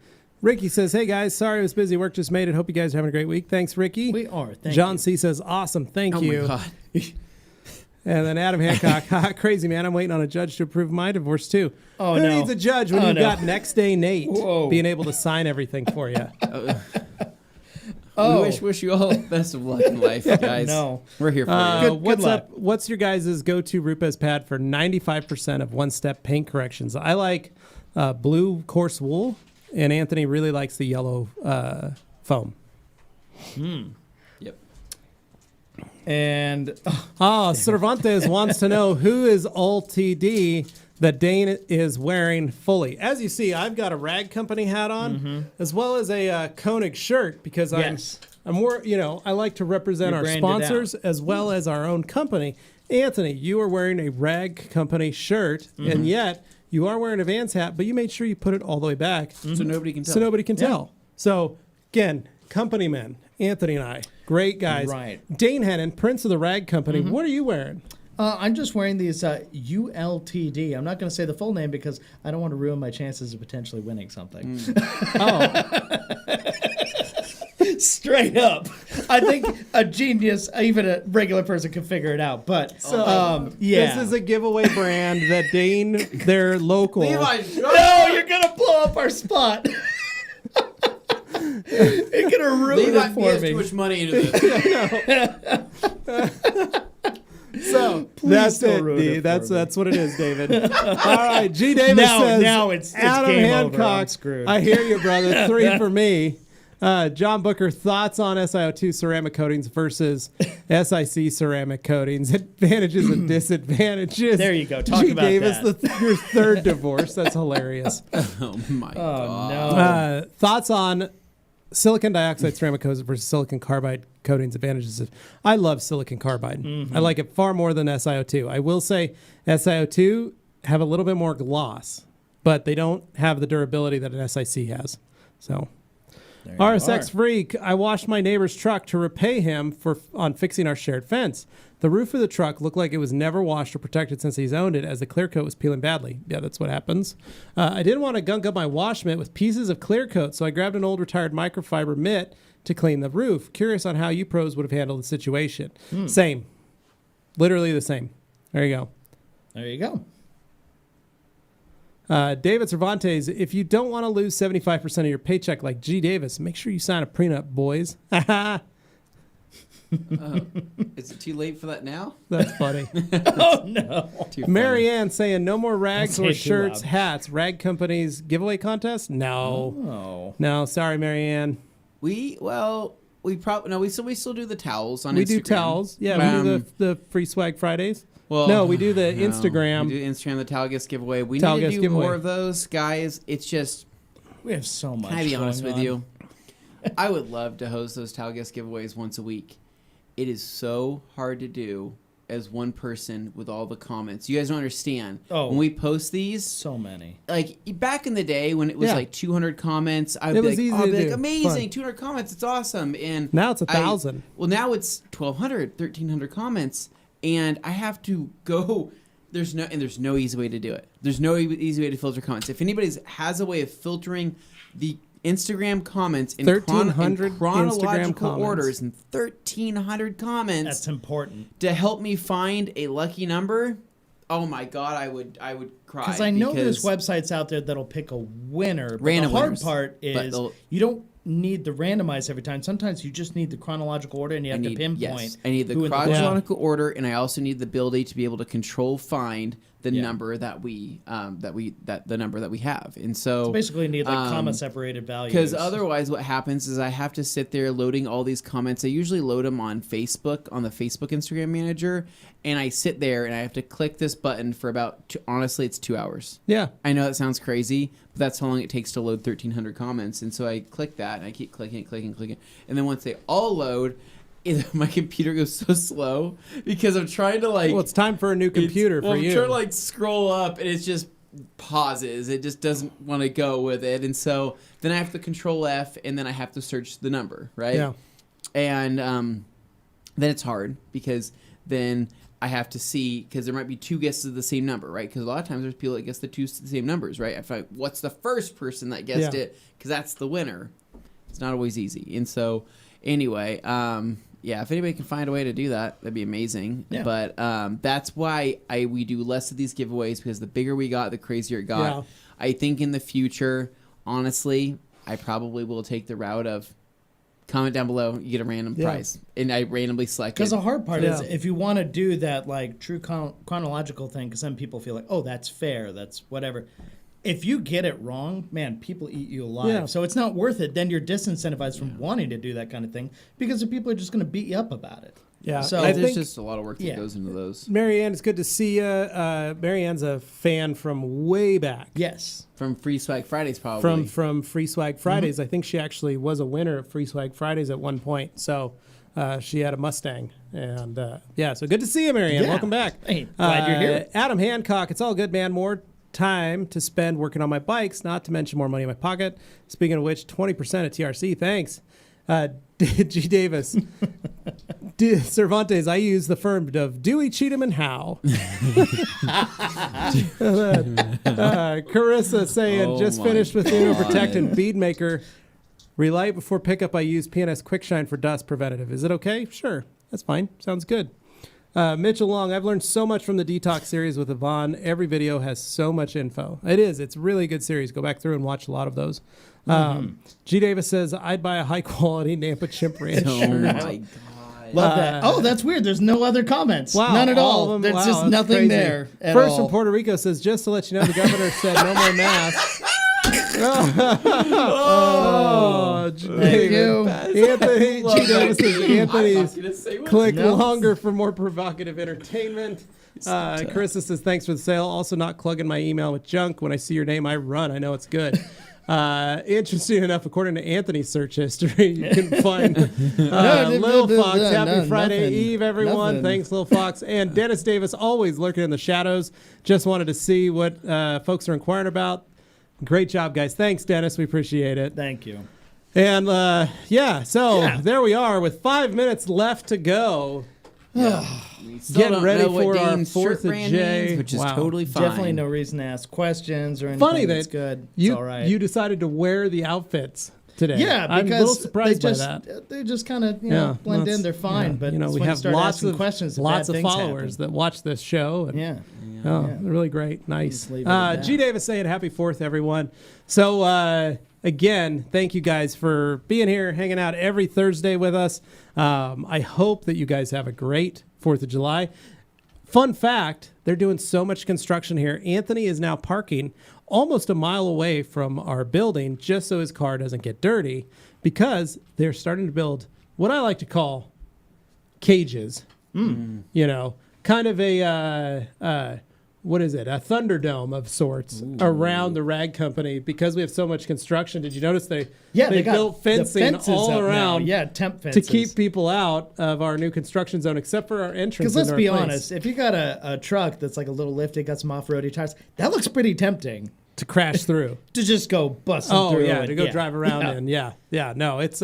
Ricky says, hey guys, sorry I was busy. Work just made it. Hope you guys are having a great week. Thanks, Ricky. We are. Thank John you. C says, awesome. Thank Oh you. my God. And then Adam Hancock, crazy man. I'm waiting on a judge to approve my divorce too. Oh, Who no. needs a judge when you've got next day Nate Whoa. being able to sign everything for you? Oh. We wish you all the best of luck in life, guys. No. We're here for you. Good What's luck. up? What's your guys' go-to Rupes pad for 95% of one-step paint corrections? I like blue coarse wool, and Anthony really likes the yellow foam. Yep. And Cervantes wants to know who is LTD that Dane is wearing fully. As you see, I've got a Rag Company hat on, as well as a Koenig shirt because Yes. I'm more, I like to represent You're our branded sponsors as well as our own company. Anthony, you are wearing a Rag Company shirt, and yet you are wearing a Vans hat, but you made sure you put it all the way back So nobody can tell. so nobody can tell. So again, company men, Anthony and I, great guys. Right. Dane Hennon, Prince of the Rag Company. What are you wearing? I'm just wearing these ULTD. I'm not going to say the full name because I don't want to ruin my chances of potentially winning something. Straight up. I think a genius, even a regular person, can figure it out. But, This is a giveaway brand that Dane, they're local. Levi, No, you're going to blow up our spot. You're going to ruin Levi it for has me. too much money into this. So that's don't it, ruin D. it for That's what it is, David. All right, G. Davis says. now it's Adam game over. I'm Hancock. screwed. I hear you, brother. 3 for me. John Booker, thoughts on SiO2 ceramic coatings versus SiC ceramic coatings? Advantages and disadvantages. There you go. Talk G. about Davis, that. your third divorce. That's hilarious. Oh my God. No. Thoughts on silicon dioxide ceramic coatings versus silicon carbide coatings? Advantages. I love silicon carbide. I like it far more than SiO2. I will say SiO2 have a little bit more gloss, but they don't have the durability that an SiC has. So. There you RSX are. Freak, I washed my neighbor's truck to repay him on fixing our shared fence. The roof of the truck looked like it was never washed or protected since he's owned it, as the clear coat was peeling badly. Yeah, that's what happens. I didn't want to gunk up my wash mitt with pieces of clear coat, so I grabbed an old retired microfiber mitt to clean the roof. Curious on how you pros would have handled the situation. Same. Literally the same. There you go. There you go. David Cervantes, if you don't want to lose 75% of your paycheck like G. Davis, make sure you sign a prenup, boys. Is it too late for that now? That's funny. Oh, no. Too funny. Marianne saying no more rags Don't or say it too shirts, loud. hats, rag companies giveaway contest? No. Oh. No, sorry, Marianne. We still do the towels on We Instagram. do towels. Yeah, we do the free swag Fridays. Well, No, we do the Instagram. We do Instagram, the towel gifts giveaway. We Towel need to gifts do giveaway. more of those, guys. It's just, We have so much. can I be honest going with on. you? I would love to host those towel gifts giveaways once a week. It is so hard to do as one person with all the comments. You guys don't understand. Oh. When we post these, So many. like back in the day when it was Yeah. like 200 comments, I'd It be was like, easy oh, I'd to be like do. amazing, Fun. 200 comments, it's awesome. And Now it's 1,000. Well, now it's 1,200, 1,300 comments, and I have to go. There's no easy way to do it. There's no easy way to filter comments. If anybody has a way of filtering the Instagram comments in 1,300 chronological Instagram orders and 1,300 comments. That's important. To help me find a lucky number. Oh my God, I would cry. Because I know there's websites out there that'll pick a winner. But Random the hard winners. part is you don't need the randomized every time. Sometimes you just need the chronological order, and you have to pinpoint. Yes, I need the chronological order, and I also need the ability to be able to control find the number that we the number that we have. And so basically need like comma separated values. Because otherwise what happens is I have to sit there loading all these comments. I usually load them on Facebook, on the Facebook Instagram manager, and I sit there and I have to click this button for about honestly it's 2 hours. Yeah. I know that sounds crazy, but that's how long it takes to load 1,300 comments. And so I click that and I keep clicking. And then once they all load, my computer goes so slow because I'm trying to Well, it's time for a new computer for you. I'm trying to scroll up and it just pauses. It just doesn't want to go with it. And so then I have to Control F and then I have to search the number, right? Yeah. And then it's hard because then I have to see, because there might be two guesses of the same number, right? Because a lot of times there's people that guess the same numbers, right? I find what's the first person that guessed it, because that's the winner. It's not always easy. And so anyway, if anybody can find a way to do that, that'd be amazing. Yeah. But that's why we do less of these giveaways, because the bigger we got, the crazier it got. Yeah. I think in the future, honestly, I probably will take the route of comment down below, you get a random prize, and I randomly select it. Because the hard part is if you want to do that like true chronological thing, because some people feel like, oh, that's fair, that's whatever. If you get it wrong, man, people eat you alive. Yeah. So it's not worth it. Then you're disincentivized from wanting to do that kind of thing because the people are just going to beat you up about it. Yeah. So there's just a lot of work that goes into those. Marianne, it's good to see you. Marianne's a fan from way back. Yes. From Free Swag Fridays, probably. From Free Swag Fridays. I think she actually was a winner of Free Swag Fridays at one point. So she had a Mustang. And so good to see you, Marianne. Yeah. Welcome back. Hey, glad you're here. Adam Hancock, it's all good, man. More time to spend working on my bikes, not to mention more money in my pocket. Speaking of which, 20% at TRC. Thanks. G. Davis. Cervantes, I use the firm of Dewey, Cheatham, and Howe. Carissa saying, just finished with Uno Protect and Bead Maker. Relight before pickup, I use PNS Quickshine for dust preventative. Is it okay? Sure. That's fine. Sounds good. Mitchell Long, I've learned so much from the Detox series with Yvonne. Every video has so much info. It is. It's a really good series. Go back through and watch a lot of those. G. Davis says, I'd buy a high-quality Nampa Chimp Ranch shirt. Oh, my God. Love that. Oh, that's weird. There's no other comments. Wow, none at all. There's just nothing crazy. There at First all. from Puerto Rico says, just to let you know, the governor said no more masks. Thank you. Anthony, G. Davis says, Anthony's click longer for more provocative entertainment. Carissa says, thanks for the sale. Also not clugging my email with junk. When I see your name, I run. I know it's good. Interesting enough, according to Anthony's search history, you can find Lil Fox. Happy Friday Eve, everyone. Thanks, Lil Fox. And Dennis Davis, always lurking in the shadows. Just wanted to see what folks are inquiring about. Great job, guys. Thanks, Dennis. We appreciate it. Thank you. And there we are with 5 minutes left to go. Getting ready for our 4th of J, which is totally fine. Definitely no reason to ask questions or anything. Funny that's good. It's all right. You decided to wear the outfits today. Yeah, because I'm a little surprised by that. They just kind of blend in. They're fine, but we have lots of followers that watch this show. And, they're really great. Nice. G. Davis saying happy 4th, everyone. So again, thank you guys for being here, hanging out every Thursday with us. I hope that you guys have a great 4th of July. Fun fact, they're doing so much construction here. Anthony is now parking almost a mile away from our building just so his car doesn't get dirty, because they're starting to build what I like to call cages. Kind of a... what is it? A Thunderdome of sorts around the rag company, because we have so much construction. Did you notice they built fencing all around? Temp fences to keep people out of our new construction zone, except for our entrance. Because let's be honest, if you got a truck that's like a little lifted, got some off-roady tires, that looks pretty tempting to crash through. To just go busting through. To go drive around in. No, it's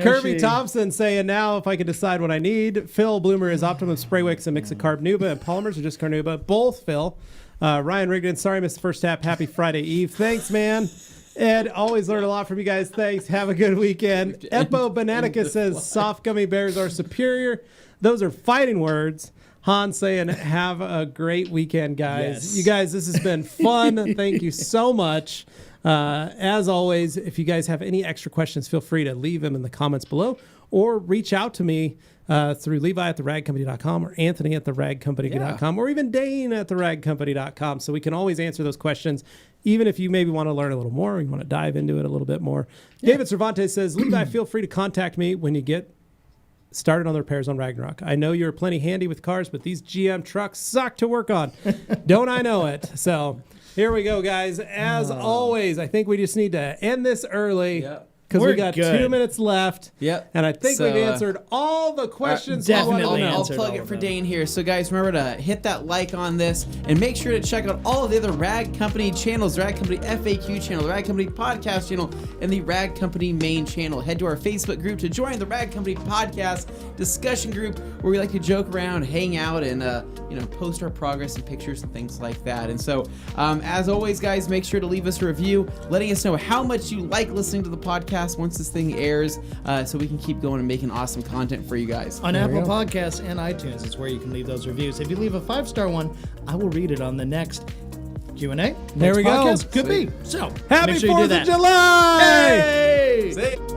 Kirby Thompson saying, now if I could decide what I need, Phil Bloomer is Optimum Spray Wicks and mix of Carb Nuba and polymers, or just Carnuba. Both, Phil. Ryan Rigdon, sorry I missed the first tap. Happy Friday Eve. Thanks, man. Ed, always learn a lot from you guys. Thanks. Have a good weekend. Epo Bananica says soft gummy bears are superior. Those are fighting words. Han saying, have a great weekend, guys. Yes. You guys, this has been fun. Thank you so much. As always, if you guys have any extra questions, feel free to leave them in the comments below or reach out to me through Levi at theragcompany.com or Anthony at theragcompany.com or even Dane at theragcompany.com. So we can always answer those questions, even if you maybe want to learn a little more or you want to dive into it a little bit more. Yeah. David Cervantes says, Levi, feel free to contact me when you get started on the repairs on Ragnarok. I know you're plenty handy with cars, but these GM trucks suck to work on. Don't I know it? So here we go, guys. As always, I think we just need to end this early. Yep. Because we got good. 2 minutes left. Yep. And I think we've answered all the questions. Definitely I'll answered plug all it of for them. Dane here. So guys, remember to hit that like on this and make sure to check out all of the other Rag Company channels, the Rag Company FAQ channel, the Rag Company podcast channel, and the Rag Company main channel. Head to our Facebook group to join the Rag Company podcast discussion group where we like to joke around, hang out, and post our progress and pictures and things like that. And so, as always, guys, make sure to leave us a review, letting us know how much you like listening to the podcast once this thing airs, so we can keep going and making awesome content for you guys. On Apple Podcasts and iTunes is where you can leave those reviews. If you leave a 5-star one, I will read it on the next Q&A. There we go. Could be. So, Happy make sure you do 4th of that. July! Hey! See?